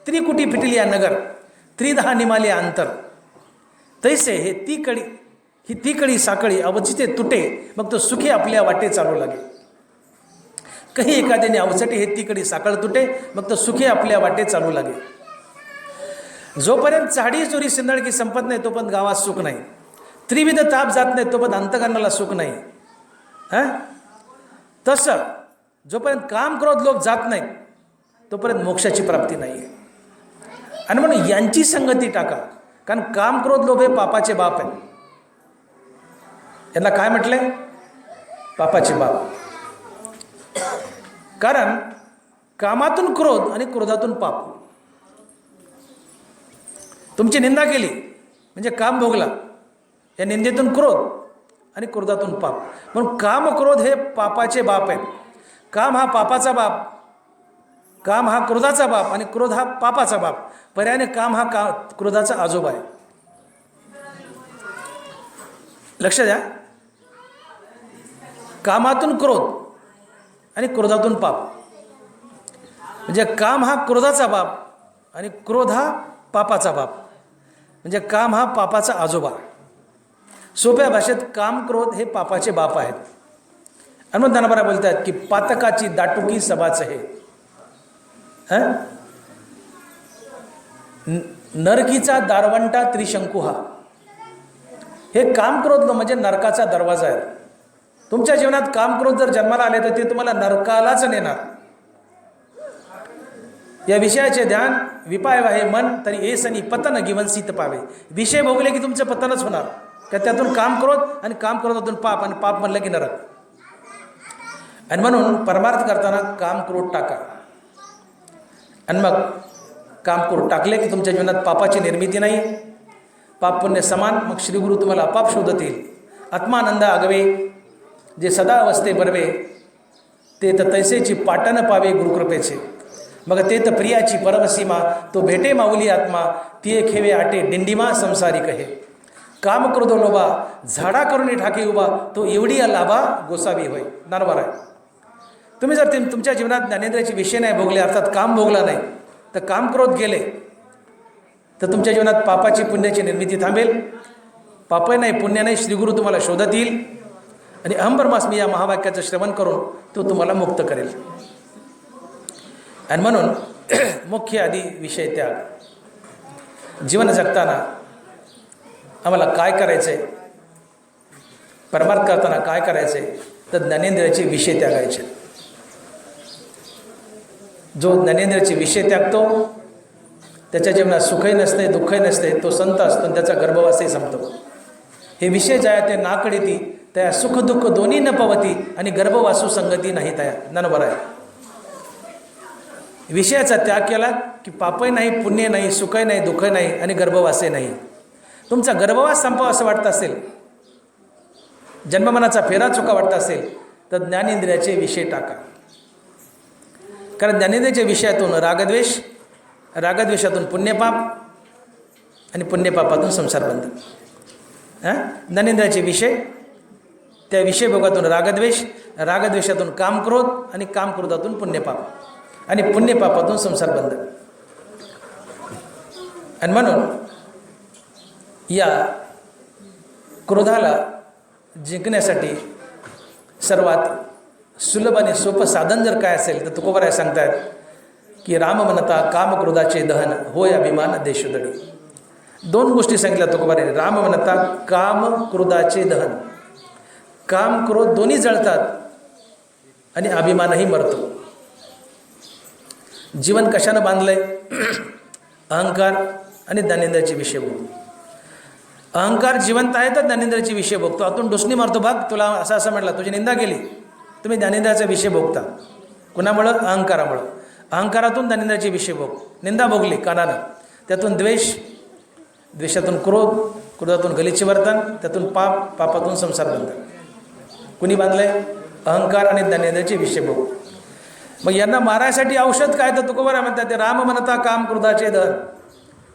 त्रिकुटी फिटली या नगर, त्रिदहा निमाले अंतर. तैसे ही ती कडी साखळी अवचिते तुटे, मग तो सुखी आपल्या वाटे चालू लागे. काही एखाद्याने अवचटे हे ती कडी साखळ तुटे, मग तो सुखी आपल्या वाटे चालू लागे. जोपर्यंत चाडी चोरी सिंदळकी संपत नाही तोपर्यंत गावात सुख नाही. त्रिविध ताप जात नाही तोपर्यंत अंतकरणाला सुख नाही. तसं जोपर्यंत काम क्रोध लोभ जात नाही तोपर्यंत मोक्षाची प्राप्ती नाही आहे. आणि म्हणून यांची संगती टाका. कारण काम क्रोध लोभ हे पापाचे बाप आहे. यांना काय म्हटलंय? पापाचे बाप. कारण कामातून क्रोध आणि क्रोधातून पाप. तुमची निंदा केली म्हणजे काम भोगला. या निंदेतून क्रोध आणि क्रोधातून पाप. म्हणून काम क्रोध हे पापाचे बाप आहेत. काम हा पापाचा बाप, काम हा क्रोधाचा बाप आणि क्रोध हा पापाचा बाप. पर्यायाने काम हा क्रोधाचा आजोबा आहे. लक्ष द्या. कामातून क्रोध आणि क्रोधातून पाप. म्हणजे काम हा क्रोधाचा बाप आणि क्रोध हा पापाचा बाप. म्हणजे काम हा पापाचा आजोबा. सोप्या भाषेत काम क्रोध हे पापाचे बाप आहेत. हनुमंतानाबरा बोलतात की पातकाची दाटुकी सभाच हे. नरकीचा दारवंटा त्रिशंकू हा. हे काम क्रोध म्हणजे नरकाचा दरवाजा आहे. तुमच्या जीवनात काम क्रोध जर जन्माला आले तर ते तुम्हाला नरकालाच नेणार. या विषयाचे ध्यान विपाय वाहे मन तरी एसनी पतन गिवंसित पावे. विषय भोगले की तुमचं पतनच होणार. का त्यातून काम क्रोध आणि काम क्रोधातून पाप आणि पाप म्हणलं की नरक. आणि म्हणून परमार्थ करताना काम क्रोध टाका. आणि मग काम क्रोध टाकले की तुमच्या जीवनात पापाची निर्मिती नाही. पाप पुण्य समान. मग श्रीगुरु तुम्हाला आपाप शोधतील. आत्मानंद आगवे जे सदा अवस्थे बरवे, ते तर तैसेची पाटण पावे गुरुकृपेचे. मग ते तर प्रियाची परमसीमा, तो भेटे माऊली आत्मा, तिये खेवे आटे दिंडीमा संसारी कहे. काम क्रोध लोभा झाडा करून ठाके उभा, तो एवढी लाभा गोसावी होय. नारबार आहे. तुम्ही जर तुमच्या जीवनात ज्ञानेंद्रियाचे विषय नाही भोगले, अर्थात काम भोगला नाही, तर काम क्रोध गेले तर तुमच्या जीवनात पापाची पुण्याची निर्मिती थांबेल. पापही नाही पुण्य नाही. श्रीगुरु तुम्हाला शोधत येईल आणि अहम ब्रह्मास्मी या महावाक्याचं श्रवण करून तो तुम्हाला मुक्त करेल. आणि म्हणून मुख्य आदी विषय त्याग. जीवन जगताना आम्हाला काय करायचं आहे, परमार्थ करताना काय करायचं आहे, तर ज्ञानेंद्रियाचे विषय त्यागायचे. जो ज्ञानेंद्रियाचे विषय त्यागतो त्याच्या जीवनात सुखही नसते, दुःखही नसते, तो संत असतो आणि त्याचा गर्भवासही संपतो. हे विषय ज्या ते नाकडे ती त्या सुख दुःख दोन्ही न पवती आणि गर्भवासू संगती नाही तया. ननबर आहे. विषयाचा त्याग केला की पापही नाही, पुण्य नाही, सुखही नाही, दुःख नाही आणि गर्भवासही नाही. तुमचा गर्भवास संपावा असं वाटतं असेल, जन्ममनाचा फेरा चुका वाटत असेल, तर ज्ञानेंद्रियाचे विषय टाका. कारण ज्ञानेंद्रियाच्या विषयातून रागद्वेष, रागद्वेषातून पुण्यपाप आणि पुण्यपापातून संसार बंध. ज्ञानेंद्रियाचे विषय, त्या विषय भोगातून रागद्वेष, रागद्वेषातून कामक्रोध आणि कामक्रोधातून पुण्यपाप आणि पुण्यपापातून संसार बंध. आणि म्हणून या क्रोधाला जिंकण्यासाठी सर्वात सुलभ आणि सोपं साधन जर काय असेल तर तुकोबाराय सांगतायत की राम म्हणता काम क्रोधाचे दहन होय अभिमान देशोदडी. दोन गोष्टी सांगितल्या तुकोबाराने. राम म्हणता काम क्रोधाचे दहन. काम क्रोध दोन्ही जळतात आणि अभिमानही मरतो. जीवन कशानं बांधलंय? अहंकार आणि ज्ञानेंद्रियाचे विषय भोग. अहंकार जिवंत आहे तर ज्ञानेंद्रियाचे विषय भोगतो. आतून डोसणी मारतो, भाग तुला असं म्हटलं, तुझी निंदा केली, तुम्ही ज्ञानेंद्रियाचा विषय भोगता. कुणामुळं? अहंकारामुळं. अहंकारातून ज्ञानेंद्रियाचे विषय भोग. निंदा भोगली कानानं, त्यातून द्वेष, द्वेषातून क्रोध, क्रोधातून गलिच्छ वर्तन, त्यातून पाप, पापातून संसार बंधन. कुणी बांधलंय? अहंकार आणि ज्ञानेंद्रियाचे विषय भोग. मग यांना मारायसाठी औषध काय? तर तुकोबाराय म्हणतात ते राम म्हणता काम क्रोधाचे दहन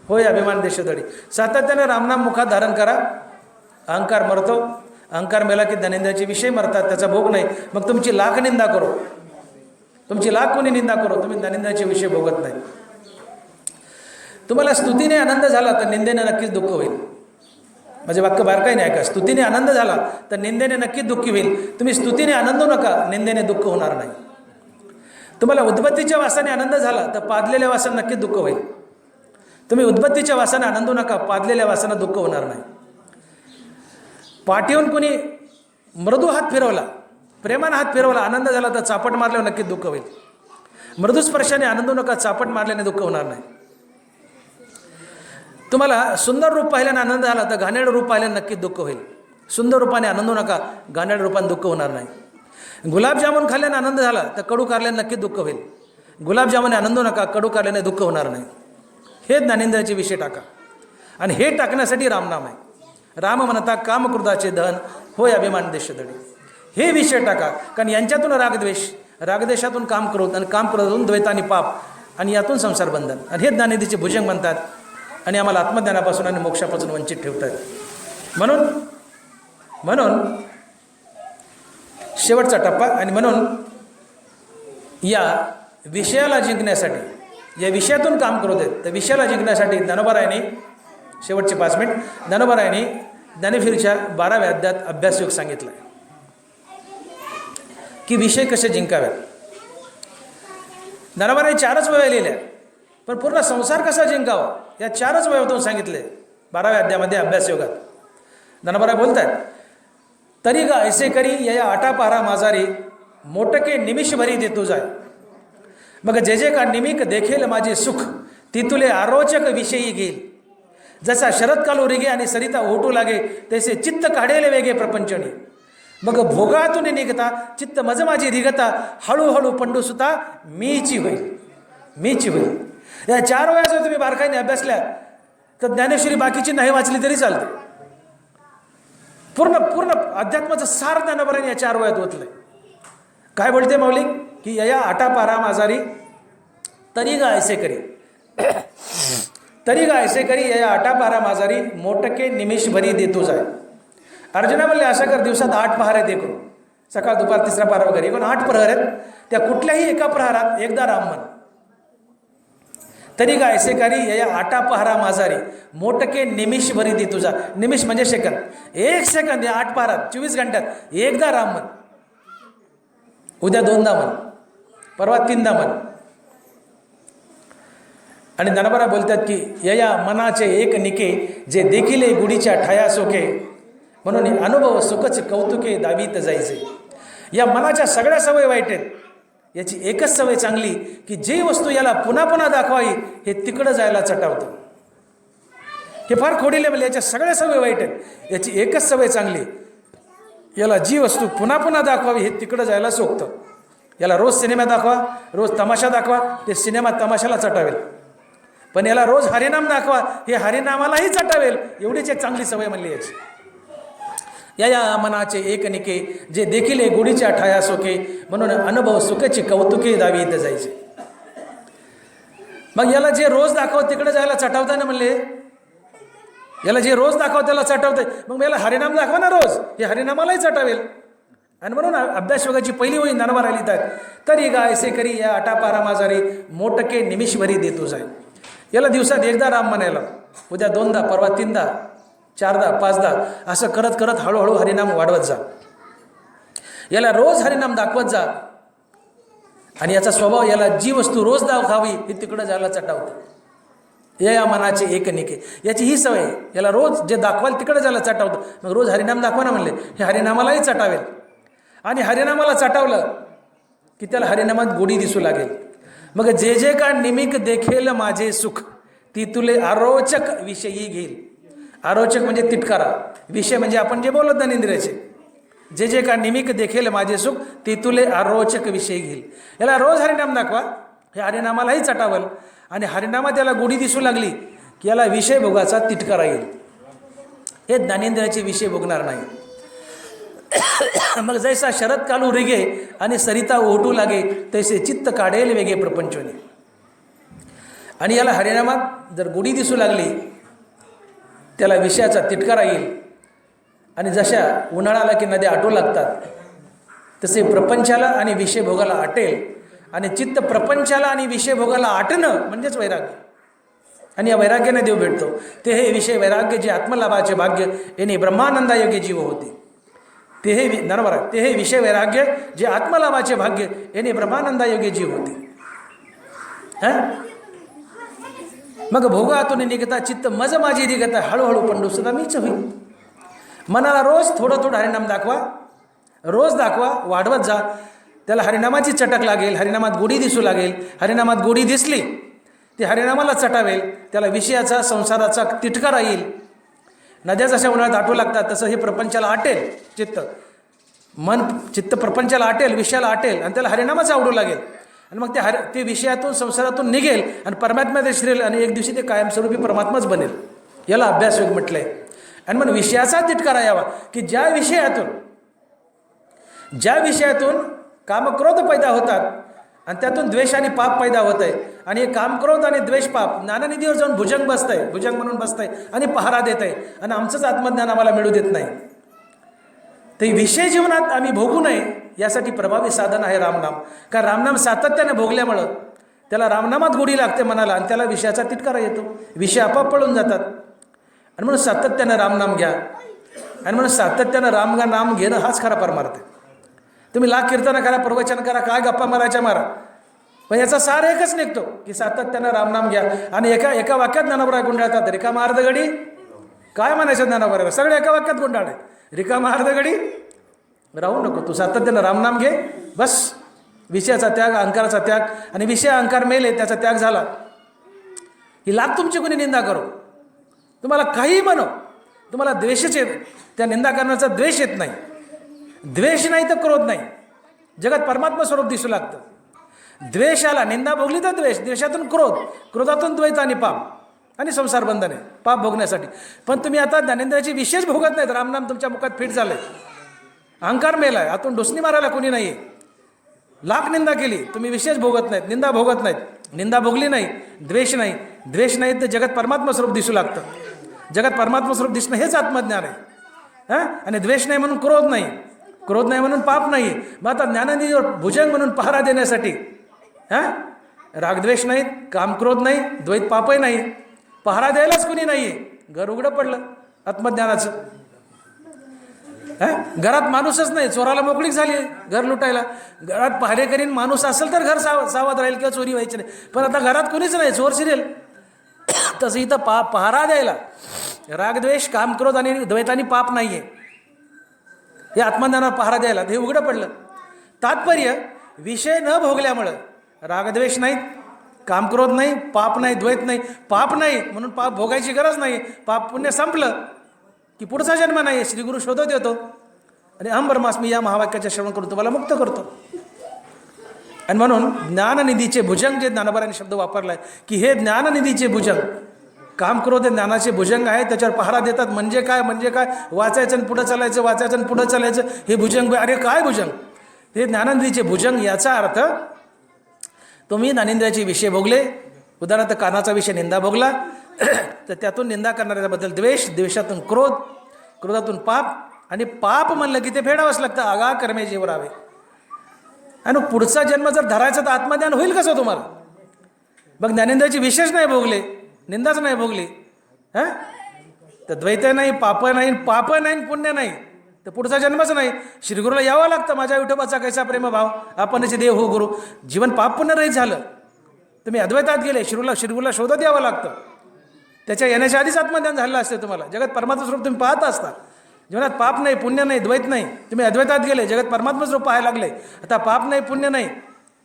होय अभिमान देशोदडी. सातत्याने रामनाम मुखात धारण करा. अहंकार मरतो. अहंकार मेला की ज्ञानेंद्रियाचे विषय मरतात, त्याचा भोग नाही. मग तुमची लाख निंदा करो, तुमची लाख कोणी निंदा करो, तुम्ही ज्ञानेंद्रियाचे विषय भोगत नाही. तुम्हाला स्तुतीने आनंद झाला तर निंदेने नक्कीच दुःख होईल. म्हणजे वाक्य बारकाईने ऐका, स्तुतीने आनंद झाला तर निंदेने नक्कीच दुःखी होईल. तुम्ही स्तुतीने आनंदू नका, निंदेने दुःख होणार नाही. तुम्हाला उद्बत्तीच्या वासाने आनंद झाला तर पादलेल्या वासाने नक्कीच दुःख होईल. तुम्ही उद्बत्तीच्या वासाने आनंदू नका, पादलेल्या वासाने दुःख होणार नाही. पाठीहून कोणी मृदू हात फिरवला, प्रेमाने हात फिरवला, आनंद झाला तर चापट मारल्यावर नक्कीच दुःख होईल. मृदू स्पर्शाने आनंदू नका, चापट मारल्याने दुःख होणार नाही. तुम्हाला सुंदर रूप पाहिल्याने आनंद झाला तर घाणेरडं रूप पाहिल्याने नक्कीच दुःख होईल. सुंदर रूपाने आनंदू नका, घाणेरड्या रूपाने दुःख होणार नाही. गुलाबजामुन खाल्ल्याने आनंद झाला तर कडू कारल्याने नक्कीच दुःख होईल. गुलाबजामुने आनंदू नका, कडू कारल्याने दुःख होणार नाही. हे ज्ञानेंद्रियाचे विषय टाका. आणि हे टाकण्यासाठी रामनाम आहे. राम म्हणता काम क्रोधाचे धन, होय अभिमान देशदडी. हे विषय टाका, कारण यांच्यातून रागद्वेष, रागद्वेषातून काम क्रोध, आणि काम क्रोधातून द्वैत आणि पाप, आणि यातून संसार बंधन. आणि हे ज्ञानेंद्रियाचे भुजंग म्हणतात. आणि आम्हाला आत्मज्ञानापासून आणि मोक्षापासून वंचित ठेवतात. म्हणून शेवटचा टप्पा. आणि म्हणून या विषयाला जिंकण्यासाठी, या विषयातून काम करू देत, तर विषयाला जिंकण्यासाठी ज्ञानोबारायांनी, शेवटचे 5 मिनिट, ज्ञानोबारायांनी ज्ञानेश्वरीच्या 12व्या अध्यायात अभ्यासयोग सांगितला आहे की विषय कसे जिंकाव्यात. ज्ञानोबारायांनी 4च वया लिहिल्या, पण पूर्ण संसार कसा जिंकावा या 4च वयातून सांगितले 12व्या अध्यायामध्ये अभ्यासयोगात. ज्ञानोबाराय बोलतात, तरी गा ऐसे करी या आटापारा माझारी, मोटके निमिष भरी देतो जाय. मग जे जे का निमिक देखेल माझे सुख, ती तुले आरोचक विषयी घेईल. जसा शरदकालो रिगे आणि सरिता ओटू लागे, तसे चित्त काढेल वेगे प्रपंचनी. मग भोगातून निघता चित्त मज माझी रिगता, हळूहळू पंडूसुता मीची होईल, मीची होईल. या 4 वया जर तुम्ही बारकाईने अभ्यासल्या तर ज्ञानेश्वरी बाकीची नाही वाचली तरी चालते. पूर्ण अध्यात्माचं सार ज्ञानोबारायांनी या 4 वयात ओतलंय. काय बोलते माऊली की या आटापारा माझारी, तरी गा ऐसे करी, तरी गा ऐसे करी या आटापारा माझारी, मोटके निमिष भरी देतो जाय. अर्जुना म्हणले, अशा कर दिवसात 8 पहार आहेत एकूण, सकाळ दुपार 3रा पहार वगैरे एकूण 8 प्रहर आहेत. त्या कुठल्याही एका प्रहारात एकदा राम म्हण. तरी गा ऐसे करी या आटापहारा माझारी, मोटके निमिष भरी दे तुझा. निमिष म्हणजे सेकंद, 1 सेकंद या 8 पहारात 24 घंट्यात एकदा राम म्हण. उद्या 2दा म्हण, परवा 3दा म्हण. आणि ज्ञानोबा बोलतात की या मनाचे एक निके, जे देखिले गुढीच्या ठाया सोखे, म्हणून अनुभव सुखच कौतुके दावीत जायचे. या मनाच्या सगळ्या सवय वाईट आहेत, याची एकच सवय चांगली की जी वस्तू याला पुन्हा पुन्हा दाखवावी हे तिकडं जायला चटावतं. हे फार खोडीले म्हणजे याच्या सगळ्या सवय वाईट आहेत, याची एकच सवय चांगली, याला जी वस्तू पुन्हा पुन्हा दाखवावी हे तिकडं जायला सोकतं. याला रोज सिनेमा दाखवा, रोज तमाशा दाखवा, ते सिनेमा तमाशाला चटावेल. पण याला रोज हरिनाम दाखवा, हे हरिनामालाही चटावेल. एवढीच एक चांगली सवय म्हणली याची. या मनाचे एक निके, जे देखिले गुढीच्या ठाया सोके, म्हणून अनुभव सुखाची कौतुके दावी इथं जायचे. मग याला जे रोज दाखव तिकडे जायला चटावता ना म्हणले, याला जे रोज दाखव त्याला चटावतंय, मग याला हरिनाम दाखवा ना रोज, हे हरिनामालाही चटावेल. आणि म्हणून अभ्यासयोगाची पहिली वही ज्ञानोबा लिहितात, तरी गा ऐसे करी या आटापारा माझारी, मोटके निमिषभरी देतो जाय. याला दिवसात एकदा राम म्हणायला, उद्या 2दा, परवा 3दा, 4दा, 5दा, असं करत करत हळूहळू हरिनाम वाढवत जा. याला रोज हरिनाम दाखवत जा. आणि याचा स्वभाव, याला जी वस्तू रोज दाखवावी हे तिकडं जायला चटावतं. या मनाचे एक निके, याची ही सवय, याला रोज जे दाखवाल तिकडं जायला चटावतं. मग रोज हरिनाम दाखवा ना म्हणले, हे हरिनामालाही चटावेल. आणि हरिनामाला चटावलं की त्याला हरिनामात गोडी दिसू लागेल. मग जे जे का निमिक देखेल माझे सुख, ती तुले आरोचक विषयी घेईल. आरोचक म्हणजे तिटकारा, विषय म्हणजे आपण जे बोलत ज्ञानेंद्रियाचे. जे जे का निमिक देखेल माझे सुख, ती तुले आरोचक विषयी घेईल. याला रोज हरिनाम दाखवा, हे हरिनामालाही चटावल. आणि हरिनामात याला गोडी दिसू लागली की याला विषय भोगाचा तिटकारा येईल. हे ज्ञानेंद्रियाचे विषय भोगणार नाही. मग जैसा शरद कालू रिगे आणि सरिता ओटू लागे, तैसे चित्त काढेल वेगे प्रपंचोने. आणि याला हरिनामात जर गोडी दिसू लागली त्याला विषयाचा तिटकारा येईल. आणि जशा उन्हाळ्याला की नद्या आटू लागतात तसे प्रपंचाला आणि विषय भोगाला आटेल. आणि चित्त प्रपंचाला आणि विषय भोगाला आटणं म्हणजेच वैराग्य. आणि या वैराग्याने देव भेटतो. ते हे विषय वैराग्य जे आत्मलाभाचे भाग्य याने ब्रह्मानंदायोगी जीव होते. ते हे बरोबर आहे. ते हे विषय वैराग्य जे आत्मलाभाचे भाग्य याने ब्रह्मानंदायोगी जीव होते. मग भोगातून निघता चित्त मज माझी निघता हळूहळू पंडू सुद्धा मीच होईल. मनाला रोज थोडं थोडं हरिनाम दाखवा, रोज दाखवा, वाढवत जा. त्याला हरिनामाची चटक लागेल, हरिनामात गोडी दिसू लागेल. हरिनामात गोडी दिसली ती हरिनामाला चटावेल. त्याला विषयाचा संसाराचा तिटकारा येईल. नद्या जशा उन्हाळ्यात आटू लागतात तसं हे प्रपंचाला आटेल चित्त. चित्त प्रपंचाला आटेल, विषयाला आटेल आणि त्याला हरिनामाच आवडू लागेल. आणि मग ते विषयातून संसारातून निघेल आणि परमात्म्यात शिरेल आणि एक दिवशी ते कायमस्वरूपी परमात्माच बनेल. याला अभ्यासयोग म्हटलंय. आणि मग विषयाचा तिटकारा यावा की ज्या विषयातून कामक्रोध पैदा होतात आणि त्यातून द्वेष आणि पाप पैदा होत आहे. आणि हे कामक्रोध आणि द्वेष पाप ज्ञाननिधीवर जाऊन भुजंग बसतंय, भुजंग म्हणून बसतंय आणि पहारा देत आहे आणि आमचंच आत्मज्ञान आम्हाला मिळू देत नाही. ते विषय जीवनात आम्ही भोगू नये यासाठी प्रभावी साधन आहे रामनाम. कारण रामनाम सातत्याने भोगल्यामुळं त्याला रामनामात गोडी लागते मनाला आणि त्याला विषयाचा तिटकारा येतो. विषय आपोआप पळून जातात. आणि म्हणून सातत्यानं रामनाम घ्या. आणि म्हणून सातत्यानं नाम घेणं हाच खरा परमार्थ आहे. तुम्ही लाख कीर्तन करा, प्रवचन करा, काय गप्पा मारायच्या मारा, पण याचा सार एकच निघतो की सातत्यानं रामनाम घ्या. आणि एका वाक्यात ज्ञानोबराय गुंडाळतात. रिकामा अर्धगडी काय म्हणायचं ज्ञानोबराय, सगळे एका वाक्यात गुंडाळे. रिकामा अर्धगडी राहू नको, तू सातत्यानं रामनाम घे बस. विषयाचा त्याग, अहंकाराचा त्याग. आणि विषय अहंकार मेले, त्याचा त्याग झाला ही लाख तुमची कोणी निंदा करो, तुम्हाला काही म्हणो, तुम्हाला द्वेषच येत, त्या निंदा करण्याचा द्वेष येत नाही. द्वेष नाही तर क्रोध नाही. जगात परमात्मा स्वरूप दिसू लागतं. द्वेषाला निंदा भोगली तर द्वेष, द्वेषातून क्रोध, क्रोधातून द्वैत आणि पाप आणि संसार बंधने पाप भोगण्यासाठी. पण तुम्ही आता ज्ञानेंद्रियाची विशेष भोगत नाहीत. रामनाम तुमच्या मुखात फिट झालंय. अहंकार मेलाय, आतून डोसणी मारायला कोणी नाही. लाख निंदा केली, तुम्ही विशेष भोगत नाहीत, निंदा भोगत नाहीत. निंदा भोगली नाही, द्वेष नाही, द्वेष नाही तर जगात परमात्मा स्वरूप दिसू लागतं. जगात परमात्मा स्वरूप दिसणं हेच आत्मज्ञान आहे. आणि द्वेष नाही म्हणून क्रोध नाही, क्रोध नाही म्हणून पाप नाही. मग आता ज्ञानानिधीवर भुजंग म्हणून पहारा देण्यासाठी रागद्वेष नाहीत, कामक्रोध नाही, द्वैत पापही नाही, पहारा द्यायलाच कोणी नाहीये. घर उघडं पडलं आत्मज्ञानाचं. घरात माणूसच नाही, चोराला मोकळीक झाली घर लुटायला. घरात पहारेकरीन माणूस असेल तर घर सावध राहील किंवा चोरी व्हायची नाही. पण आता घरात कोणीच नाही, चोर शिरेल. तसं इथं पहारा द्यायला रागद्वेष, कामक्रोध आणि द्वैत आणि पाप नाहीये. हे आत्मज्ञानावर पहारा द्यायला हे उघडं पडलं. तात्पर्य विषय न भोगल्यामुळं रागद्वेष नाहीत, कामक्रोध नाही, पाप नाही, द्वैत नाही, पाप नाही म्हणून पाप भोगायची गरज नाही. पाप पुण्य संपलं की पुढचा जन्म नाही. श्रीगुरु शोधत येतो आणि अहं ब्रह्मास्मी या महावाक्याचे श्रवण करून तुम्हाला मुक्त करतो. आणि म्हणून ज्ञाननिधीचे भुजंग जे ज्ञानोबारांनी शब्द वापरलाय की हे ज्ञाननिधीचे भुजंग, कामक्रोध हे ज्ञानाचे भुजंग आहे. त्याच्यावर पहारा देतात. म्हणजे काय, म्हणजे काय, वाचायचं आणि पुढं चालायचं, वाचायचं आणि पुढं चालायचं, हे भुजंग. अरे काय भुजंग, हे ज्ञाननिधीचे भुजंग. याचा अर्थ तुम्ही ज्ञानेंद्रियाचे विषय भोगले, उदाहरणार्थ कानाचा विषय निंदा भोगला तर त्यातून निंदा करणाऱ्याबद्दल द्वेष, द्वेषातून क्रोध, क्रोधातून पाप. आणि पाप म्हणलं की ते फेडावंच लागतं. आगा कर्मे जीवरावे. आणि पुढचा जन्म जर धरायचा तर आत्मज्ञान होईल कसं तुम्हाला. मग ज्ञानेंद्रियाचे विशेष नाही भोगले, निंदाच नाही भोगली, तर द्वैत नाही, पाप नाही, पाप नाही, पुण्य नाही, तर पुढचा जन्मच नाही. श्रीगुरूला यावं लागतं. माझ्या विठोबाचा कैसा प्रेमभाव, आपणचे देव हो गुरु. जीवन पाप पुण्य रहित झालं, तुम्ही अद्वैतात गेले, श्रीगुरूला शोधत यावं लागतं. त्याच्या येण्याच्या आधीच आत्मज्ञान झालेलं असते तुम्हाला. जगात परमात्मा स्वरूप तुम्ही पाहत असता. जीवनात पाप नाही, पुण्य नाही, द्वैत नाही, तुम्ही अद्वैतात गेले, जगात परमात्मा स्वरूप पाहायला लागले. आता पाप नाही, पुण्य नाही,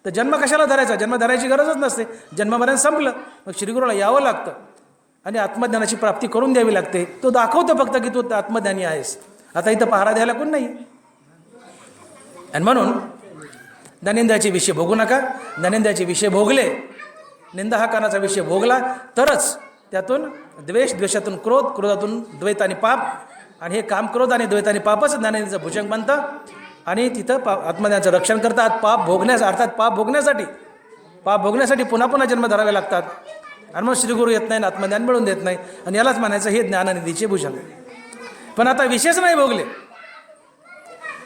तर जन्म कशाला धरायचा. जन्म धरायची गरजच नसते. जन्ममरण संपलं. मग श्रीगुरूला यावं लागतं आणि आत्मज्ञानाची प्राप्ती करून द्यावी लागते. तो दाखवतो फक्त की तू आत्मज्ञानी आहेस. आता इथं पहारा द्यायला कोण नाही. आणि म्हणून ज्ञानेंद्रियाचे विषय भोगू नका. ज्ञानेंद्रियाचे विषय भोगले, निंदा हा कानाचा विषय भोगला तरच त्यातून द्वेष, द्वेषातून क्रोध, क्रोधातून द्वैत आणि पाप. आणि हे काम, क्रोध आणि द्वैत आणि पापच ज्ञानेंद्रियाचं भुजंग बनतं. आणि तिथं आत्मज्ञानाचं रक्षण करतात. पाप भोगण्यास, अर्थात पाप भोगण्यासाठी पुन्हा पुन्हा जन्म धरावे लागतात. आणि मग श्रीगुरू येत नाही, आत्मज्ञान मिळून देत नाही. आणि यालाच म्हणायचं हे ज्ञाननिधीचे भुजंग. पण आता विशेष नाही भोगले,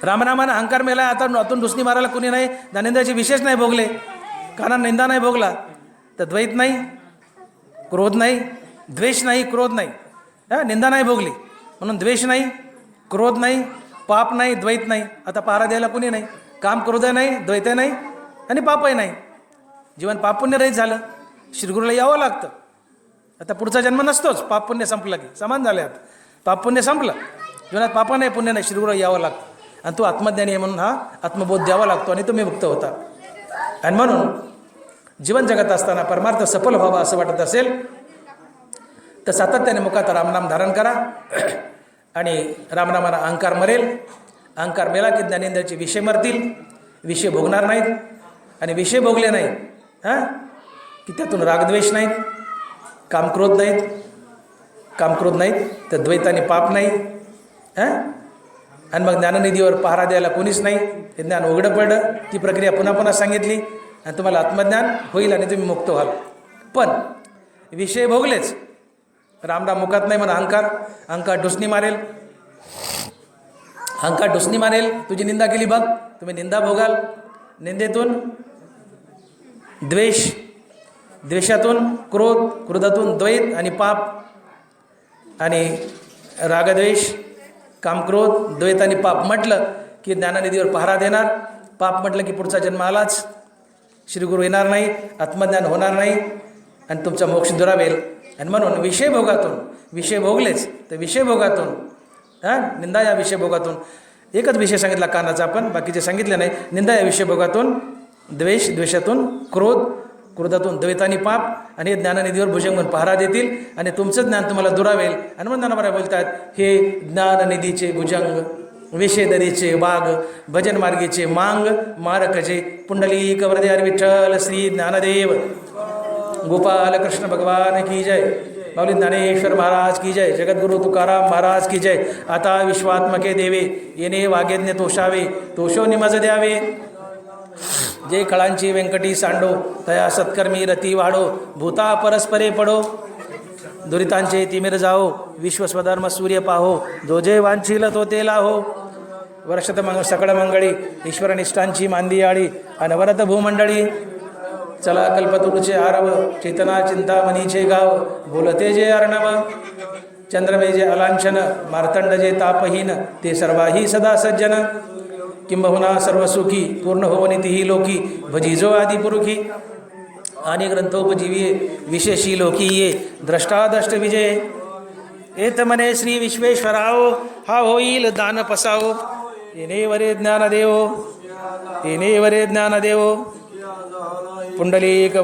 रामनामानं अहंकार मेला, आता आतून डुसणी मारायला कोणी नाही, ज्ञानेंद्रियाचे विशेष नाही भोगले, कानानं निंदा नाही भोगला तर द्वैत नाही, क्रोध नाही, द्वेष नाही, क्रोध नाही. निंदा नाही भोगली म्हणून द्वेष नाही, क्रोध नाही, पाप नाही, द्वैत नाही. आता पहारा द्यायला कुणी नाही. काम क्रोध नाही, द्वैत नाही आणि पापही नाही. जीवन पापपुण्य रहित झालं. श्रीगुरूला यावं लागतं. आता पुढचा जन्म नसतोच. पाप पुण्य संपलं की समान झाले. आता पाप पुण्य संपलं. जीवनात पाप नाही, पुण्य नाही. श्रीगुरूला यावं लागतं आणि तो आत्मज्ञानी आहे म्हणून हा आत्मबोध द्यावा लागतो आणि तुम्ही मुक्त होता. आणि म्हणून जीवन जगत असताना परमार्थ सफल व्हावा असं वाटत असेल तर सातत्याने मुखात रामनाम धारण करा. आणि रामनामाला अहंकार मरेल. अहंकार मेला की ज्ञानेंद्रियाचे विषय मरतील. विषय भोगणार नाहीत. आणि विषय भोगले नाहीत की त्यातून रागद्वेष नाहीत, कामक्रोध नाहीत. कामक्रोध नाहीत तर द्वैत आणि पाप नाही. आणि मग ज्ञाननिधीवर पहारा द्यायला कोणीच नाही. हे ज्ञान उघडं पडलं. ती प्रक्रिया पुन्हा पुन्हा सांगितली आणि तुम्हाला आत्मज्ञान होईल आणि तुम्ही मुक्त व्हाल. पण विषय भोगलेच. रामराम मुखात नाही म्हणून अहंकार डुसणी मारेल. अहंकार डुसणी मारेल. तुझी निंदा केली बघ, तुम्ही निंदा भोगाल. निंदेतून द्वेष, द्वेषातून क्रोध, क्रोधातून द्वैत आणि पाप. आणि रागद्वेष, कामक्रोध, द्वैत आणि पाप म्हटलं की ज्ञाननिधीवर पहारा देणार. पाप म्हटलं की पुढचा जन्म आलाच. श्रीगुरू येणार नाही, आत्मज्ञान होणार नाही आणि तुमचा मोक्ष दुरावेल. आणि म्हणून विषयभोगातून, विषय भोगलेच तर विषयभोगातून निंदा या विषयभोगातून. एकच विषय सांगितला कानाचा, आपण बाकीचे सांगितले नाही. निंदा या विषयभोगातून, द्वेष, द्वेषातून क्रोध, क्रोधातून द्वैत आणि पाप. आणि हे ज्ञाननिधीवर भुजंग म्हणून पहारा देतील आणि तुमचं ज्ञान तुम्हाला दुरावेल. आणि म्हणून ज्ञानोबा बोलतात, हे ज्ञाननिधीचे भुजंग, विषयदरीचे वाघ, भजन मार्गीचे मांग, मारकजे पुंडलिक वरदे विठ्ठल श्री ज्ञानदेव गोपाल कृष्ण भगवान की जय. माऊली ज्ञानेश्वर महाराज की जय. जगद्गुरु तुकाराम महाराज की जय. आता विश्वात्मके देवे येणे वागेज्ञ तोषावे, तोषो निमज द्यावे. जे खळांची व्यंकटी सांडो, तया सत्कर्मी रती वाढो. भूता परस्परे पडो, दुरितांचे तिमिर जाओ. विश्वस्वधर्म सूर्य पाहो, जो जे वांछील तो ते लाहो. वर्षत सकळ मंगळी, ईश्वरनिष्ठांची मांदी आळी. अनवरत भूमंडळी, चला कल्पतरुचे आरव. चेतना चिंतामणीचे गाव, बोलते जे अर्णव. चंद्रमे जे अलांछन, मार्तंड जे तापहीन. ते सर्वाही सदा सज्जन. किंबहुना सर्वसुखी, पूर्ण होवनी तिही लोकी. भजिजो आदि पुरुखी, आणि ग्रंथोपजीवी विशेषी लोकी ये. द्रष्टादष्ट विजय एत मने श्री विश्वेश्वराओ. हा होईल दान पसाओ. येणे वरे ज्ञान देवो, येणे वरे ज्ञान देवो. पुंडलिक